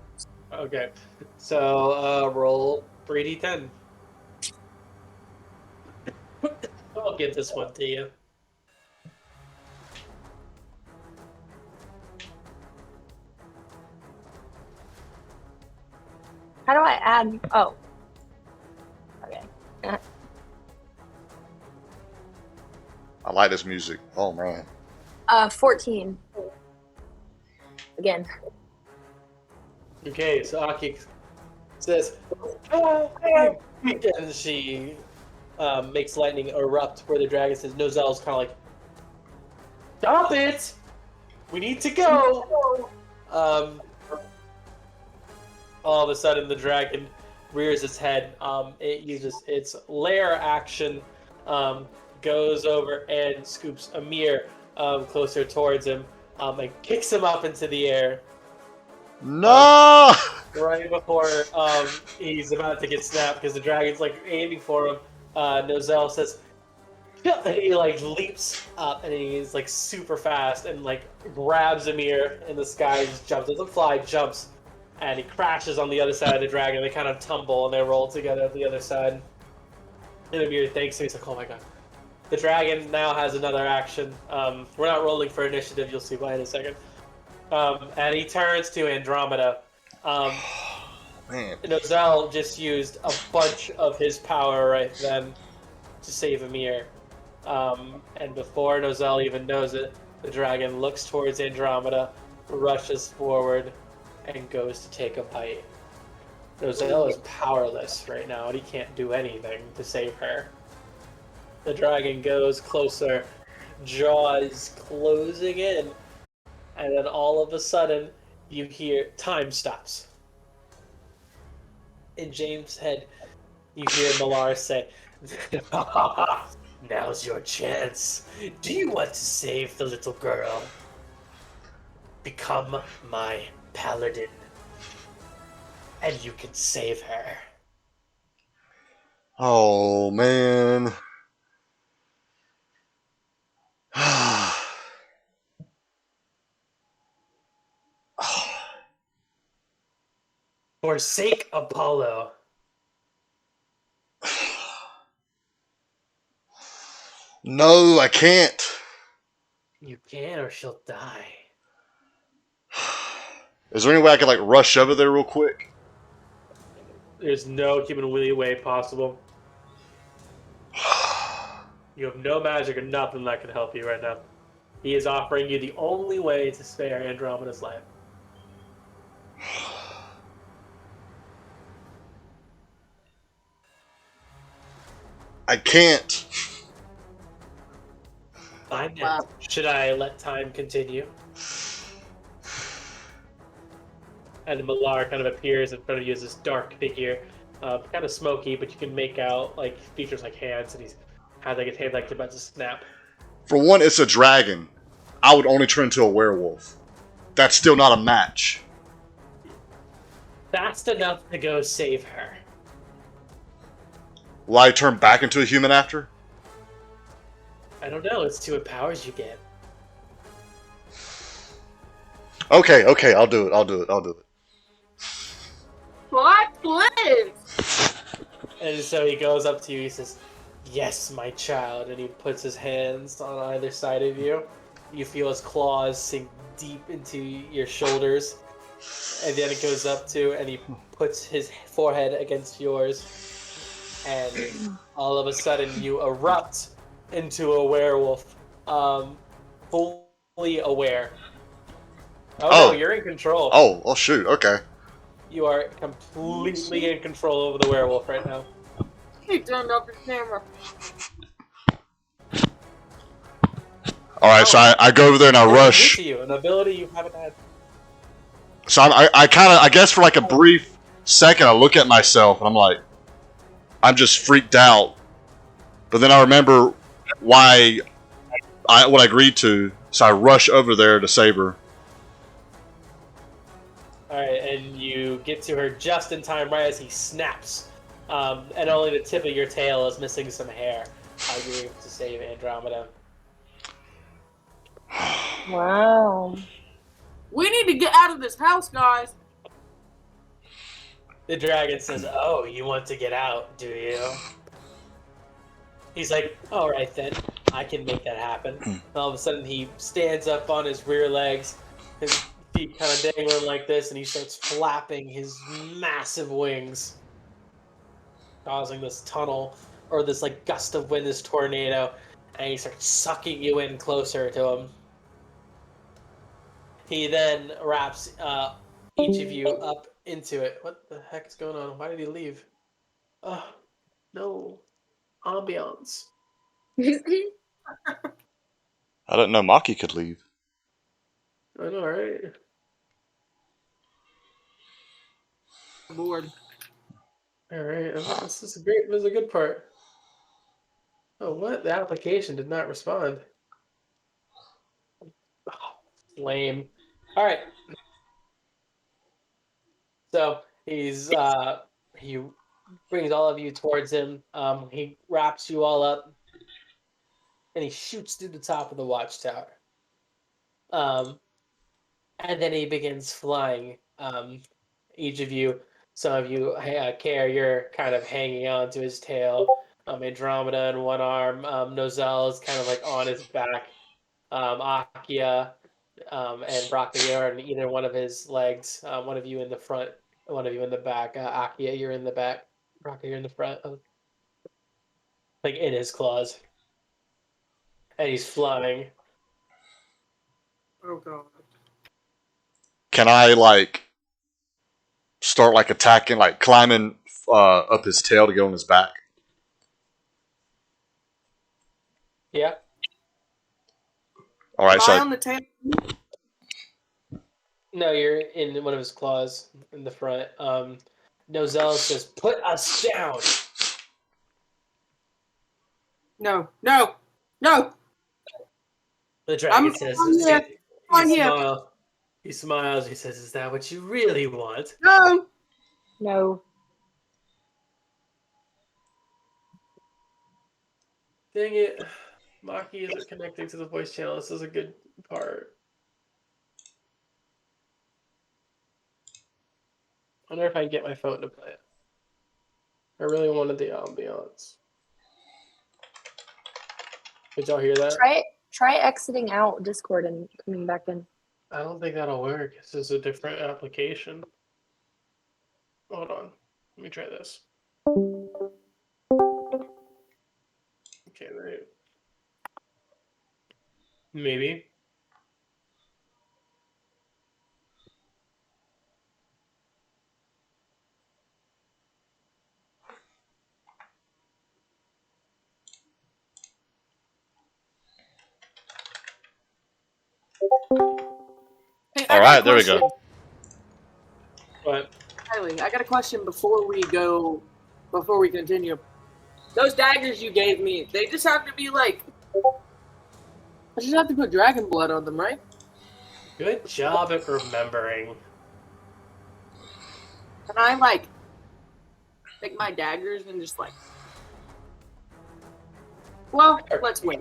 Okay. So roll 3d10. I'll give this one to you. How do I add? Oh. Okay. I like this music. Oh man. 14. Again. Okay, so Aki says, and she makes lightning erupt where the dragon says, Nozelle's kind of like, stop it! We need to go! All of a sudden, the dragon rears its head. It uses its lair action, goes over and scoops Amir closer towards him, and kicks him up into the air. No! Right before he's about to get snapped because the dragon's like aiming for him, Nozelle says, and he like leaps up and he's like super fast and like grabs Amir in the sky, just jumps, doesn't fly, jumps, and he crashes on the other side of the dragon. They kind of tumble and they roll together at the other side. And Amir thanks him. He's like, "Oh my god." The dragon now has another action. We're not rolling for initiative. You'll see why in a second. And he turns to Andromeda. Man. Nozelle just used a bunch of his power right then to save Amir. And before Nozelle even knows it, the dragon looks towards Andromeda, rushes forward, and goes to take a bite. Nozelle is powerless right now, and he can't do anything to save her. The dragon goes closer, jaws closing in, and then all of a sudden, you hear time stops. In James' head, you hear Malar say, now's your chance. Do you want to save the little girl? Become my paladin, and you can save her. Oh man. Forsake Apollo. No, I can't. You can, or she'll die. Is there any way I could like rush over there real quick? There's no human way possible. You have no magic or nothing that can help you right now. He is offering you the only way to spare Andromeda's life. I can't. Fine. Wow. Should I let time continue? And Malar kind of appears in front of you as this dark figure, kind of smoky, but you can make out like features like hands, and he's has like his hand like about to snap. For one, it's a dragon. I would only turn into a werewolf. That's still not a match. Fast enough to go save her. Will I turn back into a human after? I don't know. Let's see what powers you get. Okay, I'll do it. Black Blitz! And so he goes up to you. He says, "Yes, my child," and he puts his hands on either side of you. You feel his claws sink deep into your shoulders, and then it goes up to, and he puts his forehead against yours, and all of a sudden you erupt into a werewolf, fully aware. Oh, no, you're in control. Oh shoot, okay. You are completely in control of the werewolf right now. He turned off his camera. Alright, so I go over there and I rush. To you, an ability you haven't had. So I guess for like a brief second I look at myself and I'm like, I'm just freaked out. But then I remember what I agreed to, so I rush over there to save her. Alright, and you get to her just in time, right as he snaps. And only the tip of your tail is missing some hair. You're able to save Andromeda. Wow. We need to get out of this house, guys. The dragon says, "Oh, you want to get out, do you?" He's like, "Alright then, I can make that happen." And all of a sudden he stands up on his rear legs, his feet kind of dangling like this, and he starts flapping his massive wings, causing this tunnel, or this like gust of wind, this tornado, and he starts sucking you in closer to him. He then wraps each of you up into it. What the heck is going on? Why did he leave? Oh, no. Ambiance. I didn't know Maki could leave. I know, right? Bored. Alright, this is great. This is a good part. Oh, what? The application did not respond. Oh, lame. Alright. So he brings all of you towards him. He wraps you all up, and he shoots through the top of the watchtower. And then he begins flying. Each of you, some of you, Care, you're kind of hanging on to his tail. Andromeda in one arm. Nozel is kind of like on his back. Akia and Broccoli are on either one of his legs. One of you in the front, one of you in the back. Akia, you're in the back. Broccoli, you're in the front. Like in his claws. And he's flying. Oh god. Can I like start like attacking, like climbing up his tail to get on his back? Yeah. Alright, so on the tail. No, you're in one of his claws in the front. Nozel says, "Put us down." No. No. No. The dragon says, here. I'm here. He smiles. He says, "Is that what you really want?" No. No. Dang it. Maki isn't connecting to the voice channel. This is a good part. I wonder if I can get my phone to play it. I really wanted the ambiance. Did y'all hear that? Try exiting out Discord and coming back in. I don't think that'll work. This is a different application. Hold on. Let me try this. Okay, right. Maybe. Hey, All right, there we go. But Kylie, I got a question before we continue. Those daggers you gave me, they just have to be like, I just have to put dragon blood on them, right? good job at remembering. Can I like take my daggers and just like? Well, let's wait.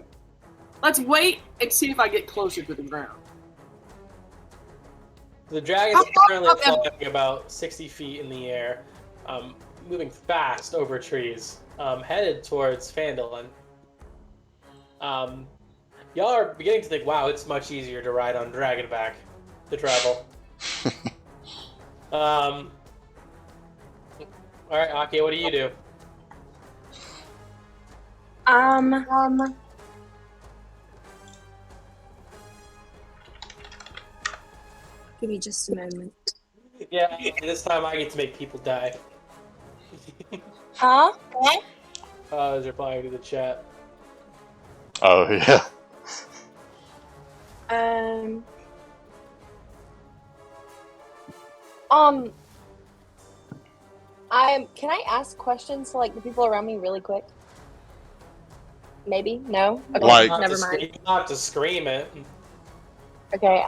Let's wait and see if I get closer to the ground. The dragon is currently flying about 60 feet in the air, moving fast over trees, headed towards Phandalin. Y'all are beginning to think, wow, it's much easier to ride on Dragonback to travel. Alright, Aki, what do you do? Give me just a moment. Yeah, this time I get to make people die. Huh? I was replying to the chat. Oh yeah. Can I ask questions to like the people around me really quick? Maybe? No? Okay, Like- never mind. You don't have to scream it. Okay,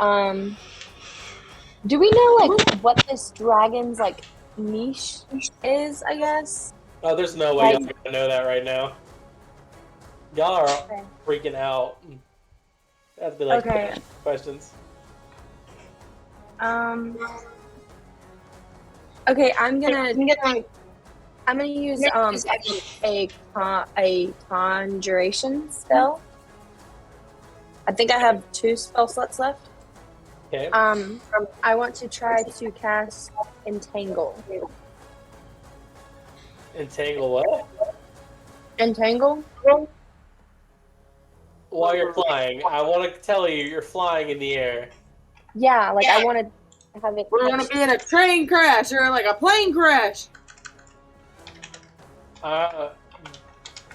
do we know like what this dragon's like niche is, I guess? Oh, there's no way Like- y'all gonna know that right now. Y'all are Okay. freaking out. That'd be like Okay. questions. Okay, I'm gonna use a conjuration spell. I think I have 2 spell slots left. Okay. I want to try to cast Entangle. Entangle what? Entangle? While you're flying, I want to tell you, you're flying in the air. Yeah, like I want to have it. We're gonna be in a train crash or like a plane crash.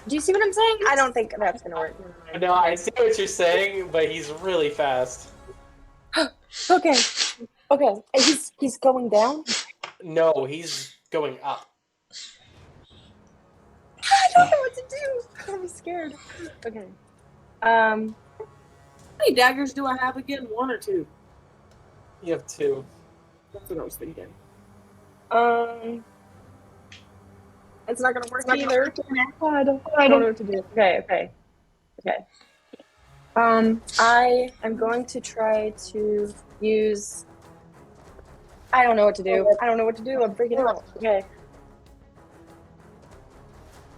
Do you see what I'm saying? I don't think that's gonna work. No, I see what you're saying, but he's really fast. Okay. Okay. He's going down? No, he's going up. I don't know what to do. I'm scared. Okay. How many daggers do I have again? 1 or 2? You have 2. That's what I was thinking. It's not gonna work either. I don't know what to do. Okay. I am going to try to use. I don't know what to do. I'm freaking out. Okay.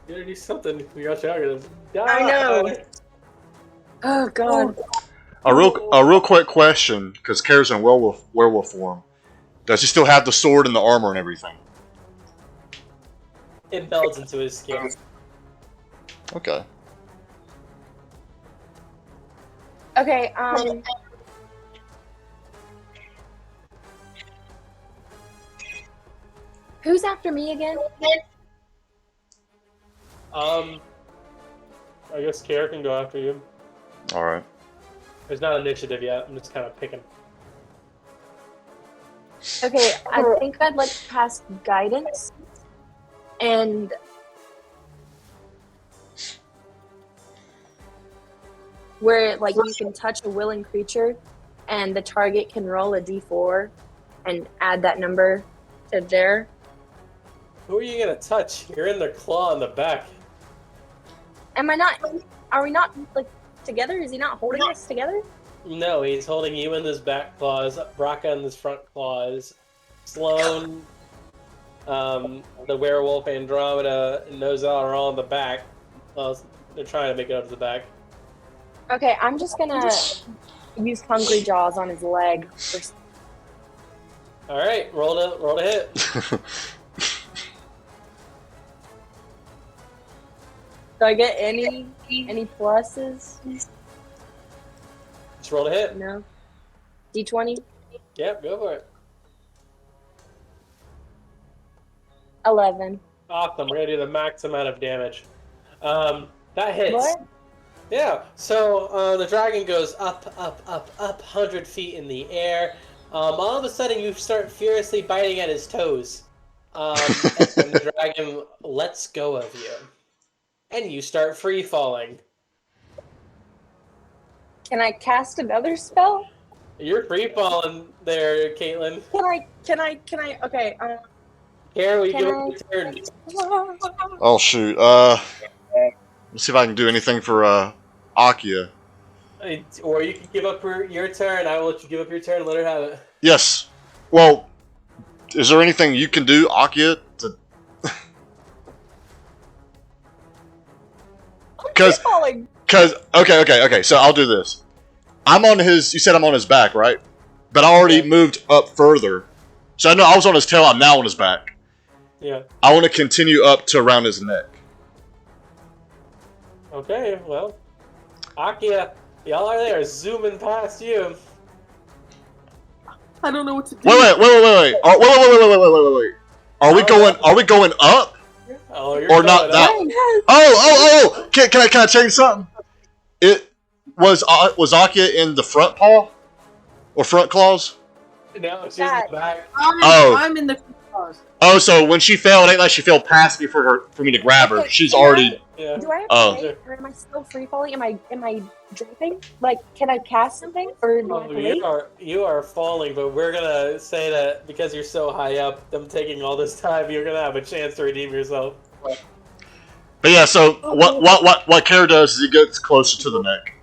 You gotta do something. You're gonna die. I know. Oh god. A real quick question, because Kara's in werewolf form. Does he still have the sword and the armor and everything? It melds into his skin. Okay. Okay. Who's after me again? I guess Kara can go after you. All right. There's not initiative yet. I'm just kind of picking. Okay, I think I'd like to cast guidance and where like you can touch a willing creature and the target can roll a d4 and add that number to there. Who are you gonna touch? You're in the claw in the back. Are we not like together? Is he not holding us together? No, he's holding you in his back claws, Braca in his front claws, Sloane, the werewolf, Andromeda, and Nozal are all in the back. Well, they're trying to make it up to the back. Okay, I'm just gonna use Hungry Jaws on his leg. All right, roll to hit. Do I get any pluses? Just roll to hit. No. D20? Yep, go for it. 11. Awesome. We're gonna do the max amount of damage. That hits. What? Yeah. So the dragon goes up, 100 feet in the air. All of a sudden, you start furiously biting at his toes, and the dragon lets go of you, and you start free falling. Can I cast another spell? You're free falling there, Caitlin. Can I? Okay. Here we Can go. I? Turn. Oh shoot. Let's see if I can do anything for Akia. Or you can give up your turn. I will let you give up your turn and let her have it. Yes. Well, is there anything you can do, Akia? Because okay. So I'll do this. I'm on his. You said I'm on his back, right? But I already moved up further. So I know I was on his tail. I'm now on his back. Yeah. I want to continue up to around his neck. Okay. Well, Akia, y'all are there zooming past you. I don't know what to do. Wait. Wait. Are we going up? Oh, you're Or going not up. that? Oh! Can I change something? It was Akia in the front paw or front claws? No, she's in the back. I'm in the claws. Oh, so when she fell, it ain't like she fell past me for me to grab her. Okay, She's already. Yeah. Do I have Oh. to wait, or am I still free falling? Am I dropping? Like, can I cast something, or do I have to wait? You are falling, but we're gonna say that because you're so high up, them taking all this time, you're gonna have a chance to redeem yourself. But yeah, so what Kara does is he gets closer to the neck.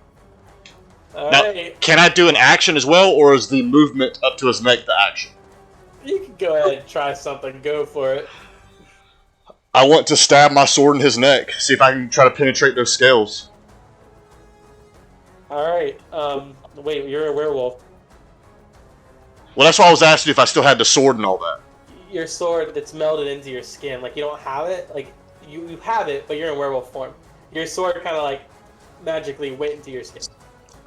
All Now, right, can I do an action as well, or is the movement up to his neck the action? you can go ahead and try something. Go for it. I want to stab my sword in his neck, see if I can try to penetrate those scales. All right. Wait, you're a werewolf. Well, that's why I was asking if I still had the sword and all that. Your sword, it's melded into your skin. Like you don't have it. Like you have it, but you're in werewolf form. Your sword kind of like magically went into your skin.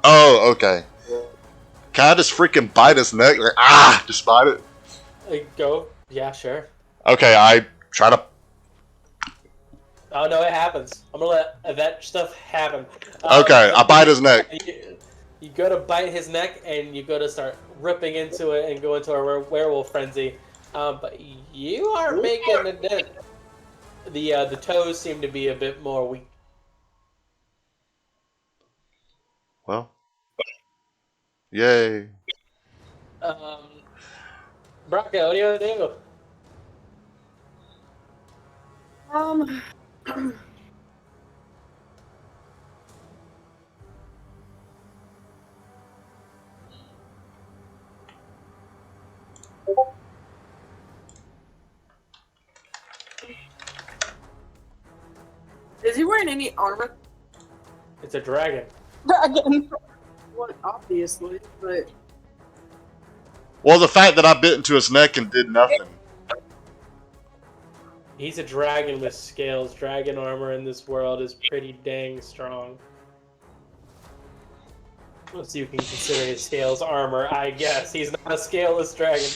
Oh, okay. Can I just freaking bite his neck? Like, just bite it? Go. Yeah, sure. Okay, I try to... Oh no, it happens. I'm gonna let that stuff happen. Okay, I bite his neck. You go to bite his neck, and you go to start ripping into it and go into a werewolf frenzy. But you are making a dent. The toes seem to be a bit more weak. Well. Yay. Bronco, what do you want to do? Is he wearing any armor? It's a dragon. Dragon. Well, obviously, but Well, the fact that I bit into his neck and did nothing. He's a dragon with scales. Dragon armor in this world is pretty dang strong. So you can consider his scales armor, I guess. He's not a scaleless dragon.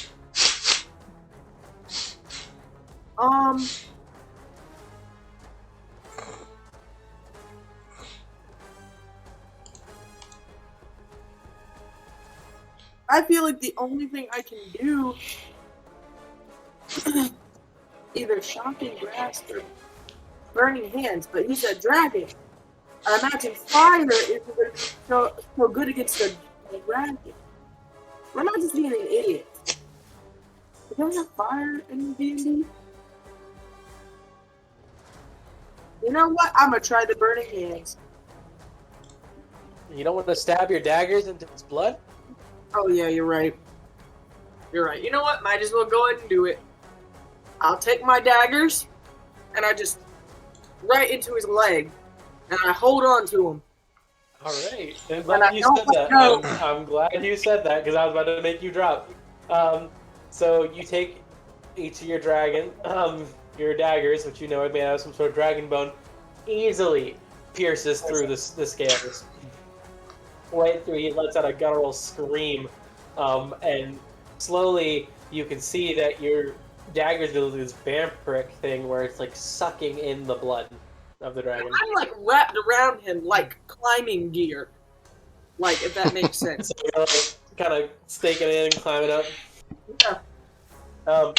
I feel like the only thing I can do either shocking grasp or burning hands, but he's a dragon. I imagine fire isn't going to be so good against a dragon. Or am I just being an idiot? Don't we have fire in D&D? You know what? I'm gonna try the burning hands. You don't want to stab your daggers into his blood? Oh yeah, you're right. You're right. You know what? Might as well go ahead and do it. I'll take my daggers, and I just right into his leg, and I hold on to him. All right. I'm And glad I you don't said that. know. I'm glad you said that because I was about to make you drop. So you take each of your your daggers, which you know are made out of some sort of dragon bone, easily pierces through the scales. Right through, he lets out a guttural scream, and slowly you can see that your daggers do this vampiric thing where it's like sucking in the blood of the dragon. I'm like wrapped around him like climbing gear. Like, if that makes sense. So you're like kind of staking it in and climbing up. Yeah. Um,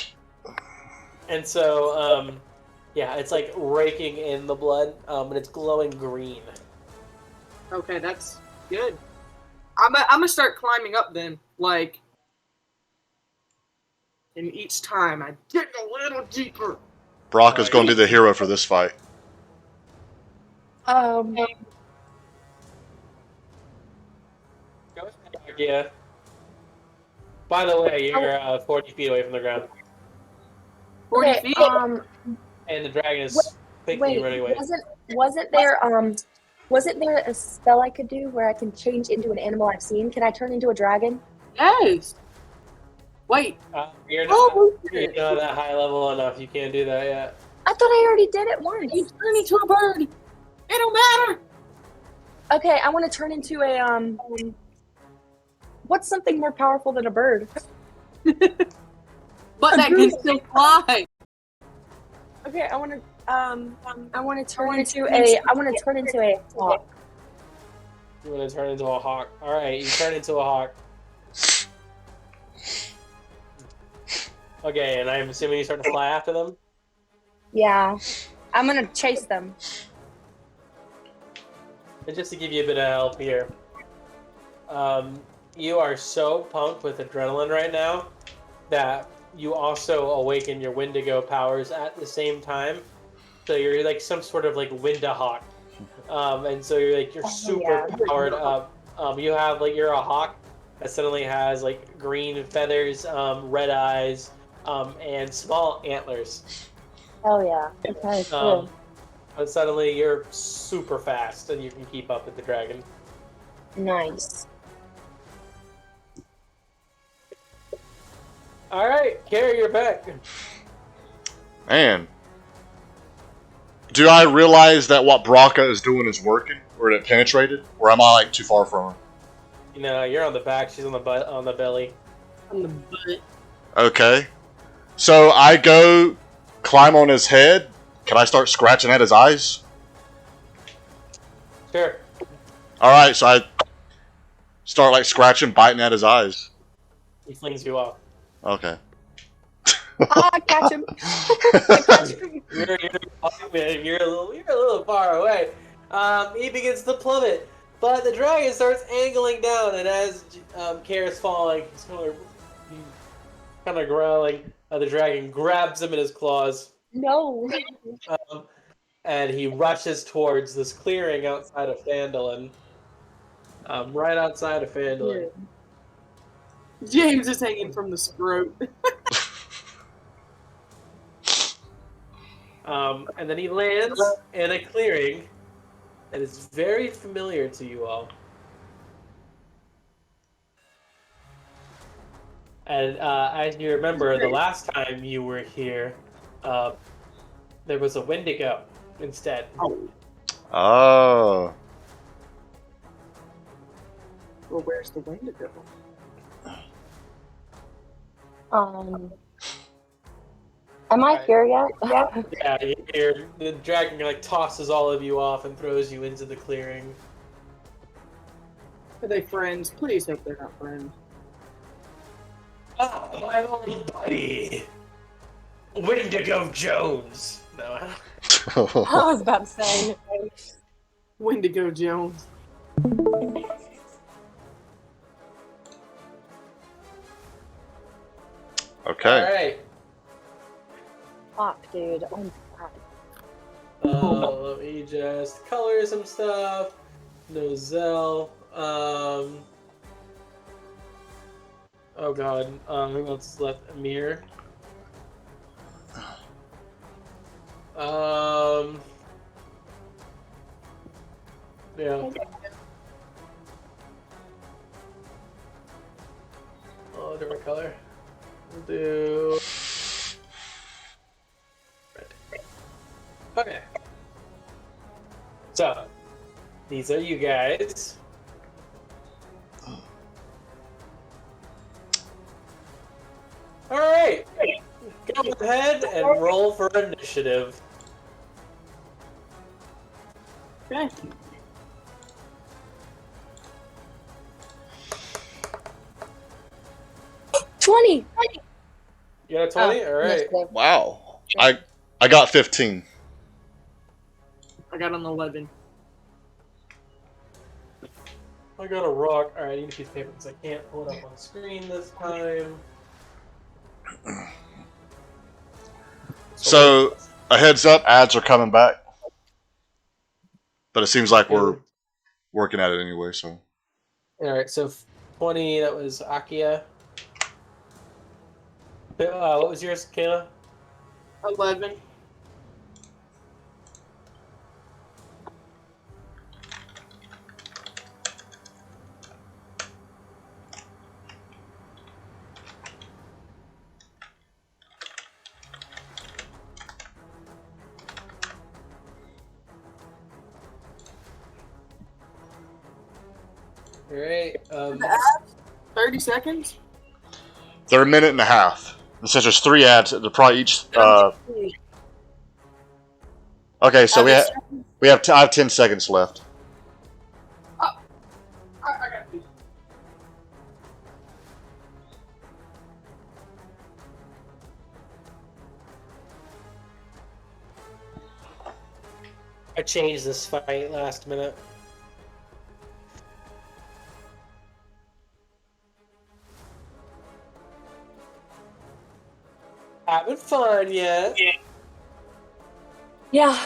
and so, yeah, it's like raking in the blood, and it's glowing green. Okay, that's good. I'm gonna start climbing up then. Like, and each time I get a little deeper. Brock is going to be the hero for this fight. Go ahead, yeah. By the way, you're 40 feet away from the ground, 40 Okay, feet? and the dragon is quickly running away. wasn't there a spell I could do where I can change into an animal I've seen? Can I turn into a dragon? Yes. Wait. You're Oh, not that high level enough. You can't do that yet. I thought I already did it once. You turn into a bird. It don't matter. Okay, I want to turn into a what's something more powerful than a bird? But that can still fly. Okay, I want to turn into a hawk. You want to turn into a hawk. All right, you turn into a hawk. Okay, and I'm assuming you start to fly after them? Yeah, I'm gonna chase them. And just to give you a bit of help here, you are so pumped with adrenaline right now that you also awaken your Wendigo powers at the same time. So you're like some sort of like Windahawk. And so you're super powered up. You have like, you're a hawk that suddenly has like green feathers, red eyes, and small antlers. Hell yeah. Okay, cool. But suddenly you're super fast and you can keep up with the dragon. Nice. All right, carry your back. Man. Do I realize that what Braca is doing is working? Or it penetrated? Or am I like too far from her? You know, you're on the back, she's on the butt, on the belly. On the butt. Okay. So I go climb on his head. Can I start scratching at his eyes? Sure. Alright, so I start like scratching, biting at his eyes. He flings you off. Okay. I catch him. I catch him. You're a little far away. He begins to plummet, but the dragon starts angling down, and as Kara's falling, he's kind of growling. The dragon grabs him in his claws, No. and he rushes towards this clearing outside of Phandalin. Right outside of Phandalin. James is hanging from the scrote. And then he lands in a clearing that is very familiar to you all. And as you remember, the last time you were here, there was a Wendigo instead. Oh. Well, where's the Wendigo? Am I here yet? Yeah, the dragon like tosses all of you off and throws you into the clearing. Are they friends? Please hope they're not friends. Oh, my old buddy, Wendigo Jones. No. I was about to say. Wendigo Jones. Okay. All right. Fuck, dude. Oh my god. Let me just color some stuff. Nozel. Oh god. Who else is left? Amir. Yeah. different color. We'll do red. Okay. So, these are you guys. Alright. Go ahead and roll for initiative. Okay. $20. You got a 20? Alright. Initiative. Wow. I got 15. I got an 11. I got a rock. Alright, I need a piece of paper because I can't pull it up on screen this time. So, a heads up, ads are coming back. But it seems like we're working at it anyway, so. Alright, so 20, that was Akia. What was yours, Kayla? 11. Alright, 30 seconds? They're a minute and a half. And since there's 3 ads, they're probably each. Okay, so I have 10 seconds left. I got you. I changed this fight last minute. Having fun yet? Yeah.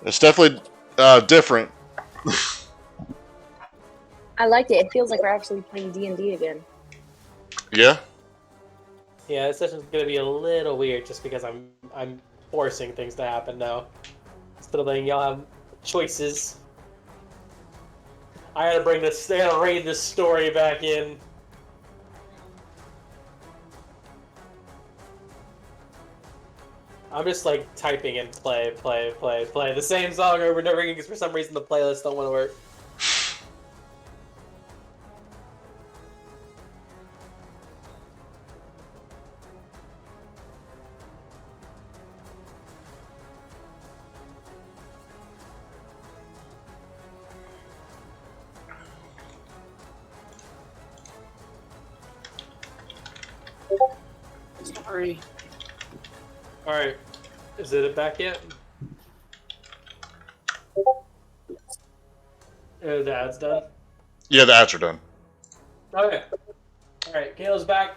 It's definitely different. I liked it. It feels like we're actually playing D&D again. Yeah? Yeah, this session's gonna be a little weird just because I'm forcing things to happen now. Instead of letting y'all have choices. I gotta rein this story back in. I'm just like typing in play the same song over and over again because for some reason the playlists don't want to work. Sorry. Alright, is it back yet? The ad's done? Yeah, the ads are done. Okay. Alright, Kayla's back.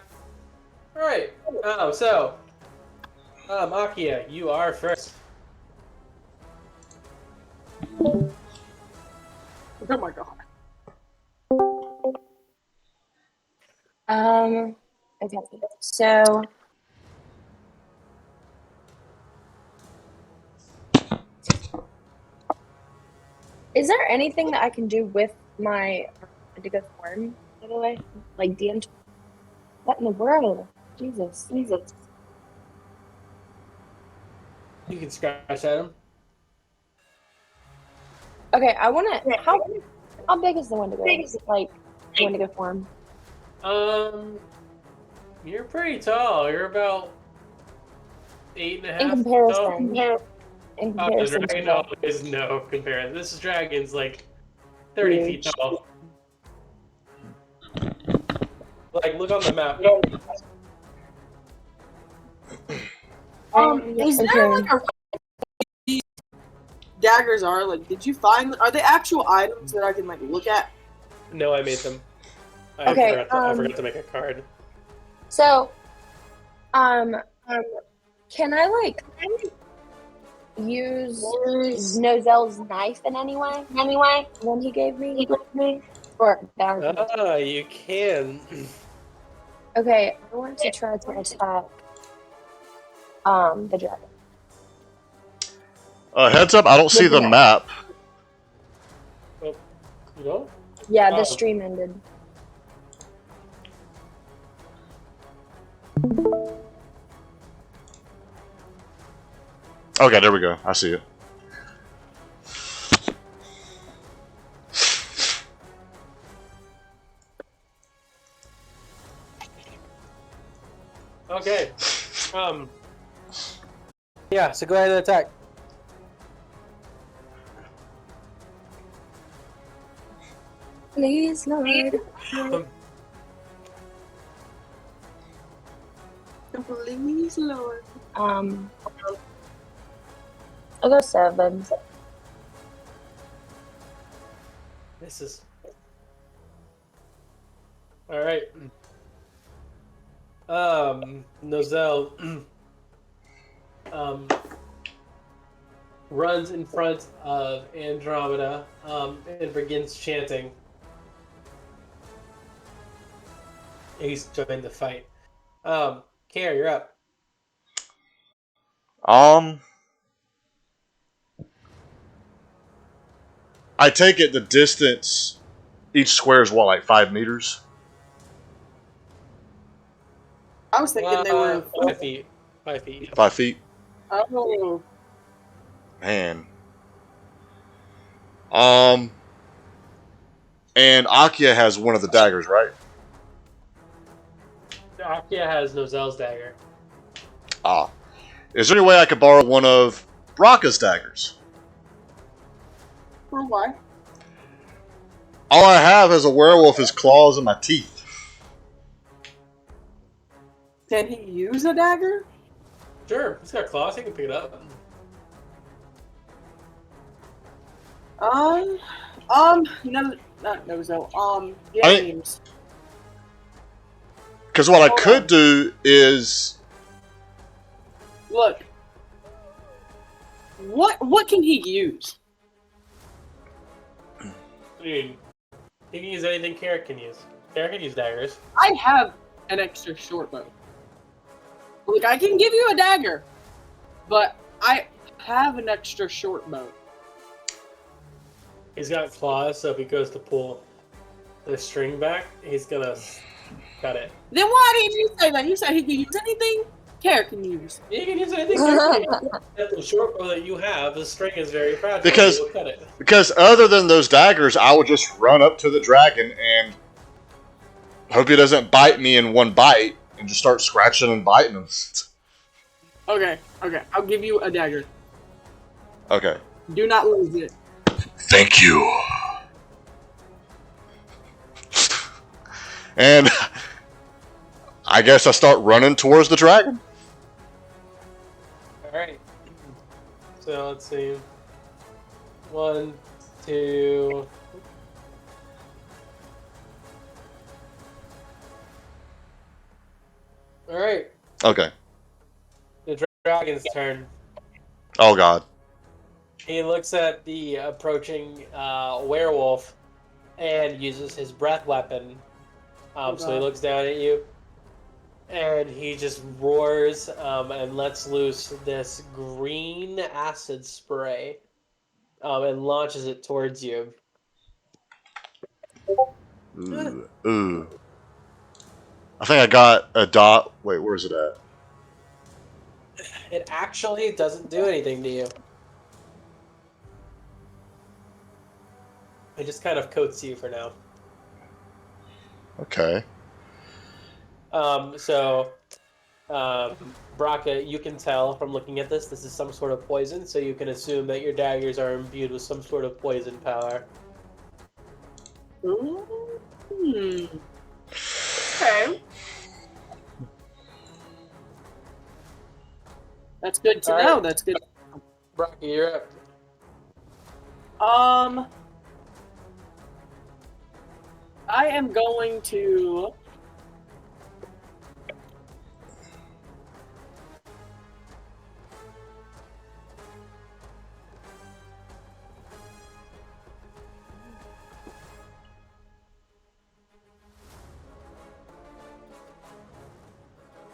Alright. Oh, so. Akia, you are first. Oh my god. Okay. So is there anything that I can do with my indigo form, by the way? Like DM? What in the world? Jesus. You can scratch at him. Okay, I wanna how big is the Wendigo? Like Wendigo form? You're pretty tall. You're about 8.5 In tall. comparison. In Oh, the comparison to dragon what? is no comparison. This dragon's like 30 feet Huge. tall. Like, look on the map. Is there like a these daggers are like? Did you find? Are they actual items that I can like look at? No, I made them. I Okay, forgot to make a card. So, can I like use Nozelle's knife in any way? When he gave me? Or that You can. okay, I want to try to attack the dragon. Heads up, I don't see the map. Oh, you know? Yeah, Oh. the stream ended. Okay, there we go. I see it. Okay. Yeah, so go ahead and attack. Please, Lord. Please, Lord. I'll go 7. Misses. All right. Nozel runs in front of Andromeda and begins chanting. He's joined the fight. Kara, you're up. I take it the distance each square is what, like 5 meters? I was thinking they were 5 feet. 5 feet. 5 feet? Oh, Man. And Akia has one of the daggers, right? Akia has Nozel's dagger. Ah. Is there any way I could borrow one of Braka's daggers? for what? All I have as a werewolf is claws and my teeth. Can he use a dagger? Sure, he's got claws. He can pick it up. No, not Nozo. I- James. Because what I Hold could on. do is... Look. What can he use? I mean, he can use anything Kara can use. Kara can use daggers. I have an extra short bow. Look, I can give you a dagger, but I have an extra short bow. He's got claws, so if he goes to pull the string back, he's gonna cut it. Then why didn't you say that? You said he can use anything Kara can use. You can use anything Kara can use. If the short bow that you have, the string is very fragile. Because- He will cut it. Because other than those daggers, I would just run up to the dragon and hope he doesn't bite me in one bite and just start scratching and biting him. Okay, I'll give you a dagger. Okay. Do not lose it. Thank you. And I guess I start running towards the dragon. Alright. So let's see. 1, 2. Alright. Okay. The dragon's turn. Oh god. He looks at the approaching werewolf and uses his breath weapon. So he looks down at you and he just roars and lets loose this green acid spray and launches it towards you. Ooh. I think I got a dot. Wait, where's it at? It actually doesn't do anything to you. It just kind of coats you for now. Okay. Braca, you can tell from looking at this is some sort of poison, so you can assume that your daggers are imbued with some sort of poison power. Okay. That's good to All right. know. That's good. Braca, you're up. I am going to.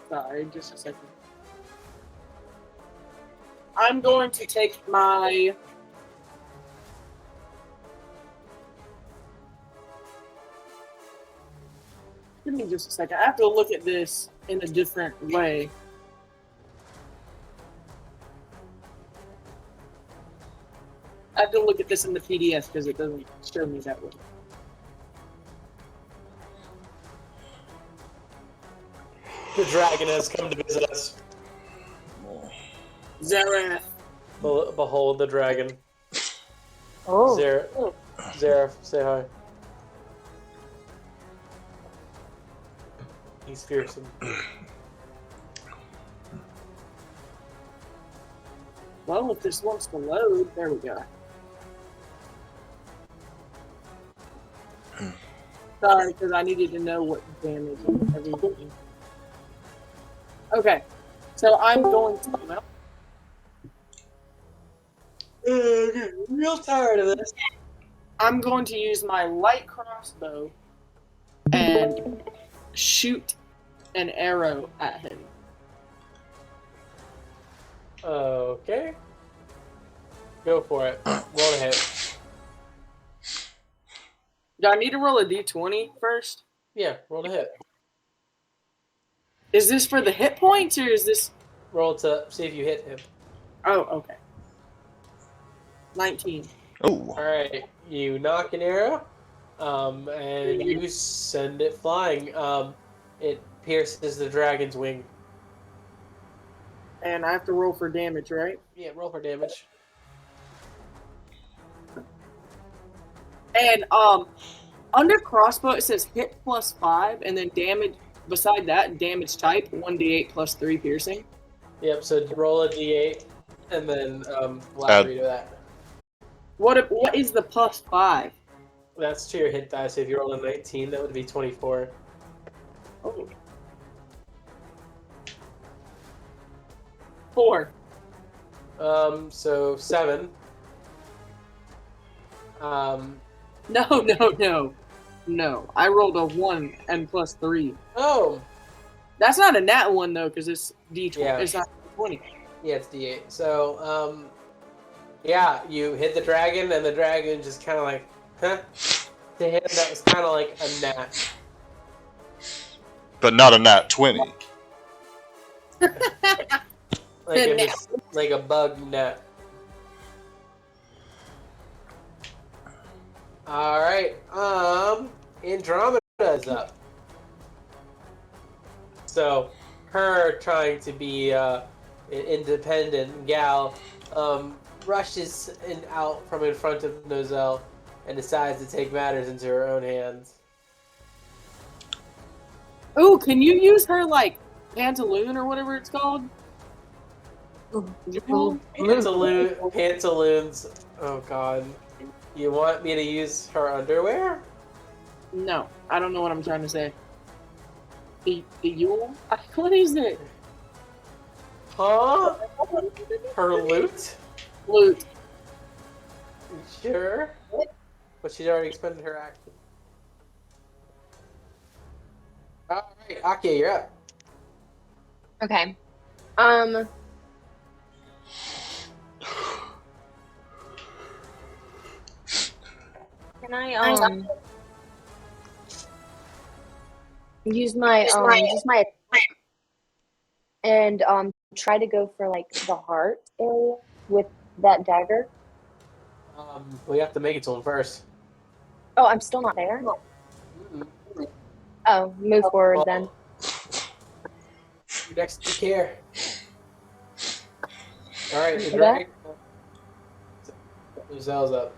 Sorry, just a second. I'm going to take my. Give me just a second. I have to look at this in a different way. have to look at this in the PDF because it doesn't show me that way. The dragon has come to visit us. Zerath. Behold the dragon. Oh. Zareth, say hi. He's fearsome. Well, if this wants to load, there we go. Sorry, because I needed to know what damage and everything. Okay, so I'm going to. Well, Real tired of this. I'm going to use my light crossbow and shoot an arrow at him. Okay. Go for it. Roll a hit. Do I need to roll a d20 first? Yeah, roll a hit. Is this for the hit points or is this? Roll to see if you hit him. Oh, okay. 19. Oh. Alright, you knock an arrow, and you send it flying. It pierces the dragon's wing. And I have to roll for damage, right? Yeah, roll for damage. And under crossbow it says hit +5, and then damage. Beside that, damage type 1d8 + 3 piercing. Yep, so roll a d8, and then add 3 to that. What is the +5? That's to your hit dice. If you roll a 19, that would be 24. Oh. 4. So 7. No. I rolled a 1 and +3. Oh! That's not a nat 1 though, because it's d20. Yeah. It's not 20. Yeah, it's d8. So, yeah, you hit the dragon, and the dragon just kind of like, huh? To him, that was kind of like a gnat. But not a nat 20. Like a bug gnat. Alright, Andromeda is up. So, her trying to be an independent gal, rushes out from in front of Nozel and decides to take matters into her own hands. Ooh, can you use her like pantaloon or whatever it's called? Pantaloons. Oh god. You want me to use her underwear? No, I don't know what I'm trying to say. Yule? What is it? Huh? Her loot? Loot. Sure. But she's already expended her action. Alright, Akia, you're up. Okay. Can I use my and try to go for like the heart area with that dagger? We have to make it to him first. Oh, I'm still not there. Oh, move forward then. Next to care. Alright, the Okay. dragon. Zel's up.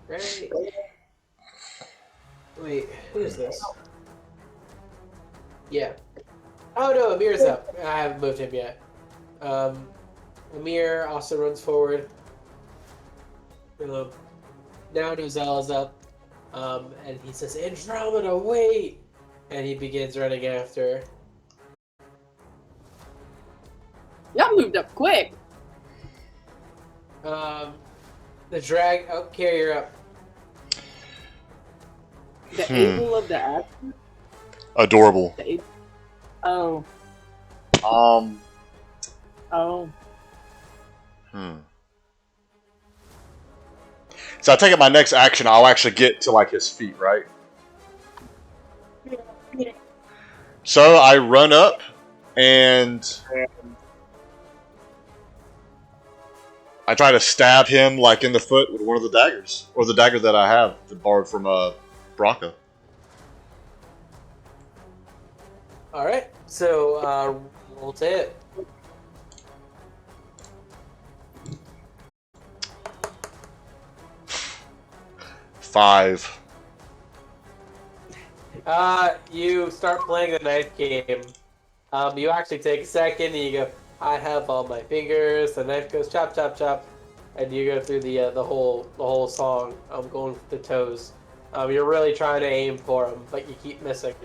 Ready? Wait, who is this? Yeah. Oh no, Amir's up. I haven't moved him yet. Amir also runs forward. Now Nozel is up. And he says, Andromeda, wait! And he begins running after. Y'all moved up quick. The drag. Oh, Carrier up. The able of the action? Adorable. Oh. Oh. So I take it my next action, I'll actually get to like his feet, right? So I run up and I try to stab him like in the foot with one of the daggers, or the dagger that I have that borrowed from Braca. All right. So roll to hit. Five. You start playing the knife game. You actually take a second and you go, I have all my fingers. The knife goes chop, chop, chop, and you go through the whole song. I'm going for the toes. You're really trying to aim for them, but you keep missing.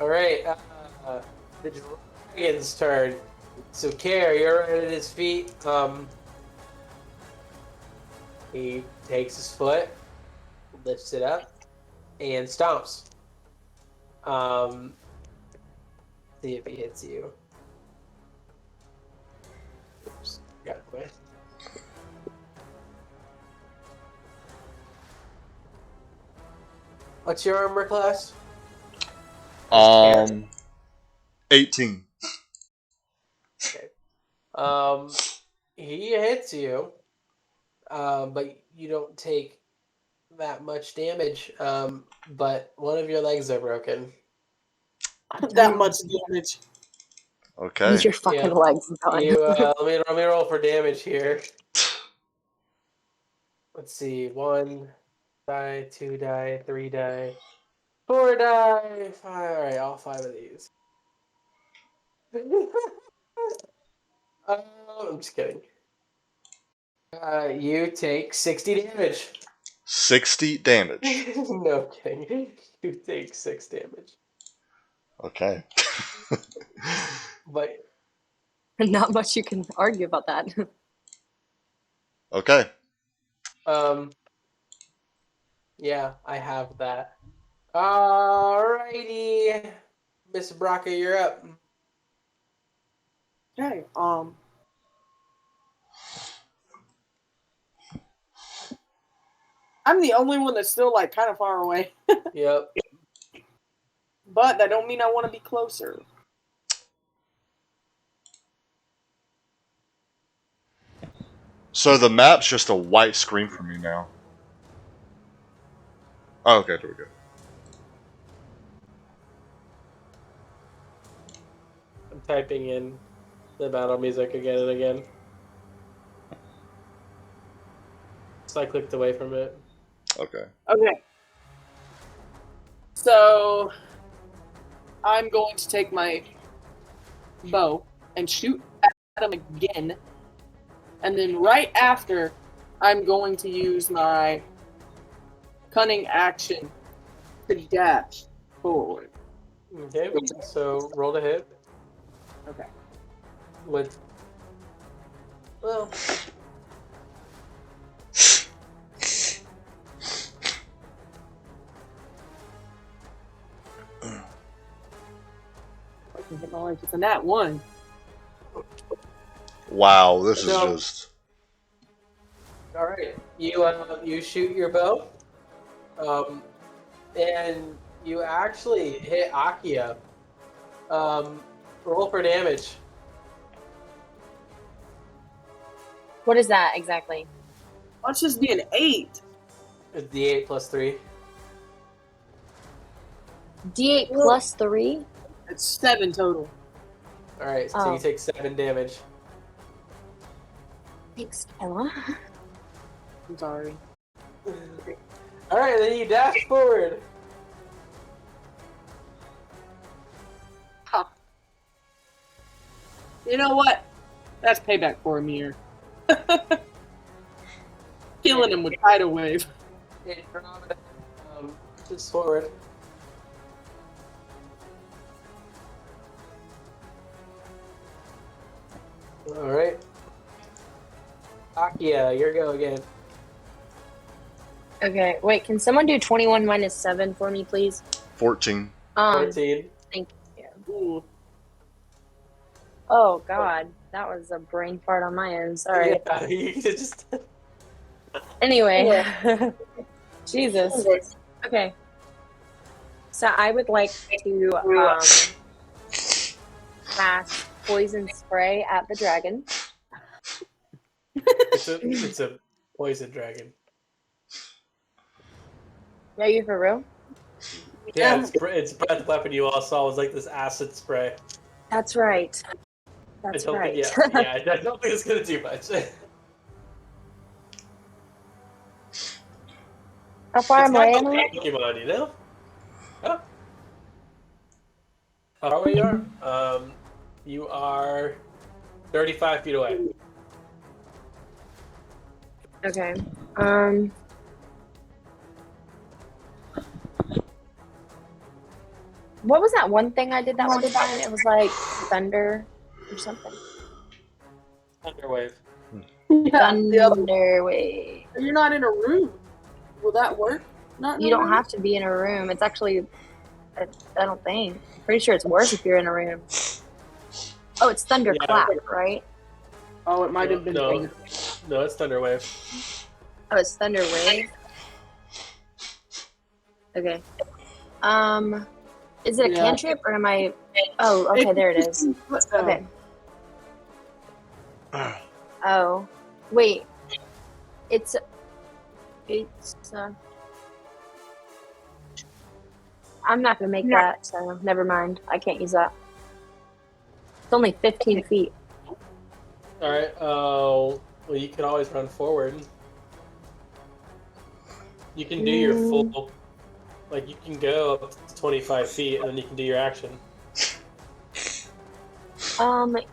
All right, the dragon's turn. So, Care, you're right at his feet. He takes his foot, lifts it up, and stomps. See if he hits you. Oops, got quit. What's your armor class? 18. Okay. He hits you, but you don't take that much damage. But one of your legs are broken. That much damage. Okay. Your fucking legs done. You let me roll for damage here. Let's see, 1 die, 2 die, 3 die, 4 die, 5. All right, all 5 of these. I'm just kidding. You take 60 damage. 60 damage. No kidding. You take 6 damage. Okay. But Not much you can argue about that. Okay. yeah, I have that. Alrighty, Miss Braca, you're up. Okay. I'm the only one that's still like kind of far away, Yep. but that don't mean I want to be closer. So the map's just a white screen for me now. Oh, okay, there we go. I'm typing in the battle music again and again. So I clicked away from it. Okay. Okay. So I'm going to take my bow and shoot at him again. And then right after, I'm going to use my cunning action to dash forward. Okay, so roll to hit Okay. with. Well, I can hit my life. It's a nat 1. Wow, this is No. just. all right. You shoot your bow, and you actually hit Akia. Roll for damage. What is that exactly? Let's just be an 8. It's D8 plus 3. D8 plus 3? It's 7 total. All right, so Oh. you take 7 damage. Thanks, Ella. I'm sorry. All right, then you dash forward. Ha. You know what? That's payback for him here. Killing him with tidal wave. Andromeda, just forward. All right. Akia, your go again. Okay, wait, can someone do 21 minus 7 for me, please? 14. 14. Thank you. Ooh. Oh, God. That was a brain fart on my end. Sorry. Yeah, you just. Anyway. Jesus. Okay. So I would like to cast poison spray at the dragon. It's a poison dragon. Are you for real? Yeah, it's breath weapon you all saw was like this acid spray. That's right. I That's don't right. think, yeah, I don't think it's gonna do much. How far It's am kind I of in? like Pokemon, you know? Oh. How far away you are? You are 35 feet away. Okay. What was that one thing I did that one time? It was like thunder or something. Thunderwave. Yeah, the other one. Thunder wave. You're not in a room. Will that work? Not in You a don't room? have to be in a room. It's actually, I don't think. Pretty sure it's worse if you're in a room. Oh, it's thunderclap, right? Oh, it might have been. No, it's Thunderwave. Oh, it's thunder wave. Okay. Is it a Yeah. cantrip or am I? Oh, okay, there it is. Okay. Oh, wait. It's. I'm not gonna make that, so never mind. I can't use that. It's only 15 feet. All right. Well, you can always run forward. You can do your full, like you can go up to 25 feet, and then you can do your action.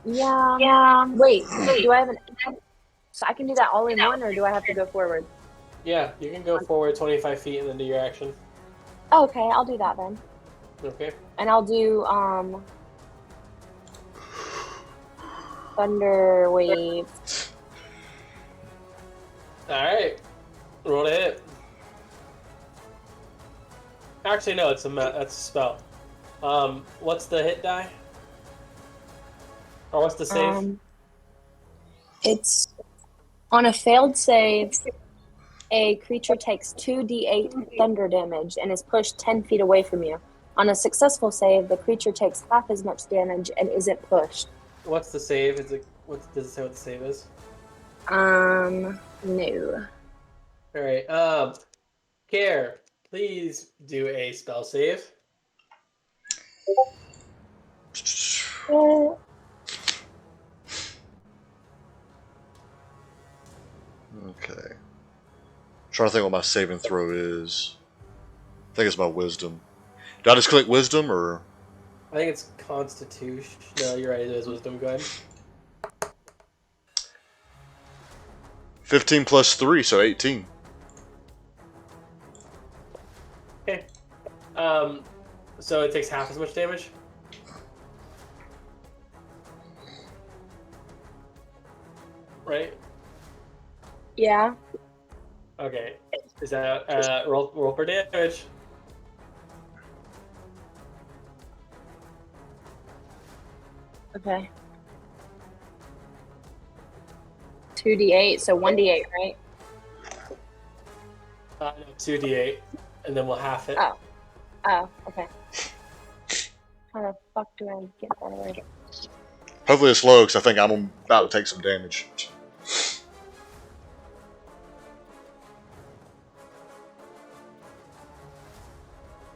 Yeah. Wait, do I have an? So I can do that all in one, or do I have to go forward? Yeah, you can go forward 25 feet and then do your action. Oh, okay, I'll do that then. Okay. And I'll do thunder wave. All right. Roll to hit. Actually, no, that's a spell. What's the hit die? Or what's the save? It's on a failed save. A creature takes 2d8 thunder damage and is pushed 10 feet away from you. On a successful save, the creature takes half as much damage and isn't pushed. What's the save? Does it say what the save is? No. All right. Care, please do a spell save. Okay. Trying to think what my saving throw is. I think it's my wisdom. Do I just click wisdom or? I think it's Constitution. No, you're right. It is Wisdom. Go ahead. 15 plus 3, so 18. Okay. So it takes half as much damage. Right. Yeah. Okay. Is that roll for damage? Okay. 2d8, so 1d8, right? No, 2d8, and then we'll half it. Oh, okay. How the fuck do I get that away? Hopefully it's low, because I think I'm about to take some damage.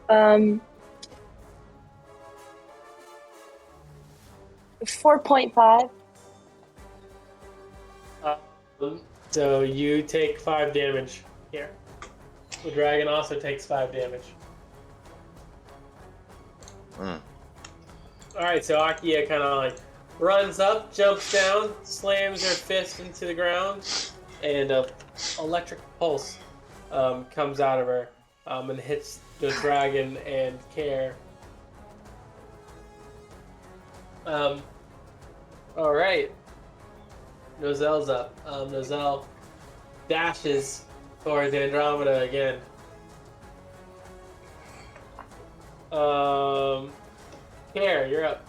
Um, 4.5. So you take 5 damage here. The dragon also takes 5 damage. Alright, so Akia kind of like runs up, jumps down, slams her fist into the ground, and an electric pulse comes out of her and hits the dragon and Care. Alright. Nozelle's up. Nozelle dashes towards Andromeda again. Care, you're up.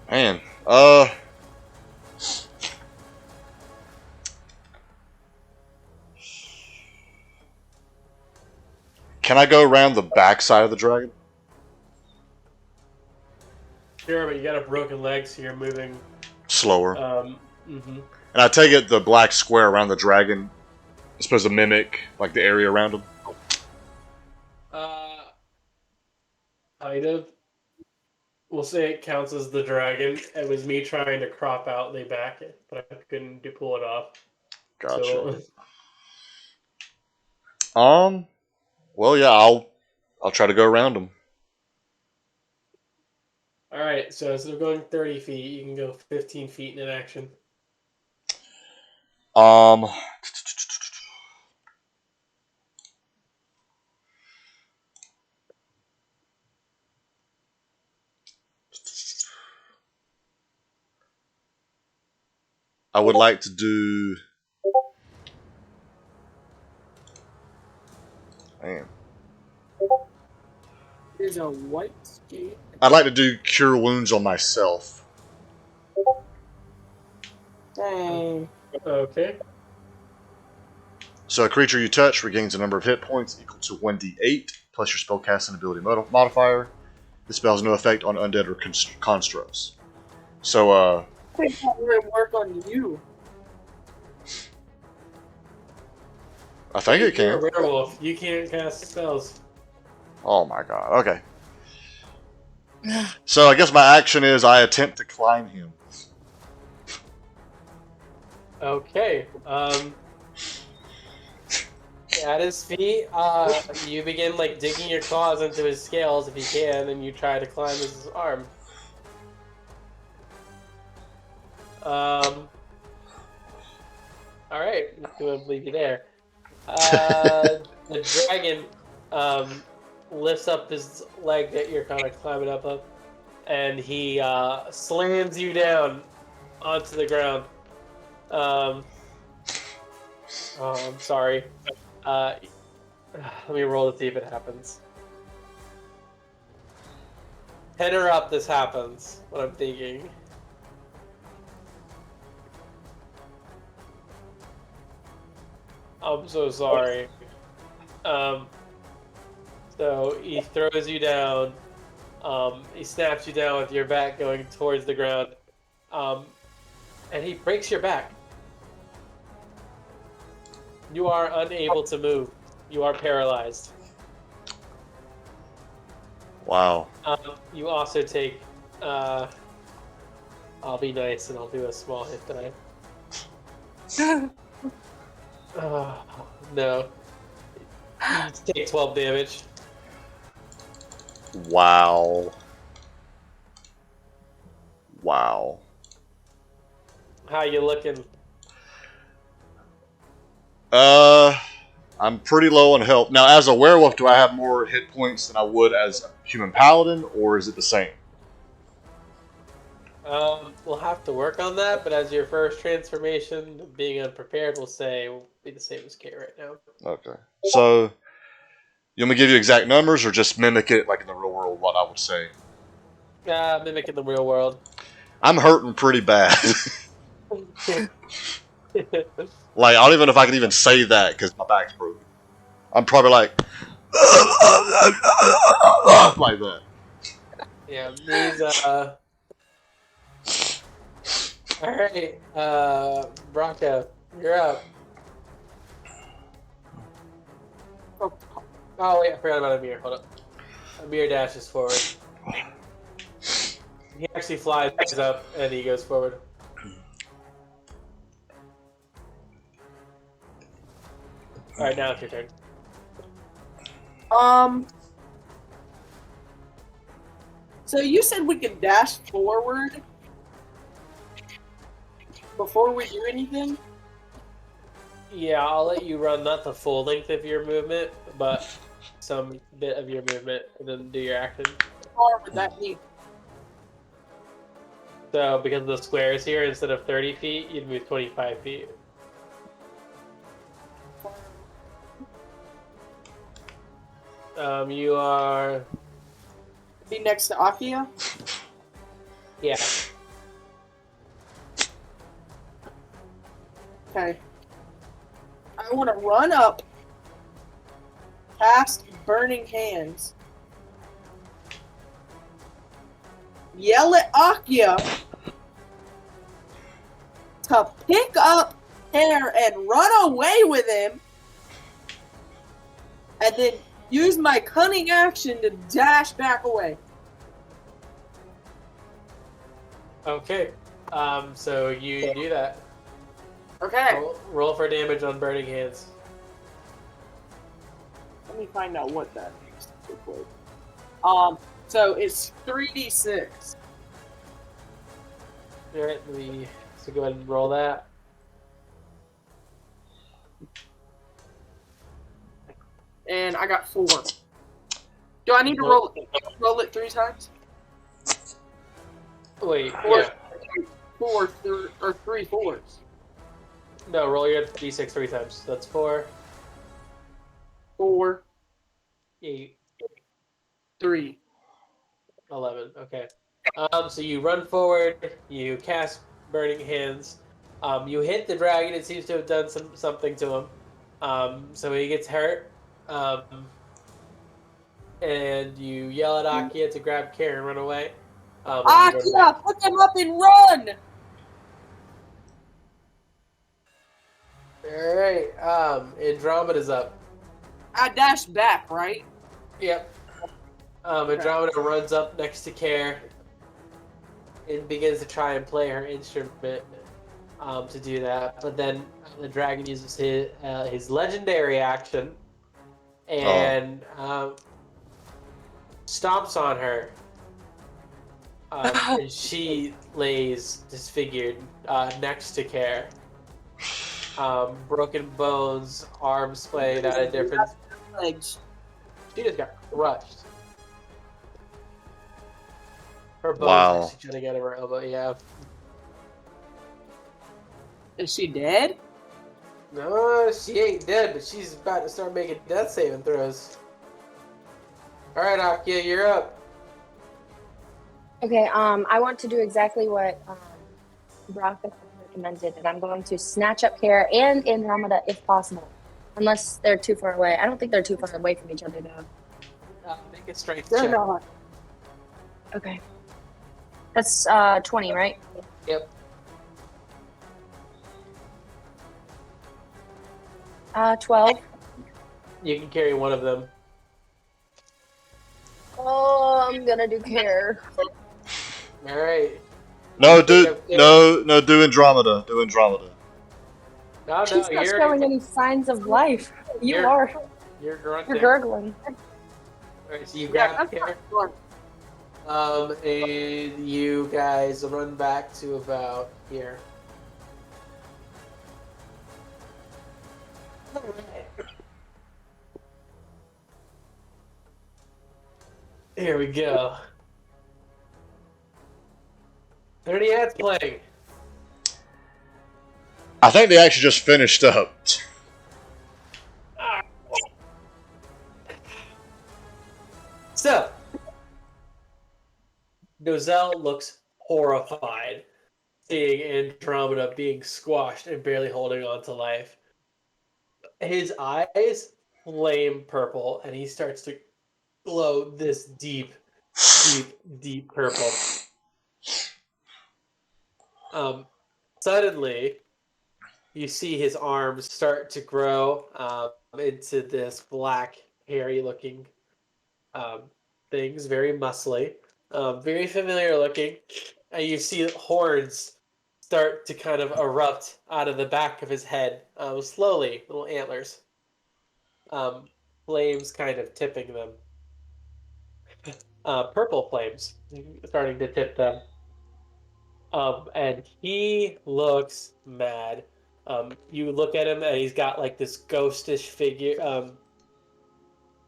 Man, can I go around the back side of the dragon? Sure, but you got a broken leg, so you're moving. Slower. Mm-hmm. And I take it the black square around the dragon is supposed to mimic like the area around him. Kind of. We'll say it counts as the dragon. It was me trying to crop out the back, but I couldn't pull it off. Gotcha. So, well, yeah, I'll try to go around him. all right. So instead of going 30 feet, you can go 15 feet in an action. I would like to do. Man. Here's a white skate. I'd like to do cure wounds on myself. Dang. Okay. So a creature you touch regains a number of hit points equal to 1d8 plus your spellcasting ability modifier. This spell has no effect on undead or constructs. So, I think that would work on you. I think it You're a can. werewolf. You can't cast spells. Oh my god, okay. So I guess my action is I attempt to climb him. Okay. At his feet, you begin like digging your claws into his scales if you can, and you try to climb his arm. All right, I'm going to leave you there. The dragon lifts up his leg that you're kind of climbing up of, and he slams you down onto the ground. Oh, I'm sorry. Let me roll to see if it happens. 10 or up, this happens. What I'm thinking. I'm so sorry. So he throws you down. He snaps you down with your back going towards the ground. And he breaks your back. You are unable to move. You are paralyzed. Wow. You also take... I'll be nice and I'll do a small hit die. No. You take 12 damage. Wow. Wow. How you looking? I'm pretty low on health. Now, as a werewolf, do I have more hit points than I would as a human paladin, or is it the same? We'll have to work on that, but as your first transformation, being unprepared, we'll say will be the same as K right now. Okay. So, you want me to give you exact numbers, or just mimic it like in the real world, what I would say? Mimicking the real world. I'm hurting pretty bad. Like, I don't even know if I can even say that, because my back's broken. I'm probably like... like that. Yeah, these, Alright, Bronco, you're up. Oh, wait, I forgot about Amir. Hold up. Amir dashes forward. He actually flies up, and he goes forward. Alright, now it's your turn. So you said we could dash forward before we do anything? Yeah, I'll let you run not the full length of your movement, but some bit of your movement, and then do your action. How far would that be? So, because of the squares here, instead of 30 feet, you'd move 25 feet. You are... Be next to Akia? Yeah. Okay. I want to run up past Burning Hands yell at Akia to pick up Hair and run away with him, and then use my cunning action to dash back away. Okay. So you do that. Okay. Roll for damage on burning hands. Let me find out what that is. So it's 3d6. All right. So go ahead and roll that. And I got 4. Do I need to roll it 3 times? Wait. Or Yeah. 4 or 3 fours? No. Roll your d6 3 times. That's 4, 4, 8, 3. 11. Okay. So you run forward. You cast burning hands. You hit the dragon. It seems to have done something to him. So he gets hurt. And you yell at Akia to grab Care and run away. Akia, pick him up and run! All right. Andromeda's up. I dashed back, right? Yep. Andromeda runs up next to Care and begins to try and play her instrument to do that. But then the dragon uses his legendary action and stomps on her. And she lays disfigured next to Care. Broken bones, arms splayed out of different legs. She just got crushed. Her bones actually trying to get her elbow. Yeah. Is she dead? No, she ain't dead, but she's about to start making death saving throws. All right, Akia, you're up. Okay, I want to do exactly what Brock recommended, and I'm going to snatch up Hair and Andromeda if possible, unless they're too far away. I don't think they're too far away from each other, though. Make a strength They're check. not. Okay. That's 20, right? Yep. 12. You can carry one of them. Oh, I'm gonna do Care. All right. No, do Andromeda. Do Andromeda. No, She's not showing any signs of life. You're grunting. You're gurgling. All right, so you grab Care. And you guys run back to about here. Here we go. 30 ads playing. I think they actually just finished up. So, Nozell looks horrified, seeing Andromeda being squashed and barely holding on to life. His eyes flame purple, and he starts to glow this deep, deep purple. Suddenly, you see his arms start to grow into this black, hairy-looking things, very muscly, very familiar looking. And you see horns start to kind of erupt out of the back of his head, slowly, little antlers. Flames kind of tipping them. Purple flames starting to tip them. And he looks mad. You look at him and he's got like this ghostish figure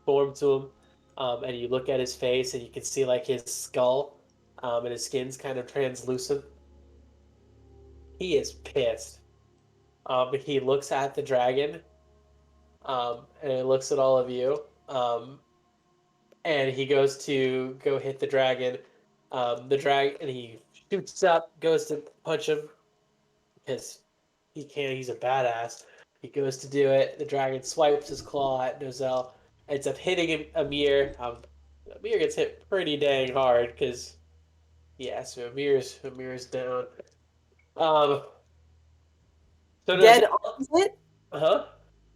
form to him. And you look at his face and you can see like his skull and his skin's kind of translucent. He is pissed. He looks at the dragon and he looks at all of you. And he goes to go hit the dragon. The dragon, and he shoots up, goes to punch him because he can. He's a badass. He goes to do it. The dragon swipes his claw at Nozell. Ends up hitting him, Amir. Amir gets hit pretty dang hard because Yeah, so Amir's down. Um, so does Dead opposite? huh?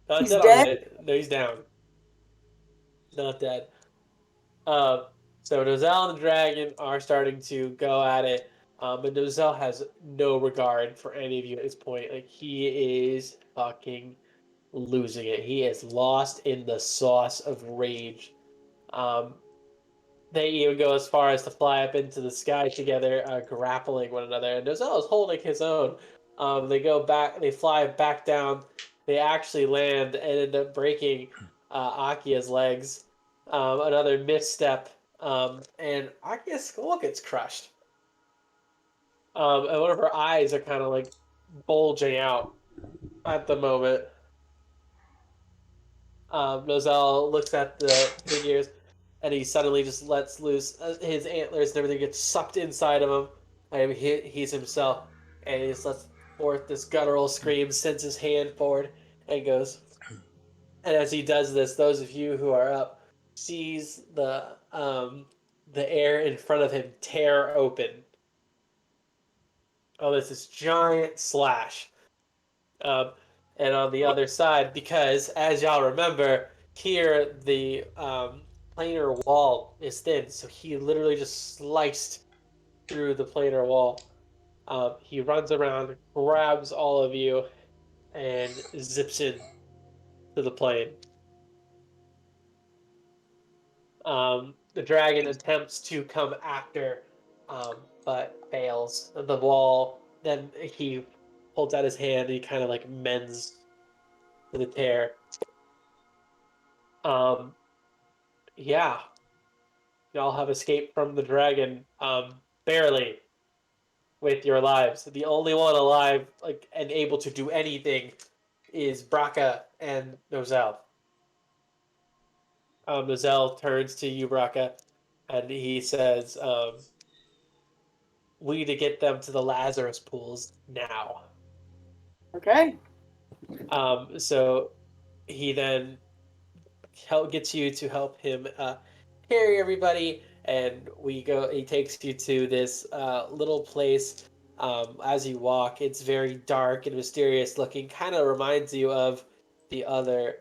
Not He's dead on dead? it. No, he's down. Not dead. Um, so Nozel and the dragon are starting to go at it. But Nozel has no regard for any of you at this point. Like he is fucking losing it. He is lost in the sauce of rage. Um, they even go as far as to fly up into the sky together, grappling one another. And Nozel is holding his own. They go back. They fly back down. They actually land and end up breaking Akia's legs. Another misstep, and Akia's skull gets crushed. And one of her eyes are kind of like bulging out at the moment. Nozel looks at the figures, and he suddenly just lets loose his antlers, and everything gets sucked inside of him. And he's himself, and he just lets forth this guttural scream, sends his hand forward, and goes. And as he does this, those of you who are up sees the air in front of him tear open. Oh, there's this giant slash. Um, and on the other side, because as y'all remember, here the planar wall is thin, so he literally just sliced through the planar wall. He runs around, grabs all of you, and zips in to the plane. The dragon attempts to come after, but fails. The wall. Then he holds out his hand and he kind of like mends the tear. Um, yeah, y'all have escaped from the dragon, barely with your lives. The only one alive, like and able to do anything, is Braca and Nozel. Nozel turns to you, Braca, and he says, "We need to get them to the Lazarus pools now." Okay. So he then gets you to help him carry everybody, and we go. He takes you to this little place. As you walk, it's very dark and mysterious looking. Kind of reminds you of the other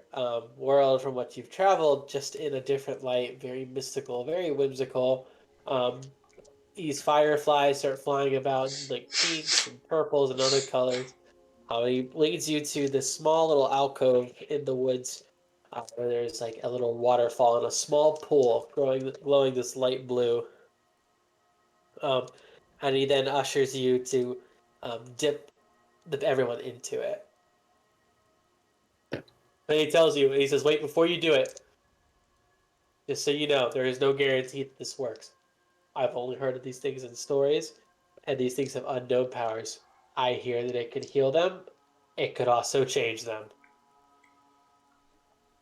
world from what you've traveled, just in a different light. Very mystical, very whimsical. Um, these fireflies start flying about in like pinks and purples and other colors. He leads you to this small little alcove in the woods where there's like a little waterfall and a small pool glowing this light blue. Um, and he then ushers you to dip everyone into it. And he tells you, he says, wait, before you do it, just so you know, there is no guarantee that this works. I've only heard of these things in stories, and these things have unknown powers. I hear that it could heal them, it could also change them.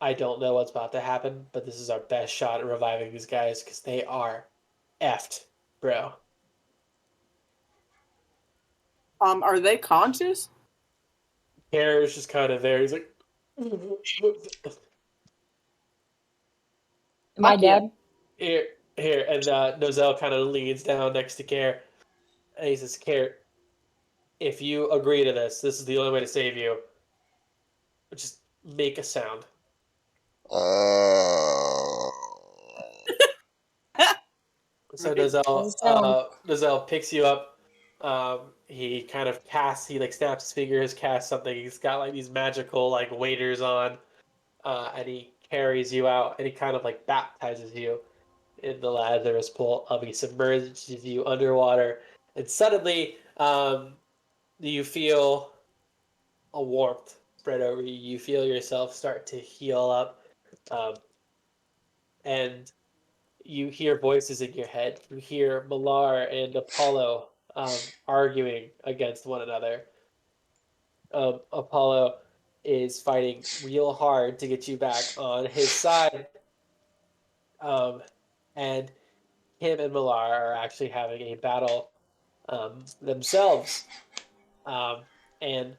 I don't know what's about to happen, but this is our best shot at reviving these guys because they are effed, bro. Are they conscious? Care is just kind of there. He's like, Am I Fuck yeah. dead? here, here, and Nozel kind of leans down next to Care, and he says, "Care, if you agree to this, this is the only way to save you. Just make a sound." Uh, So Right. Nozel picks you up. He kind of casts. He like snaps his fingers, casts something. He's got like these magical like waders on, and he carries you out, and he kind of like baptizes you in the Lazarus pool. He submerges you underwater, and suddenly, you feel a warmth spread over you. You feel yourself start to heal up, um, and you hear voices in your head. You hear Malar and Apollo arguing against one another. Apollo is fighting real hard to get you back on his side, um, and him and Malar are actually having a battle themselves. Um, and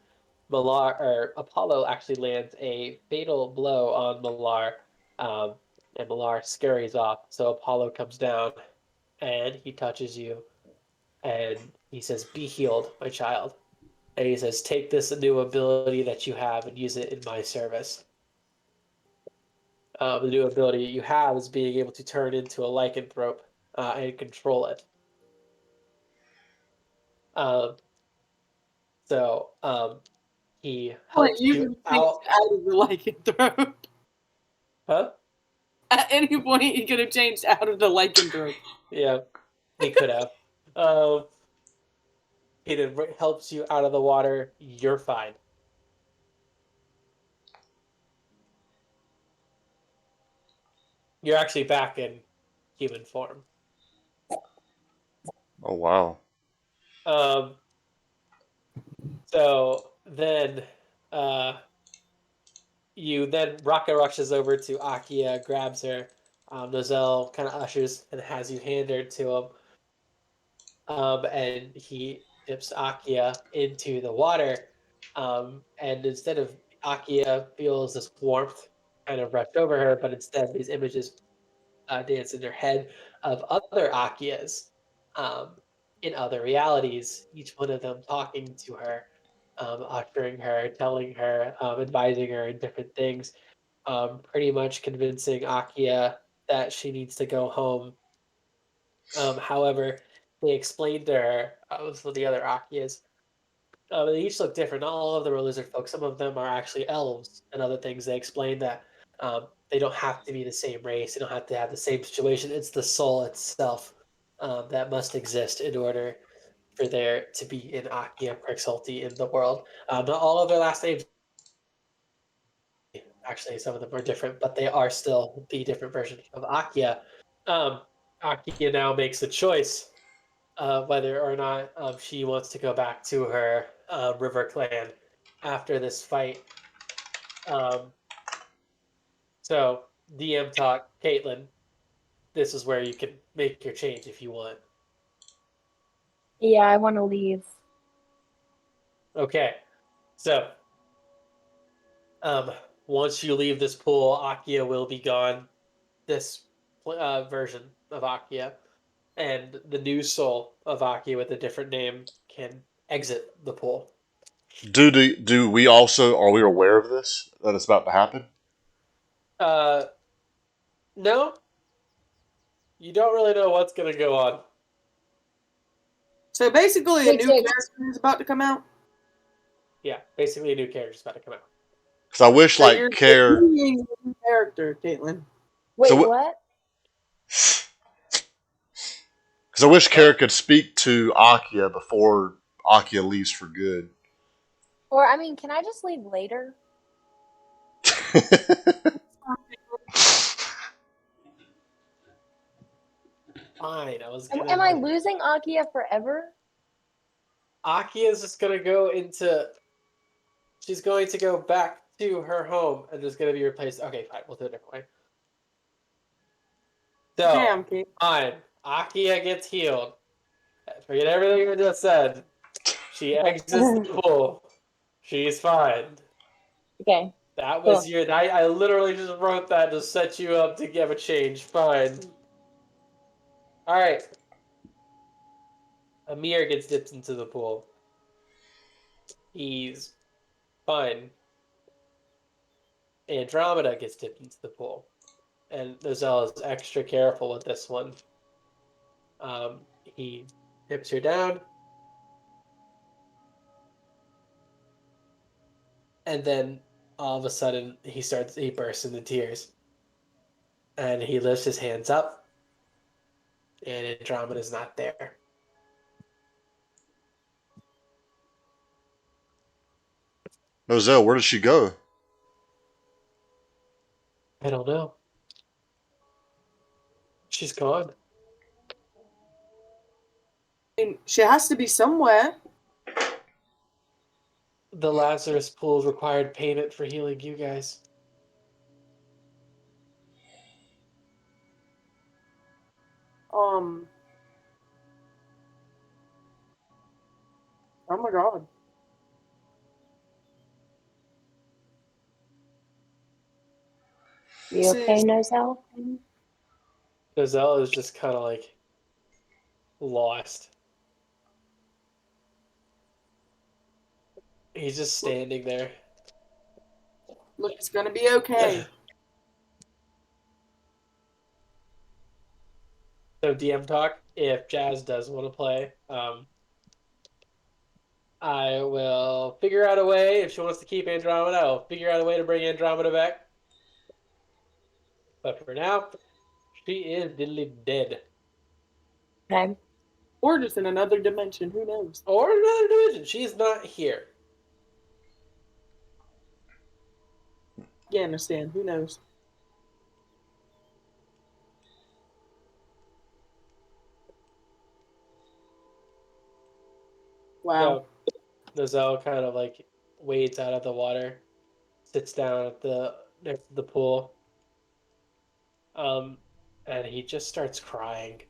Malar or Apollo actually lands a fatal blow on Malar, um, and Malar scurries off. So Apollo comes down and he touches you, and he says, "Be healed, my child." And he says, "Take this new ability that you have and use it in my service." The new ability you have is being able to turn into a lycanthrope and control it. Um, so he Wait, helps you you can change out. out of the lycanthrope. Huh? At any point, he could have changed out of the lycanthrope. Yeah, he could have. Um, he then helps you out of the water. You're fine. You're actually back in human form. Oh wow. Um, so then uh, you then Raka rushes over to Akia, grabs her. Nozel kind of ushers and has you hand her to him. And he dips Akia into the water. And instead of Akia feels this warmth kind of rush over her, but instead these images dance in her head of other Akias um, in other realities, each one of them talking to her, ushering her, telling her, advising her in different things, pretty much convincing Akia that she needs to go home. However, they explained to her, with the other Akias, they each look different. Not all of them are lizard folk. Some of them are actually elves and other things. They explain that they don't have to be the same race. They don't have to have the same situation. It's the soul itself that must exist in order for there to be an Akia Quixote in the world. Not all of their last names, actually, some of them are different, but they are still the different version of Akia. Um, Akia now makes the choice whether or not she wants to go back to her river clan after this fight. Um, so, DM talk, Caitlin, this is where you can make your change if you want. Yeah, I want to leave. Okay, so um, once you leave this pool, Akia will be gone. This version of Akia and the new soul of Akia with a different name can exit the pool. Do we also are we aware of this that it's about to happen? Uh, no, you don't really know what's going to go on. So basically, a Wait, new so character is about to come out. Yeah, basically a new character is about to come out. Because I wish So you're like Care. being a new character, Caitlin. Because wait, what? I wish Care What? could speak to Akia before Akia leaves for good. Or I mean, can I just leave later? Fine, I was Am, gonna am I like losing Akia forever? Aki is just gonna go into. She's going to go back to her home and is gonna be replaced. Okay, fine, we'll do it a different way. So, Damn, Caitlin. fine. Akia gets healed. Forget everything I just said. She exits the pool. She's fine. Okay, That was cool. your. I literally just wrote that to set you up to give a change. Fine. All right. Amir gets dipped into the pool. He's fine. Andromeda gets dipped into the pool. And Nozell is extra careful with this one. He dips her down, and then all of a sudden he bursts into tears. And he lifts his hands up, and Andromeda's not there. Nozell, where did she go? I don't know. She's gone. I mean, she has to be somewhere. The Lazarus pools required payment for healing you guys. Um. Oh my god. You This okay, is. Nozel? Nozell is just kind of like lost. He's just standing there. Look, it's gonna be okay. So DM talk. If Jazz does want to play, I will figure out a way. If she wants to keep Andromeda, I'll figure out a way to bring Andromeda back. But for now, she is diddly dead. Okay. Or just in another dimension. Who knows? Or another dimension. She's not here. Yeah, understand. Who knows? Wow. So Nozell kind of like wades out of the water, sits down at the next to the pool, and he just starts crying.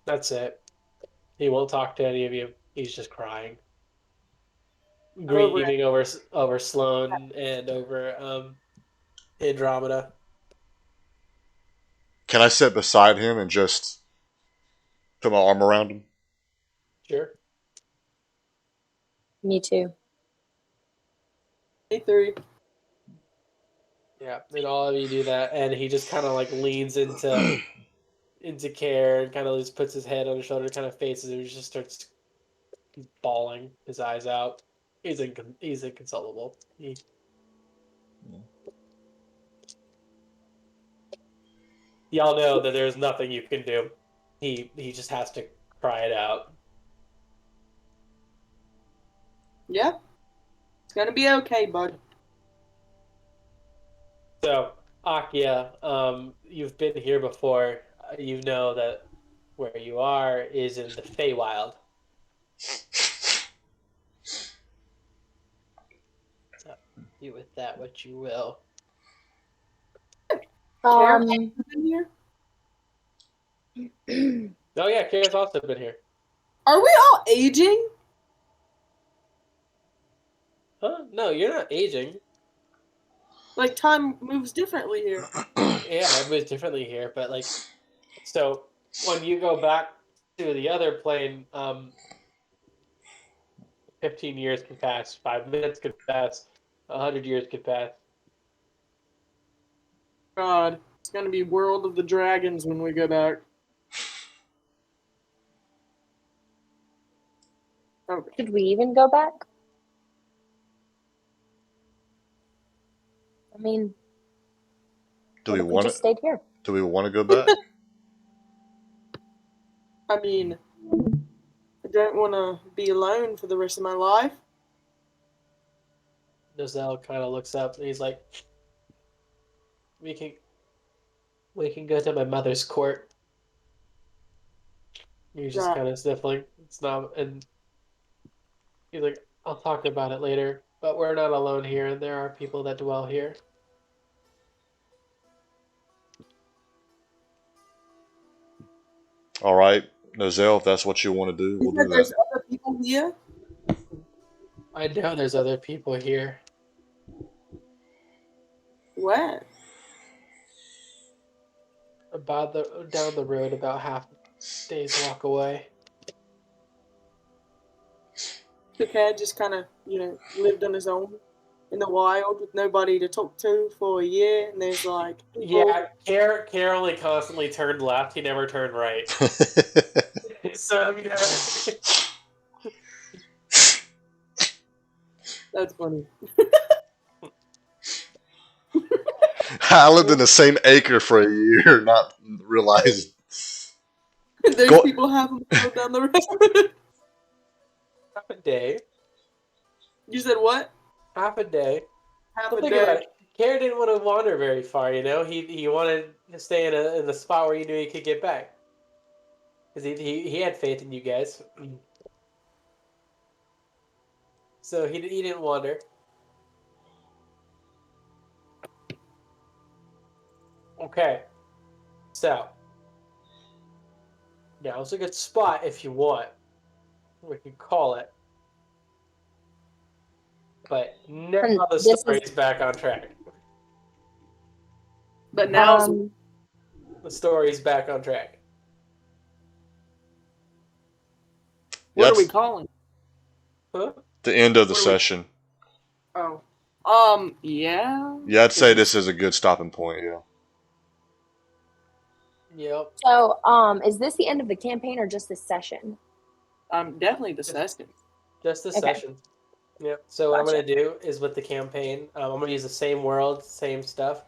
That's it. He won't talk to any of you. He's just crying, Over it. grieving over Sloane and over Andromeda. Can I sit beside him and just put my arm around him? Sure. Me too. A3. Yeah, and all of you do that, and he just kind of like leans into Care and kind of just puts his head on his shoulder, kind of faces him, and just starts bawling his eyes out. He's inconsolable. Y'all know that there's nothing you can do. He just has to cry it out. Yeah. It's gonna be okay, bud. So, Akia, you've been here before. You know that where you are is in the Feywild. So, do with that what you will. Been here? Oh yeah, Kara's also been here. Are we all aging? Huh? No, you're not aging. Like time moves differently here. Yeah, it moves differently here, but like, so when you go back to the other plane, 15 years could pass, 5 minutes could pass, 100 years could pass. God, it's gonna be World of the Dragons when we go back. Okay. Should we even go back? I mean, Do what we if we want just to? stayed here? Do we want to go back? I mean, I don't want to be alone for the rest of my life. Nozell kind of looks up and he's like, "We can go to my mother's court." He's just Yeah. kind of sniffling. It's not, and he's like, "I'll talk about it later, but we're not alone here, and there are people that dwell here." All right, Nozell, if that's what you want to do, You we'll said do that. there's other people here? I know there's other people here. Where? Down the road, about half a day's walk away. The cat just kind of, lived on his own in the wild with nobody to talk to for a year, and there's like people. Yeah, Care only constantly turned left. He never turned right. So I mean, That's funny. I lived in the same acre for a year, not realizing. There's Go- people having to go down the road. half a day. You said what? Half a day. Half So a think about day. it. Care didn't want to wander very far. He wanted to stay in the spot where he knew he could get back. Because he had faith in you guys. So he didn't wander. Okay. So now's a good spot if you want. We can call it. But now the story's back on track. But now The story's back on track. what are we calling? Huh? The end of the What do we- session. Oh. Yeah. Yeah, I'd say this is a good stopping point. Yeah. Yep. So, is this the end of the campaign or just this session? Definitely the second. Just this Okay. session. Yep. So what I'm Gotcha. going to do is with the campaign, I'm going to use the same world, same stuff.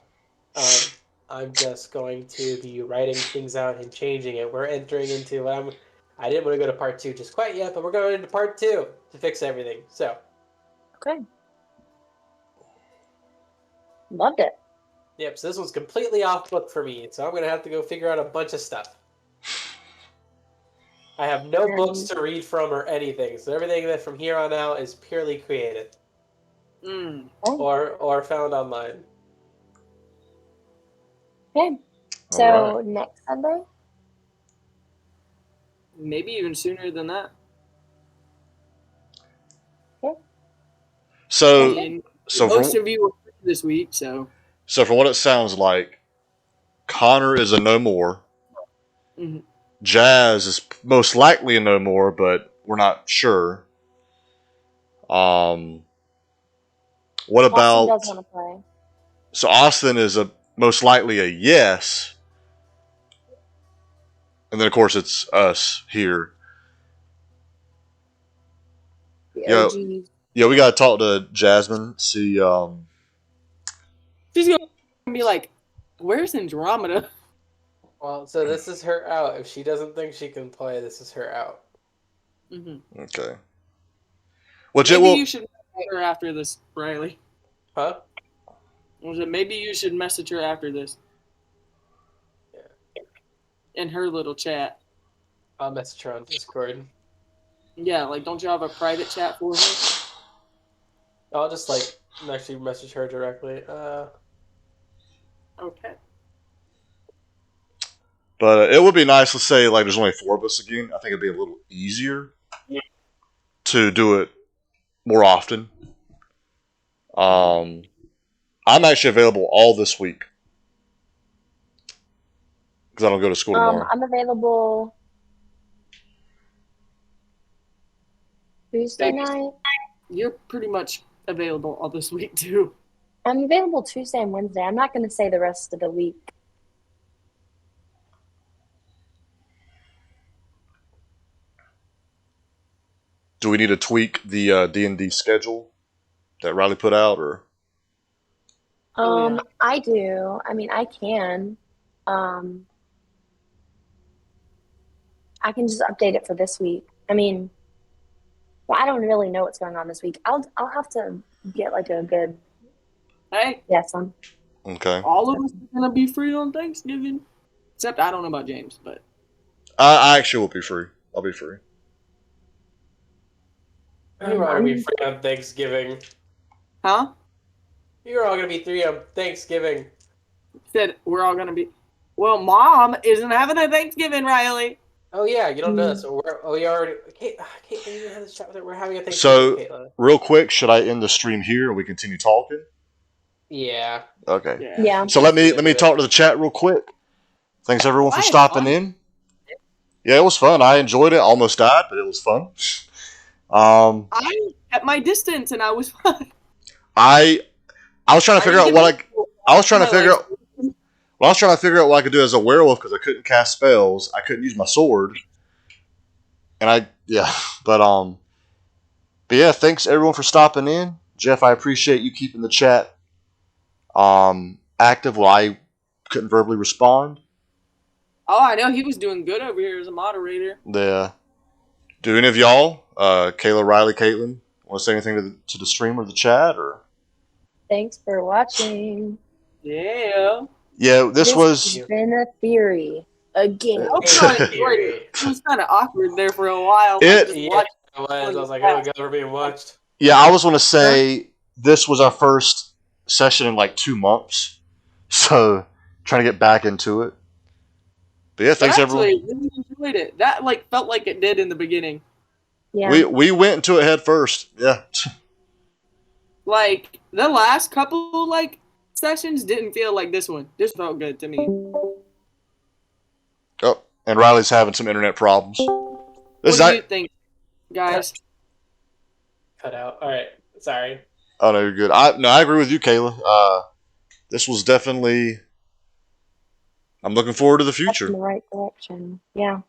I'm just going to be writing things out and changing it. We're entering into I didn't want to go to part 2 just quite yet, but we're going into part 2 to fix everything. So, Okay. Loved it. yep. So this one's completely off book for me. So I'm going to have to go figure out a bunch of stuff. I have no books to read from or anything. So everything that from here on out is purely created or found online. Okay. So All right. next Sunday. Maybe even sooner than that. So, I mean, so most for, of you were free this week, so. so from what it sounds like, Connor is a no more. Mhm. Jazz is most likely a no more, but we're not sure. What Austin about? does want to play. So Austin is a most likely a yes, and then of course it's us here. The Yo, OGs. yeah, we gotta talk to Jasmine. See, She's gonna be like, "Where's Andromeda?" Well, so this is her out. If she doesn't think she can play, this is her out. Mm-hmm. okay. Which Maybe it will. you should message her after this, Riley. Huh? Was it maybe you should message her after this? Yeah. In her little chat. I'll message her on Discord. Yeah, like don't you have a private chat for her? I'll just actually message her directly. Okay. But it would be nice. Let's say like there's only 4 of us again. I think it'd be a little easier to do it more often. I'm actually available all this week because I don't go to school tomorrow. I'm available Tuesday night. You're pretty much available all this week too. I'm available Tuesday and Wednesday. I'm not going to say the rest of the week. Do we need to tweak the D&D schedule that Riley put out, or? Oh, yeah. I do. I mean, I can. I can just update it for this week. I mean, well, I don't really know what's going on this week. I'll have to get like a good Hey, yes on. Okay. all of us are gonna be free on Thanksgiving. Except I don't know about James, but I actually will be free. I'll be free. You're all gonna be free on Thanksgiving. huh? You're all gonna be free on Thanksgiving. Said we're all gonna be. Well, Mom isn't having a Thanksgiving, Riley. Oh yeah, you don't know that. So we already. Caitlin, you didn't have this chat with her. We're having a So, Thanksgiving, Caitlin. real quick, should I end the stream here and we continue talking? Yeah. Okay. Yeah. So let me talk to the chat real quick. Thanks everyone for stopping in. Yeah, it was fun. I enjoyed it. Almost died, but it was fun. I'm at my distance, and I was fine. I was trying to figure out what I was trying to figure out. Well, I was trying to figure out what I could do as a werewolf because I couldn't cast spells. I couldn't use my sword, and but yeah. Thanks everyone for stopping in. Jeff, I appreciate you keeping the chat active while I couldn't verbally respond. Oh, I know he was doing good over here as a moderator. Do any of y'all, Kayla, Riley, Caitlin, want to say anything to the stream or the chat, or? Thanks for watching. Yeah. Yeah, this has been a theory again. I hope you enjoyed it. It was kind of awkward there for a while. I was like, oh god, we're being watched. Yeah, I was going to say this was our first session in like 2 months, so trying to get back into it. But yeah, thanks everyone. Really enjoyed it. That felt like it did in the beginning. Yeah. We went into it head first. Yeah. Like the last couple sessions didn't feel like this one. This felt good to me. Oh, and Riley's having some internet problems. What do you think, guys? cut out. All right, sorry. Oh no, you're good. I agree with you, Kayla. This was definitely. I'm looking forward to the That's in future. the right direction. Yeah,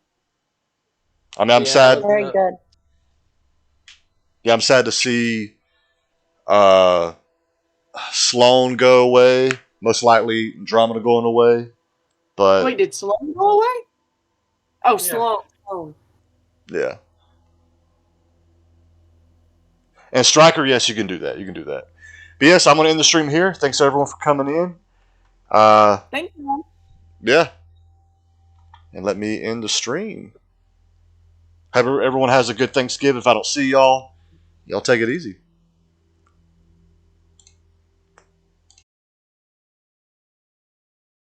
I mean, I'm Yeah, sad. very good. Yeah, I'm sad to see Sloan go away. Most likely, Andromeda going away. But Wait, did Sloan go away? Oh, Yeah. Sloan. Oh, yeah, and Striker, yes, you can do that. You can do that. But yes, I'm going to end the stream here. Thanks everyone for coming in. thank you. Yeah, and let me end the stream. Everyone has a good Thanksgiving. If I don't see y'all take it easy.